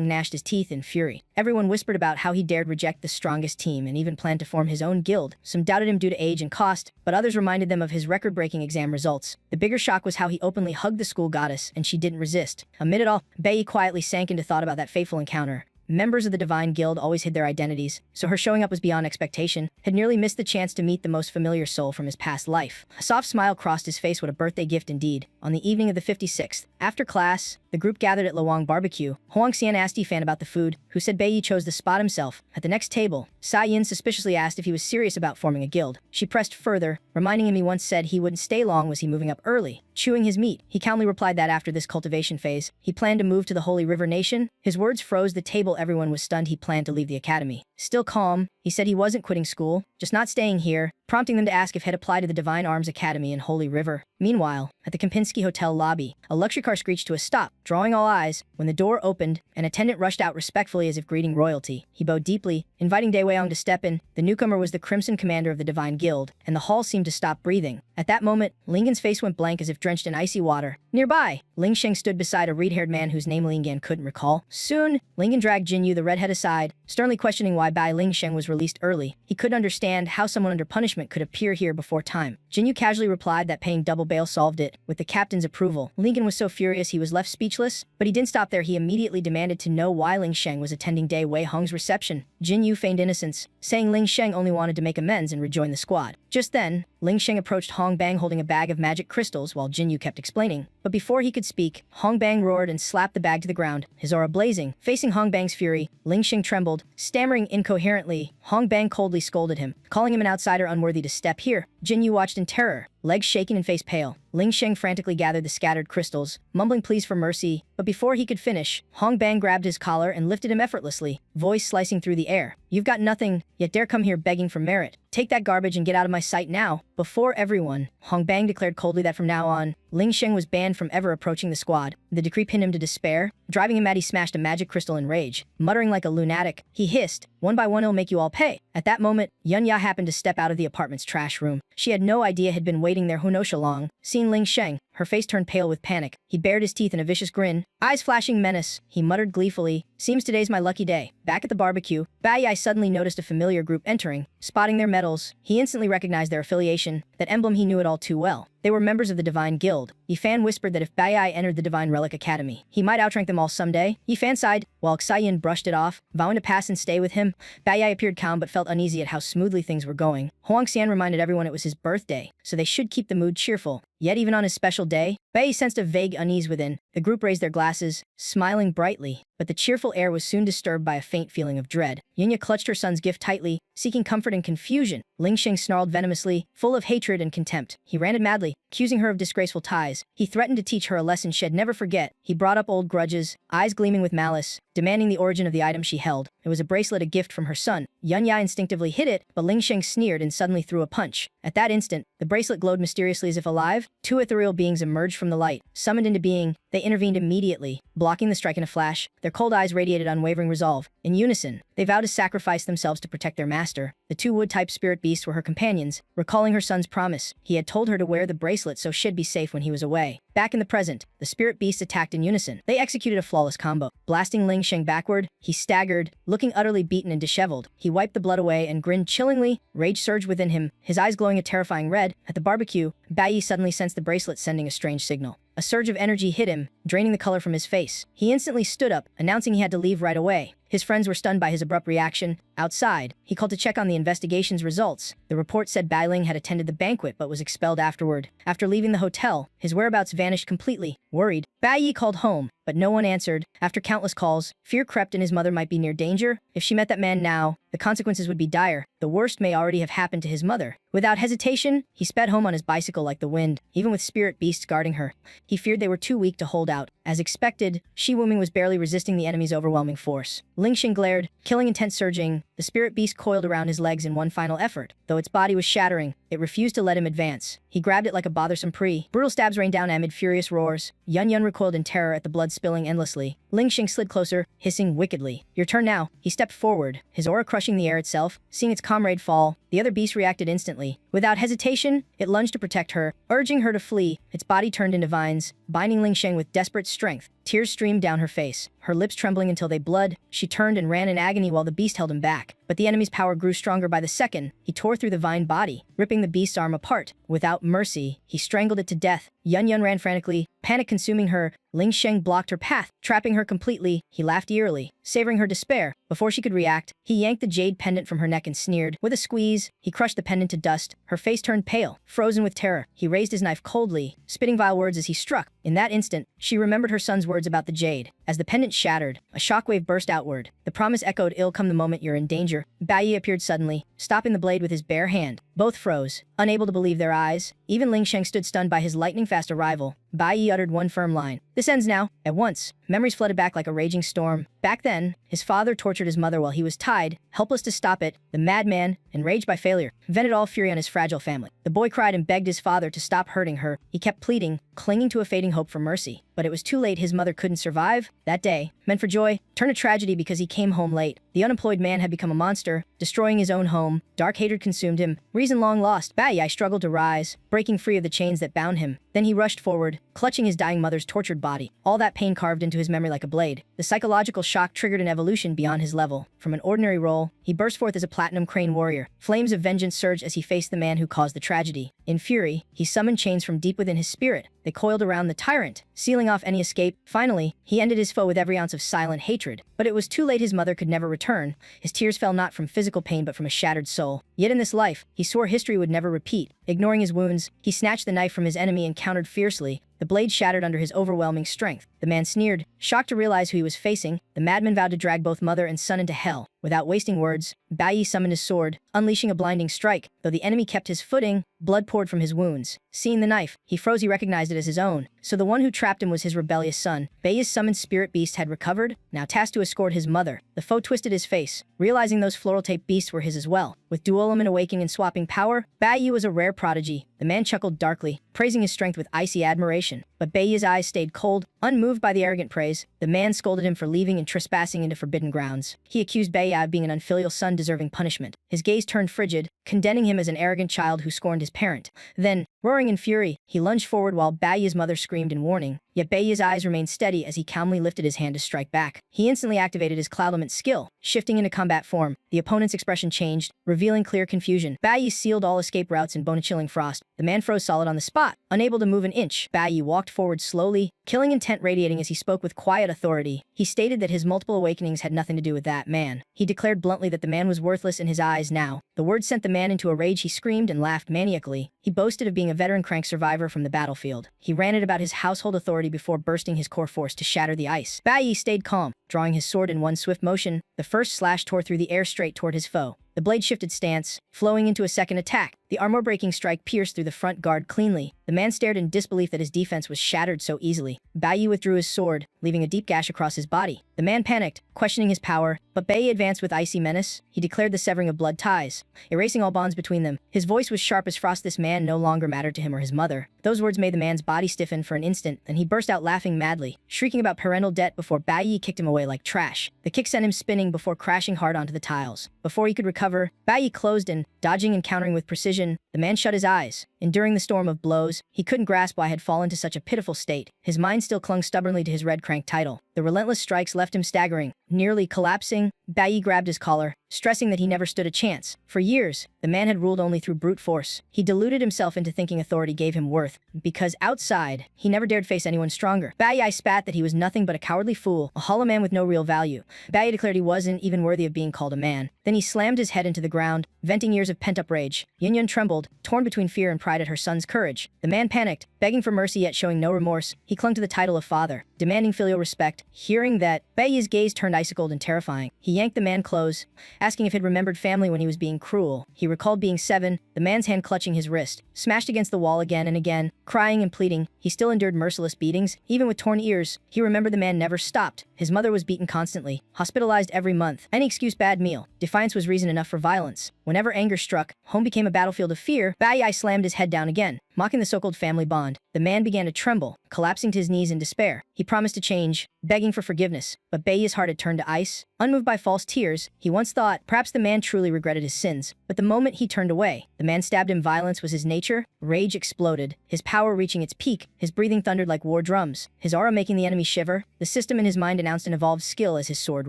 S1: gnashed his teeth in fury. Everyone whispered about how he dared reject the strongest team and even planned to form his own guild. Some doubted him due to age and cost, but others reminded them of his record-breaking exam results. The bigger shock was how he openly hugged the school goddess, and she didn't resist. Amid it all, Bai Yi quietly sank into thought about that fateful encounter. Members of the Divine Guild always hid their identities, so her showing up was beyond expectation. Had nearly missed the chance to meet the most familiar soul from his past life. A soft smile crossed his face. What a birthday gift indeed. On the evening of the 56th, after class, the group gathered at Luang Barbecue. Huang Xian asked Yifan about the food, who said Bai Yi chose the spot himself. At the next table, Si-Yin suspiciously asked if he was serious about forming a guild. She pressed further, reminding him he once said he wouldn't stay long. Was he moving up early? Chewing his meat, he calmly replied that after this cultivation phase, he planned to move to the Holy River Nation. His words froze the table. Everyone was stunned. He planned to leave the academy. Still calm, he said he wasn't quitting school, just not staying here, prompting them to ask if he'd apply to the Divine Arms Academy in Holy River. Meanwhile, at the Kempinski Hotel lobby, a luxury car screeched to a stop, drawing all eyes. When the door opened, an attendant rushed out respectfully as if greeting royalty. He bowed deeply, inviting Dai Wei-hong to step in. The newcomer was the Crimson Commander of the Divine Guild, and the hall seemed to stop breathing. At that moment, Lingen's face went blank as if drenched in icy water. Nearby, Ling Sheng stood beside a reed-haired man whose name Lingen couldn't recall. Soon, Lingen dragged Jinyu the redhead aside, sternly questioning why Bai Ling Sheng was released early. He couldn't understand how someone under punishment could appear here before time. Jinyu casually replied that paying double bail solved it, with the captain's approval. Lingen was so furious he was left speechless, but he didn't stop there. He immediately demanded to know why Ling Sheng was attending Dai Wei-hong's reception. Jinyu feigned innocence, saying Ling Sheng only wanted to make amends and rejoin the squad. Just then, Ling Sheng approached Hong Bang holding a bag of magic crystals while Jin Yu kept explaining. But before he could speak, Hong Bang roared and slapped the bag to the ground, his aura blazing. Facing Hong Bang's fury, Ling Sheng trembled, stammering incoherently. Hong Bang coldly scolded him, calling him an outsider unworthy to step here. Jin Yu watched in terror, legs shaking and face pale. Ling Sheng frantically gathered the scattered crystals, mumbling pleas for mercy, but before he could finish, Hong Bang grabbed his collar and lifted him effortlessly, voice slicing through the air. You've got nothing, yet dare come here begging for merit. Take that garbage and get out of my sight now, before everyone. Hong Bang declared coldly that from now on, Ling Sheng was banned from ever approaching the squad. The decree pinned him to despair. Driving him mad, he smashed a magic crystal in rage. Muttering like a lunatic, he hissed, "One by one, I'll make you all pay." At that moment, Yun Ya happened to step out of the apartment's trash room. She had no idea had been waiting there Hunosha long. Seeing Ling Sheng, her face turned pale with panic. He bared his teeth in a vicious grin, eyes flashing menace. He muttered gleefully, "Seems today's my lucky day." Back at the barbecue, Bai Yai suddenly noticed a familiar group entering. Spotting their medals, he instantly recognized their affiliation, that emblem he knew it all too well. They were members of the Divine Guild. Yifan whispered that if Bai Yai entered the Divine Relic Academy, he might outrank them all someday. Yifan sighed, while Xaiyan brushed it off, vowing to pass and stay with him. Bai Yai appeared calm but felt uneasy at how smoothly things were going. Huang Xian reminded everyone it was his birthday, so they should keep the mood cheerful. Yet even on his special day, Bai Yi sensed a vague unease within. The group raised their glasses, smiling brightly, but the cheerful air was soon disturbed by a faint feeling of dread. Yunya clutched her son's gift tightly, seeking comfort and confusion. Ling Sheng snarled venomously, full of hatred and contempt. He ranted madly, accusing her of disgraceful ties. He threatened to teach her a lesson she'd never forget. He brought up old grudges, eyes gleaming with malice, demanding the origin of the item she held. It was a bracelet, a gift from her son. Yunya instinctively hit it, but Ling Sheng sneered and suddenly threw a punch. At that instant, the bracelet glowed mysteriously as if alive. Two ethereal beings emerged from the light. Summoned into being, they intervened immediately, blocking the strike in a flash. Their cold eyes radiated unwavering resolve. In unison, they vowed to sacrifice themselves to protect their master. The two wood-type spirit beasts were her companions, recalling her son's promise. He had told her to wear the bracelet so she'd be safe when he was away. Back in the present, the spirit beasts attacked in unison. They executed a flawless combo. Blasting Ling Sheng backward, he staggered, looking utterly beaten and disheveled. He wiped the blood away and grinned chillingly. Rage surged within him, his eyes glowing a terrifying red. At the barbecue, Bai Yi suddenly sensed the bracelet sending a strange signal. A surge of energy hit him, draining the color from his face. He instantly stood up, announcing he had to leave right away. His friends were stunned by his abrupt reaction. Outside, he called to check on the investigation's results. The report said Bai Ling had attended the banquet but was expelled afterward. After leaving the hotel, his whereabouts vanished completely. Worried, Bai Yi called home, but no one answered. After countless calls, fear crept in his mother might be near danger. If she met that man now, the consequences would be dire. The worst may already have happened to his mother. Without hesitation, he sped home on his bicycle like the wind, even with spirit beasts guarding her. He feared they were too weak to hold out. As expected, Shi Wuming was barely resisting the enemy's overwhelming force. Ling Xing glared, killing intent surging. The spirit beast coiled around his legs in one final effort. Though its body was shattering, it refused to let him advance. He grabbed it like a bothersome prey. Brutal stabs rained down amid furious roars. Yun Yun recoiled in terror at the blood spilling endlessly. Ling Xing slid closer, hissing wickedly. "Your turn now." He stepped forward, his aura crushing the air itself. Seeing its comrade fall, the other beast reacted instantly. Without hesitation, it lunged to protect her, urging her to flee. Its body turned into vines, binding Ling Sheng with desperate strength. Tears streamed down her face, her lips trembling until they bled. She turned and ran in agony while the beast held him back. But the enemy's power grew stronger by the second. He tore through the vine body, ripping the beast's arm apart. Without mercy, he strangled it to death. Yun Yun ran frantically, panic consuming her. Ling Sheng blocked her path, trapping her completely. He laughed eerily, savoring her despair. Before she could react, he yanked the jade pendant from her neck and sneered. With a squeeze, he crushed the pendant to dust. Her face turned pale, frozen with terror. He raised his knife coldly, spitting vile words as he struck. In that instant, she remembered her son's words about the jade. As the pendant shattered, a shockwave burst outward. The promise echoed, "Ill come the moment you're in danger." Bai Yi appeared suddenly, stopping the blade with his bare hand. Both froze, unable to believe their eyes. Even Ling Sheng stood stunned by his lightning-fast arrival. Bai Yi uttered one firm line. "This ends now." At once, memories flooded back like a raging storm. Back then, his father tortured his mother while he was tied, helpless to stop it. The madman, enraged by failure, vented all fury on his fragile family. The boy cried and begged his father to stop hurting her. He kept pleading, clinging to a fading hope for mercy. But it was too late. His mother couldn't survive. That day, meant for joy, turned to tragedy because he came home late. The unemployed man had become a monster, destroying his own home. Dark hatred consumed him. Reason long lost, Bai Yi struggled to rise, breaking free of the chains that bound him. Then he rushed forward, clutching his dying mother's tortured body. All that pain carved into his memory like a blade. The psychological shock triggered an evolution beyond his level. From an ordinary role, he burst forth as a platinum crane warrior. Flames of vengeance surged as he faced the man who caused the tragedy. In fury, he summoned chains from deep within his spirit. They coiled around the tyrant, sealing off any escape. Finally, he ended his foe with every ounce of silent hatred. But it was too late. His mother could never return. His tears fell not from physical pain but from a shattered soul. Yet in this life, he swore history would never repeat. Ignoring his wounds, he snatched the knife from his enemy and countered fiercely. The blade shattered under his overwhelming strength. The man sneered, shocked to realize who he was facing. The madman vowed to drag both mother and son into hell. Without wasting words, Bai summoned his sword, unleashing a blinding strike. Though the enemy kept his footing, blood poured from his wounds. Seeing the knife, he froze. He recognized it as his own. So the one who trapped him was his rebellious son. Bai's summoned spirit beast had recovered, now tasked to escort his mother. The foe twisted his face, realizing those floral tape beasts were his as well. With dual element awakening and swapping power, Bai was a rare prodigy. The man chuckled darkly, praising his strength with icy admiration. But Bai's eyes stayed cold, unmoved by the arrogant praise. The man scolded him for leaving and trespassing into forbidden grounds. He accused Bai of being an unfilial son deserving punishment. His gaze turned frigid, condemning him as an arrogant child who scorned his parent. Then, roaring in fury, he lunged forward while Bai's mother screamed in warning. Yet Bai's eyes remained steady as he calmly lifted his hand to strike back. He instantly activated his cloud element skill, shifting into combat form. The opponent's expression changed, revealing clear confusion. Bai sealed all escape routes in bone-chilling frost. The man froze solid on the spot, unable to move an inch. Bai walked forward slowly, killing intent radiating as he spoke with quiet authority. He stated that his multiple awakenings had nothing to do with that man. He declared bluntly that the man was worthless in his eyes now. The words sent the man into a rage. He screamed and laughed maniacally. He boasted of being a veteran crank survivor from the battlefield. He ranted about his household authority before bursting his core force to shatter the ice. Bai stayed calm, drawing his sword in one swift motion. The first slash tore through the air straight toward his foe. The blade shifted stance, flowing into a second attack. The armor-breaking strike pierced through the front guard cleanly. The man stared in disbelief that his defense was shattered so easily. Bai withdrew his sword, leaving a deep gash across his body. The man panicked, questioning his power, but Bai advanced with icy menace. He declared the severing of blood ties, erasing all bonds between them. His voice was sharp as frost. This man no longer mattered to him or his mother. Those words made the man's body stiffen for an instant, then he burst out laughing madly, shrieking about parental debt before Bai kicked him away like trash. The kick sent him spinning before crashing hard onto the tiles. Before he could recover, Bai closed in, dodging and countering with precision. The man shut his eyes. Enduring the storm of blows, he couldn't grasp why he had fallen to such a pitiful state. His mind still clung stubbornly to his red crank title. The relentless strikes left him staggering, nearly collapsing. Bai grabbed his collar, stressing that he never stood a chance. For years, the man had ruled only through brute force. He deluded himself into thinking authority gave him worth, because outside, he never dared face anyone stronger. Bai spat that he was nothing but a cowardly fool, a hollow man with no real value. Bai declared he wasn't even worthy of being called a man. Then he slammed his head into the ground, venting years of pent-up rage. Yunyun trembled, torn between fear and pride at her son's courage. The man panicked, begging for mercy yet showing no remorse. He clung to the title of father, demanding filial respect. Hearing that, Bai's gaze turned icicled and terrifying. He yanked the man close, asking if he'd remembered family when he was being cruel. He recalled being 7, the man's hand clutching his wrist, smashed against the wall again and again, crying and pleading. He still endured merciless beatings, even with torn ears. He remembered the man never stopped. His mother was beaten constantly, hospitalized every month. Any excuse, bad meal. Defiance was reason enough for violence. Whenever anger struck, home became a battlefield of fear. Bai slammed his head down again, mocking the so-called family bond. The man began to tremble, collapsing to his knees in despair. He promised to change, begging for forgiveness, but Bai's heart had turned to ice. Unmoved by false tears, he once thought perhaps the man truly regretted his sins. But the moment he turned away, the man stabbed him. Violence was his nature. Rage exploded, his power reaching its peak. His breathing thundered like war drums, his aura making the enemy shiver. The system in his mind announced an evolved skill as his sword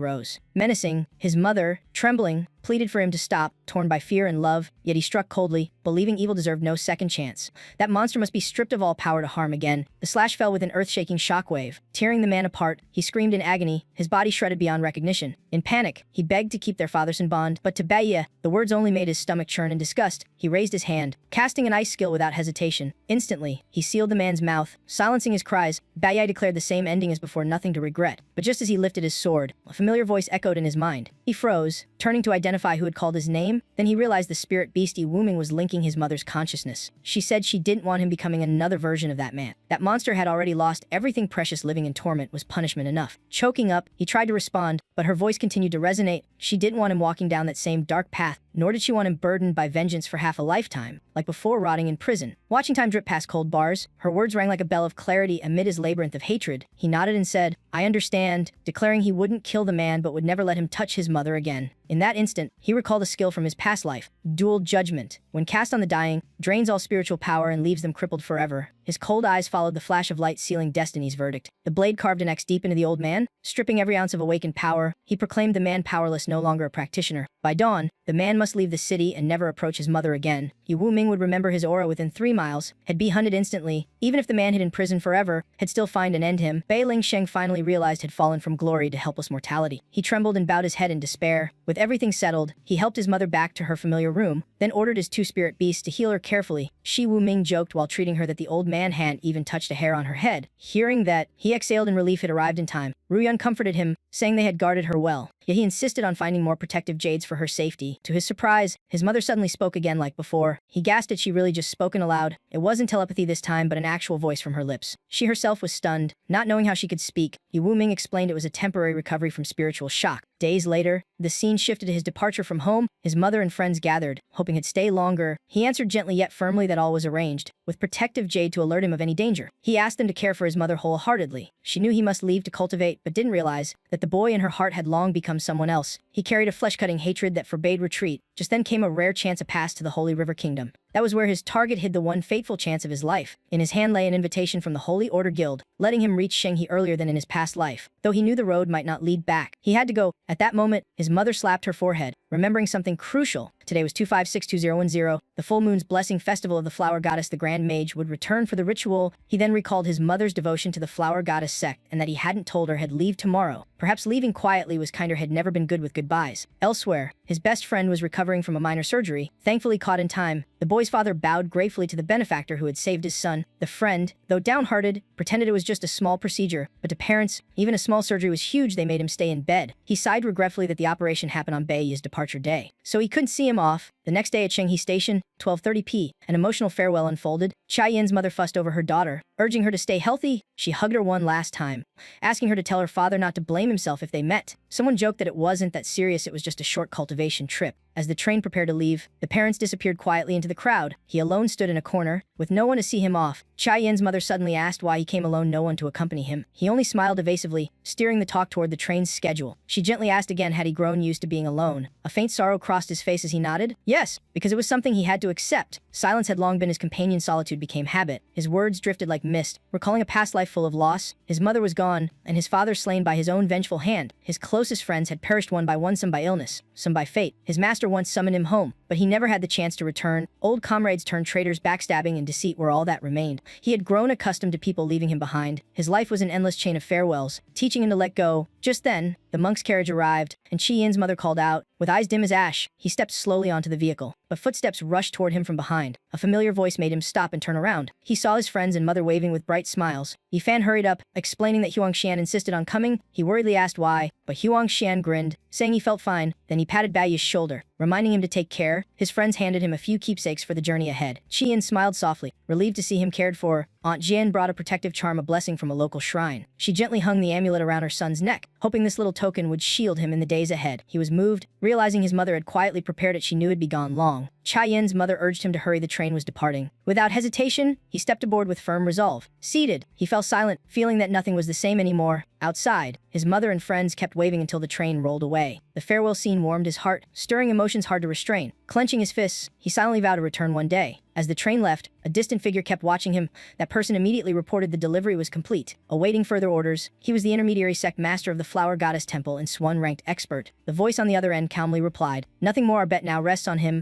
S1: rose. Menacing, his mother, trembling, pleaded for him to stop, torn by fear and love, yet he struck coldly, believing evil deserved no second chance. That monster must be stripped of all power to harm again. The slash fell with an earth-shaking shockwave, tearing the man apart. He screamed in agony, his body shredded beyond recognition. In panic, he begged to keep their fathers in bond, but to Bai, the words only made his stomach churn in disgust. He raised his hand, casting an ice skill without hesitation. Instantly, he sealed the man's mouth, silencing his cries. Bai declared the same ending as before, nothing to regret. But just as he lifted his sword, a familiar voice echoed in his mind. He froze, turning to identify who had called his name. Then he realized the spirit beastie wombing was linking his mother's consciousness. She said she didn't want him becoming another version of that man. That monster had already lost everything precious. Living in torment was punishment enough. Choking up, he tried to respond, but her voice continued to resonate. She didn't want him walking down that same dark path, nor did she want him burdened by vengeance for half a lifetime, like before, rotting in prison. Watching time drip past cold bars, her words rang like a bell of clarity amid his labyrinth of hatred. He nodded and said, "I understand," declaring he wouldn't kill the man but would never let him touch his mother again. In that instant, he recalled a skill from his past life, dual judgment. When cast on the dying, drains all spiritual power and leaves them crippled forever. His cold eyes followed the flash of light sealing destiny's verdict. The blade carved an X deep into the old man, stripping every ounce of awakened power. He proclaimed the man powerless, no longer a practitioner. By dawn, the man must leave the city and never approach his mother again. Yu Wuming would remember his aura within 3 miles, had be hunted instantly. Even if the man hid in prison forever, had still find and end him. Bei Ling Sheng finally realized had fallen from glory to helpless mortality. He trembled and bowed his head in despair. With everything settled, he helped his mother back to her familiar room, then ordered his 2 spirit beasts to heal her carefully. Shi Wuming joked while treating her that the old man hadn't even touched a hair on her head. Hearing that, he exhaled in relief had arrived in time. Ruyun comforted him, saying they had guarded her well. Yet he insisted on finding more protective jades for her safety. To his surprise, his mother suddenly spoke again like before. He gasped at she really just spoken aloud. It wasn't telepathy this time, but an actual voice from her lips. She herself was stunned, not knowing how she could speak. Yu Wuming explained it was a temporary recovery from spiritual shock. Days later, the scene shifted to his departure from home. His mother and friends gathered, hoping he'd stay longer. He answered gently yet firmly that all was arranged, with protective jade to alert him of any danger. He asked them to care for his mother wholeheartedly. She knew he must leave to cultivate, but didn't realize that the boy in her heart had long become someone else. He carried a flesh-cutting hatred that forbade retreat. Just then came a rare chance a pass to the Holy River Kingdom. That was where his target hid the one fateful chance of his life. In his hand lay an invitation from the Holy Order Guild, letting him reach Shenghe earlier than in his past life. Though he knew the road might not lead back, he had to go. At that moment, his mother slapped her forehead, remembering something crucial. Today was 25621010. The full moon's blessing festival of the flower goddess. The Grand Mage would return for the ritual. He then recalled his mother's devotion to the flower goddess sect and that he hadn't told her had leave tomorrow. Perhaps leaving quietly was kinder, had never been good with goodbyes. Elsewhere, his best friend was recovering from a minor surgery, thankfully caught in time. The boy's father bowed gratefully to the benefactor who had saved his son. The friend, though downhearted, pretended it was just a small procedure, but to parents, even a small surgery was huge. They made him stay in bed. He sighed regretfully that the operation happened on Bei Yi's departure day, so he couldn't see him off. The next day at Shenghe Station, 12:30 p, an emotional farewell unfolded. Chai Yin's mother fussed over her daughter, urging her to stay healthy. She hugged her one last time, asking her to tell her father not to blame himself if they met. Someone joked that it wasn't that serious, it was just a short cultivation trip. As the train prepared to leave, the parents disappeared quietly into the crowd. He alone stood in a corner, with no one to see him off. Chai Yin's mother suddenly asked why he came alone, no one to accompany him. He only smiled evasively, steering the talk toward the train's schedule. She gently asked again had he grown used to being alone. A faint sorrow crossed his face as he nodded. Yes, because it was something he had to accept. Silence had long been his companion, solitude became habit. His words drifted like mist, recalling a past life full of loss. His mother was gone, and his father slain by his own vengeful hand. His closest friends had perished one by one, some by illness, some by fate. His master once summoned him home, but he never had the chance to return. Old comrades turned traitors, backstabbing and deceit were all that remained. He had grown accustomed to people leaving him behind. His life was an endless chain of farewells, teaching him to let go. Just then, the monk's carriage arrived, and Chi Yin's mother called out. With eyes dim as ash, he stepped slowly onto the vehicle, but footsteps rushed toward him from behind. A familiar voice made him stop and turn around. He saw his friends and mother waving with bright smiles. Yifan hurried up, explaining that Huangxian insisted on coming. He worriedly asked why, but Huangxian grinned, saying he felt fine. Then he patted Bai Yi's shoulder, reminding him to take care. His friends handed him a few keepsakes for the journey ahead. Chi Yin smiled softly, relieved to see him cared for. Aunt Jian brought a protective charm, a blessing from a local shrine. She gently hung the amulet around her son's neck, hoping this little token would shield him in the days ahead. He was moved, realizing his mother had quietly prepared it. She knew it'd be gone long. Chai Yin's mother urged him to hurry, the train was departing. Without hesitation, he stepped aboard with firm resolve. Seated, he fell silent, feeling that nothing was the same anymore. Outside, his mother and friends kept waving until the train rolled away. The farewell scene warmed his heart, stirring emotions hard to restrain. Clenching his fists, he silently vowed to return one day. As the train left, a distant figure kept watching him. That person immediately reported the delivery was complete, awaiting further orders. He was the intermediary sect master of the Flower Goddess Temple and Swan-ranked expert. The voice on the other end calmly replied, "Nothing more, our bet now rests on him."